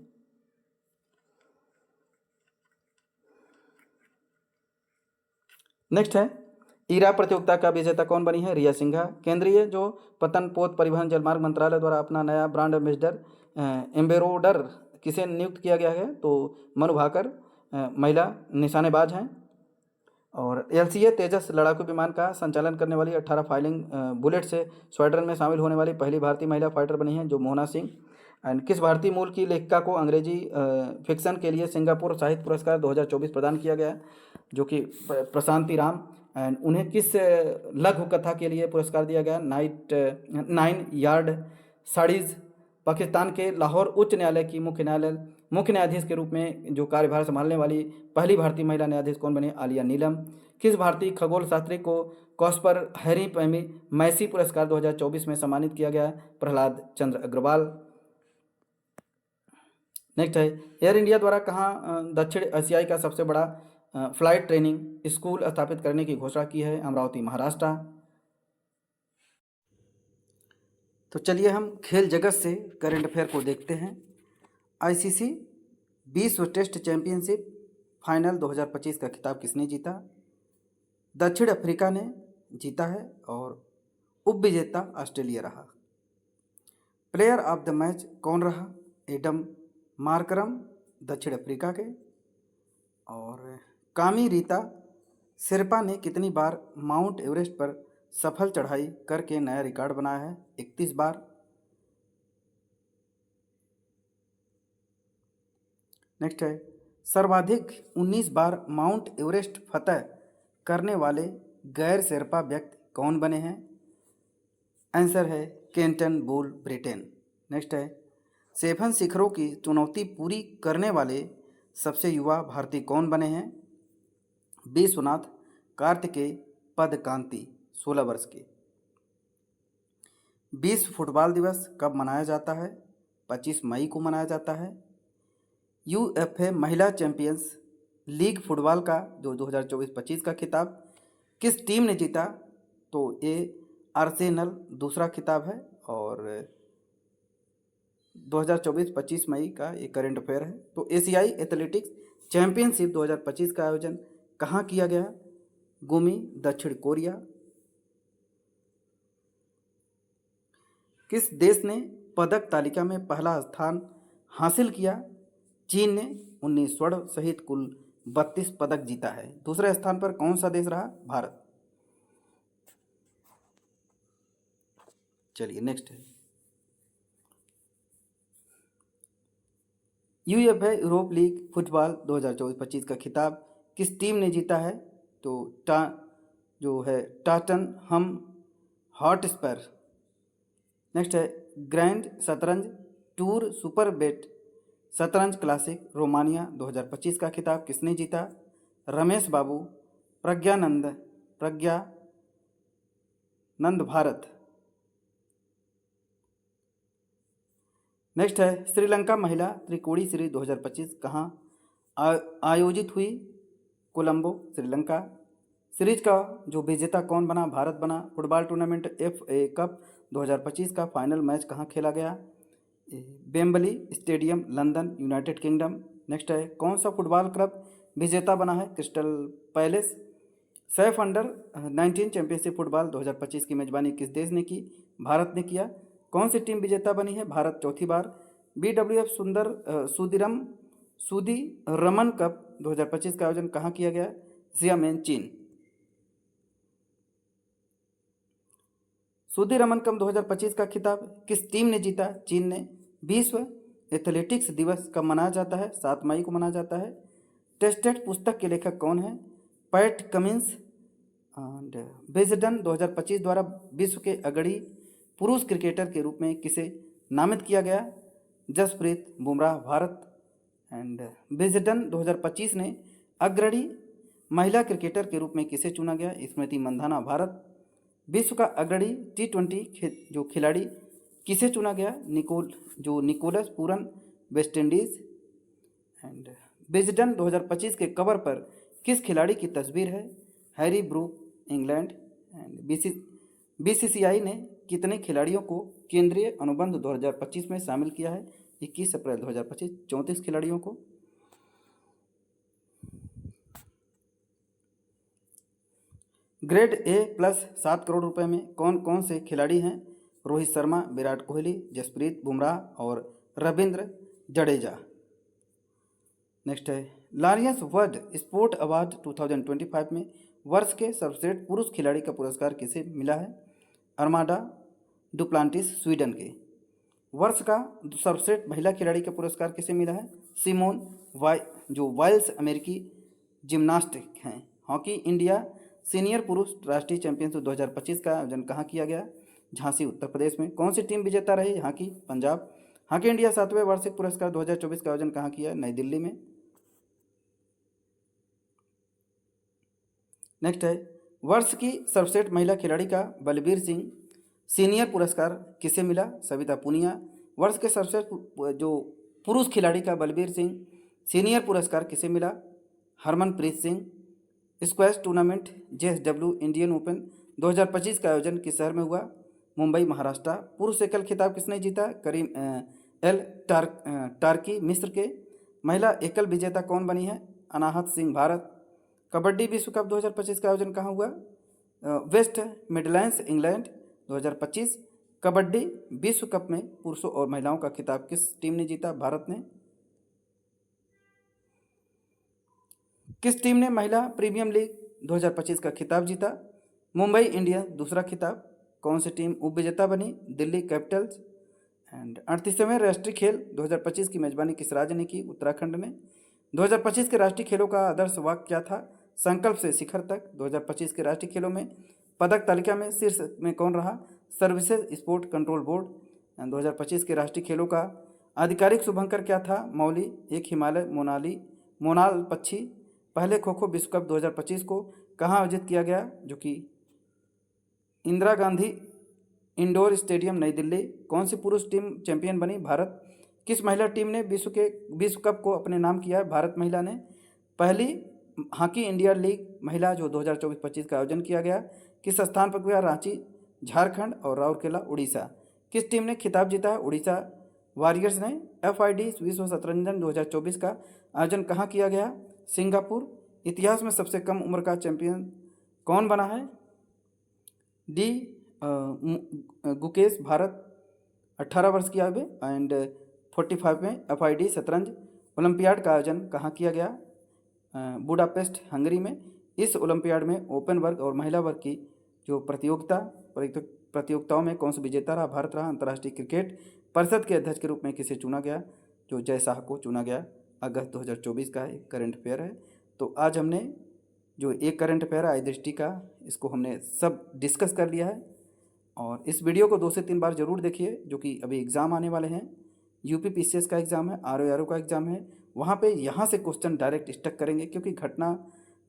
नेक्स्ट है ईरा प्रतियोगिता का विजेता कौन बनी है? रिया सिंघा। केंद्रीय जो पतन पोत परिवहन जलमार्ग मंत्रालय द्वारा अपना नया ब्रांड एम्बेसडर एम्बेरोडर किसे नियुक्त किया गया है? तो मनु भाकर महिला निशानेबाज हैं। और LCA तेजस लड़ाकू विमान का संचालन करने वाली 18 फाइलिंग बुलेट से स्क्वाड्रन में शामिल होने वाली पहली भारतीय महिला फाइटर बनी है जो मोहना सिंह। एंड किस भारतीय मूल की लेखिका को अंग्रेजी फिक्शन के लिए सिंगापुर साहित्य पुरस्कार 2024 प्रदान किया गया? जो कि प्रशांति राम। एंड उन्हें किस लघु कथा के लिए पुरस्कार दिया गया? 9 यार्ड साड़ीज। पाकिस्तान के लाहौर उच्च न्यायालय की मुख्य न्यायाधीश के रूप में जो कार्यभार संभालने वाली पहली भारतीय महिला न्यायाधीश कौन बने? आलिया नीलम। किस भारतीय खगोल शास्त्री को कॉस्पर हैरी पैमी मैसी पुरस्कार 2024 में सम्मानित किया गया? प्रहलाद चंद्र अग्रवाल। नेक्स्ट है एयर इंडिया द्वारा कहाँ दक्षिण एशियाई का सबसे बड़ा फ्लाइट ट्रेनिंग स्कूल स्थापित करने की घोषणा की है? अमरावती महाराष्ट्र। तो चलिए हम खेल जगत से करंट अफेयर को देखते हैं। ICC विश्व टेस्ट चैंपियनशिप फाइनल 2025 का खिताब किसने जीता? दक्षिण अफ्रीका ने जीता है और उपविजेता ऑस्ट्रेलिया रहा। प्लेयर ऑफ द मैच कौन रहा? एडम मार्करम दक्षिण अफ्रीका के। और कामी रीता शेरपा ने कितनी बार माउंट एवरेस्ट पर सफल चढ़ाई करके नया रिकॉर्ड बनाया है? 31 बार। नेक्स्ट है सर्वाधिक 19 बार माउंट एवरेस्ट फतह करने वाले गैर शेरपा व्यक्ति कौन बने हैं? आंसर है केंटन बुल ब्रिटेन। नेक्स्ट है 7 शिखरों की चुनौती पूरी करने वाले सबसे युवा भारतीय कौन बने हैं? विश्वनाथ कार्तिकेय पदकांति 16 वर्ष के। विश्व फुटबॉल दिवस कब मनाया जाता है? 25 मई को मनाया जाता है। UFA महिला चैंपियंस लीग फुटबॉल का जो 2024-25 का खिताब किस टीम ने जीता? तो ये आर्सेनल दूसरा खिताब है। और 2024-25 मई का ये करंट अफेयर है। तो एशियाई एथलेटिक्स चैंपियनशिप 2025 का आयोजन कहाँ किया गया? गुमी दक्षिण कोरिया। किस देश ने पदक तालिका में पहला स्थान हासिल किया? चीन ने 19 स्वर्ण सहित कुल 32 पदक जीता है। दूसरे स्थान पर कौन सा देश रहा? भारत। चलिए नेक्स्ट है यूएफए यूरोप लीग फुटबॉल 2024-25 का खिताब किस टीम ने जीता है? तो जो है टाटन हम हॉटस्पर। नेक्स्ट है ग्रैंड शतरंज टूर सुपर बेट शतरंज क्लासिक रोमानिया 2025 का खिताब किसने जीता? रमेश बाबू प्रज्ञानंद भारत। नेक्स्ट है श्रीलंका महिला त्रिकोणीय सीरीज 2025 कहाँ आयोजित हुई? कोलंबो श्रीलंका। सीरीज का जो विजेता कौन बना? भारत बना। फुटबॉल टूर्नामेंट FA कप 2025 का फाइनल मैच कहाँ खेला गया? Wembley stadium London United kingdom. Next है कौन सा फुटबॉल क्लब विजेता बना है? Crystal palace. Saif under 19 championship football 2025 की मेजबानी किस देश ने की? भारत ने किया। कौन सी टीम विजेता बनी है? भारत चौथी बार। BWF सुदी रमन कप 2025 का आयोजन कहाँ किया गया? xiamen चीन। सुदी रमन कप 2025 का खिताब किस टीम ने जीता? चीन ने। विश्व एथलेटिक्स दिवस कब मनाया जाता है? 7 मई को मनाया जाता है। टेस्टेड पुस्तक के लेखक कौन है? PAT Cummins. एंड विजडन 2025 द्वारा विश्व के अग्रणी पुरुष क्रिकेटर के रूप में किसे नामित किया गया? जसप्रीत बुमराह भारत। एंड विजडन 2025 ने अग्रणी महिला क्रिकेटर के रूप में किसे चुना गया? स्मृति मंधाना भारत। विश्व का अग्रणी T20 जो खिलाड़ी किसे चुना गया? Nicholas Pooran West Indies. And Wisden 2025 के कवर पर किस खिलाड़ी की तस्वीर है? Harry Brook England. And BCCI ने कितने खिलाड़ियों को केंद्रीय अनुबंध 2025 में शामिल किया है? 21 अप्रैल 2025 34 खिलाड़ियों को। ग्रेड A+ 7 करोड़ रुपए में कौन कौन से खिलाड़ी हैं? रोहित शर्मा, विराट कोहली, जसप्रीत बुमराह और रविंद्र जडेजा। नेक्स्ट है लायंस वर्ल्ड स्पोर्ट अवार्ड 2025 में वर्ष के सर्वश्रेष्ठ पुरुष खिलाड़ी का पुरस्कार किसे मिला है? अरमाडा डुप्लांटिस स्वीडन के। वर्ष का सर्वश्रेष्ठ महिला खिलाड़ी का पुरस्कार किसे मिला है? सिमोन वाइल्स अमेरिकी जिम्नास्टिक हैं। हॉकी इंडिया सीनियर पुरुष राष्ट्रीय चैंपियनशिप 2025 का आयोजन कहाँ किया गया? झांसी उत्तर प्रदेश में। कौन सी टीम विजेता रही? हॉकी पंजाब। हॉकी इंडिया 7वें वार्षिक पुरस्कार 2024 का आयोजन कहाँ किया? नई दिल्ली में। नेक्स्ट है वर्ष की सर्वश्रेष्ठ महिला खिलाड़ी का बलबीर सिंह सीनियर पुरस्कार किसे मिला? सविता पुनिया। वर्ष के सर्वश्रेष्ठ जो पुरुष खिलाड़ी का बलबीर सिंह सीनियर पुरस्कार किसे मिला? Harmanpreet Singh. Squash tournament JSW Indian open 2025 का आयोजन किस शहर में हुआ? मुंबई महाराष्ट्र। पुरुष एकल खिताब किसने जीता? करीम एल टार्की मिस्र के। महिला एकल विजेता कौन बनी है? अनाहत सिंह भारत। कबड्डी विश्व कप 2025 का आयोजन कहाँ हुआ? Waste Midlands England 2025। कबड्डी विश्व कप में पुरुषों और महिलाओं का खिताब किस टीम ने जीता? भारत ने। किस टीम ने महिला प्रीमियम लीग 2025 का खिताब जीता? मुंबई इंडियंस दूसरा खिताब। कौन सी टीम उपविजेता बनी? दिल्ली कैपिटल्स। एंड 38वें राष्ट्रीय खेल 2025 की मेजबानी किस राज्य ने की? उत्तराखंड ने। 2025 के राष्ट्रीय खेलों का आदर्श वाक्य क्या था? संकल्प से शिखर तक। 2025 के राष्ट्रीय खेलों में पदक तालिका में शीर्ष में कौन रहा? Services sport control board. 2025 के राष्ट्रीय खेलों का आधिकारिक शुभंकर क्या था? मौली एक हिमालय मोनाल पक्षी। पहले खो खो विश्व कप 2025 को कहाँ आयोजित किया गया? जो कि इंदिरा गांधी इंडोर स्टेडियम नई दिल्ली। कौन सी पुरुष टीम चैंपियन बनी? भारत। किस महिला टीम ने विश्व कप को अपने नाम किया है? भारत महिला ने। पहली हॉकी इंडिया लीग महिला जो 2024-25 का आयोजन किया गया किस स्थान पर हुआ? रांची झारखंड और राउरकेला उड़ीसा। किस टीम ने खिताब जीता है? उड़ीसा वॉरियर्स ने। FID विश्व शतरंज 2024 का आयोजन कहाँ किया गया? सिंगापुर। इतिहास में सबसे कम उम्र का चैंपियन कौन बना है? गुकेश भारत 18 वर्ष की आयु में। एंड 45 में FID शतरंज ओलंपियाड का आयोजन कहाँ किया गया? बुडापेस्ट हंगरी में। इस ओलंपियाड में ओपन वर्ग और महिला वर्ग की जो प्रतियोगिताओं में कौन सा विजेता रहा? भारत रहा। अंतर्राष्ट्रीय क्रिकेट परिषद के अध्यक्ष के रूप में किसे चुना गया? जो जय शाह को चुना गया, अगस्त 2024 का है, करंट अफेयर है। तो आज हमने जो एक करंट अफेयर है आई दृष्टि का, इसको हमने सब डिस्कस कर लिया है। और इस वीडियो को 2 से 3 बार ज़रूर देखिए, जो कि अभी एग्ज़ाम आने वाले हैं। यूपी पीसीएस का एग्ज़ाम है, आरओ का एग्ज़ाम है, वहाँ पे यहाँ से क्वेश्चन डायरेक्ट स्टक करेंगे, क्योंकि घटना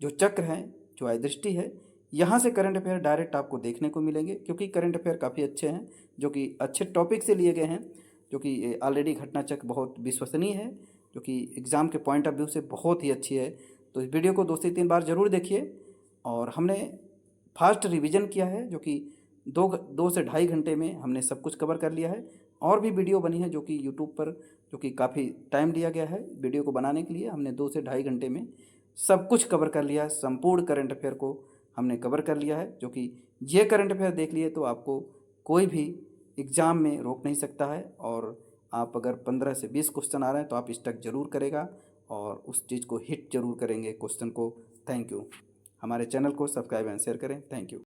जो चक्र है, जो आई दृष्टि है, यहाँ से करंट अफेयर डायरेक्ट आपको देखने को मिलेंगे, क्योंकि करंट अफेयर काफ़ी अच्छे हैं, जो कि अच्छे टॉपिक से लिए गए हैं, जो कि ऑलरेडी घटना चक्र बहुत विश्वसनीय है, जो कि एग्ज़ाम के पॉइंट ऑफ व्यू से बहुत ही अच्छी है। तो इस वीडियो को 2 से 3 बार ज़रूर देखिए। और हमने फास्ट रिवीजन किया है, जो कि 2 से ढाई घंटे में हमने सब कुछ कवर कर लिया है। और भी वीडियो बनी है जो कि यूट्यूब पर, जो कि काफ़ी टाइम लिया गया है वीडियो को बनाने के लिए। हमने 2 से ढाई घंटे में सब कुछ कवर कर लिया है, संपूर्ण करंट अफेयर को हमने कवर कर लिया है, जो कि ये करंट अफेयर देख लिए तो आपको कोई भी एग्ज़ाम में रोक नहीं सकता है। और आप अगर 15 से 20 क्वेश्चन आ रहे हैं तो आप स्टक जरूर करेगा और उस चीज़ को हिट जरूर करेंगे क्वेश्चन को। Thank you. हमारे चैनल को सब्सक्राइब एंड शेयर करें। Thank you.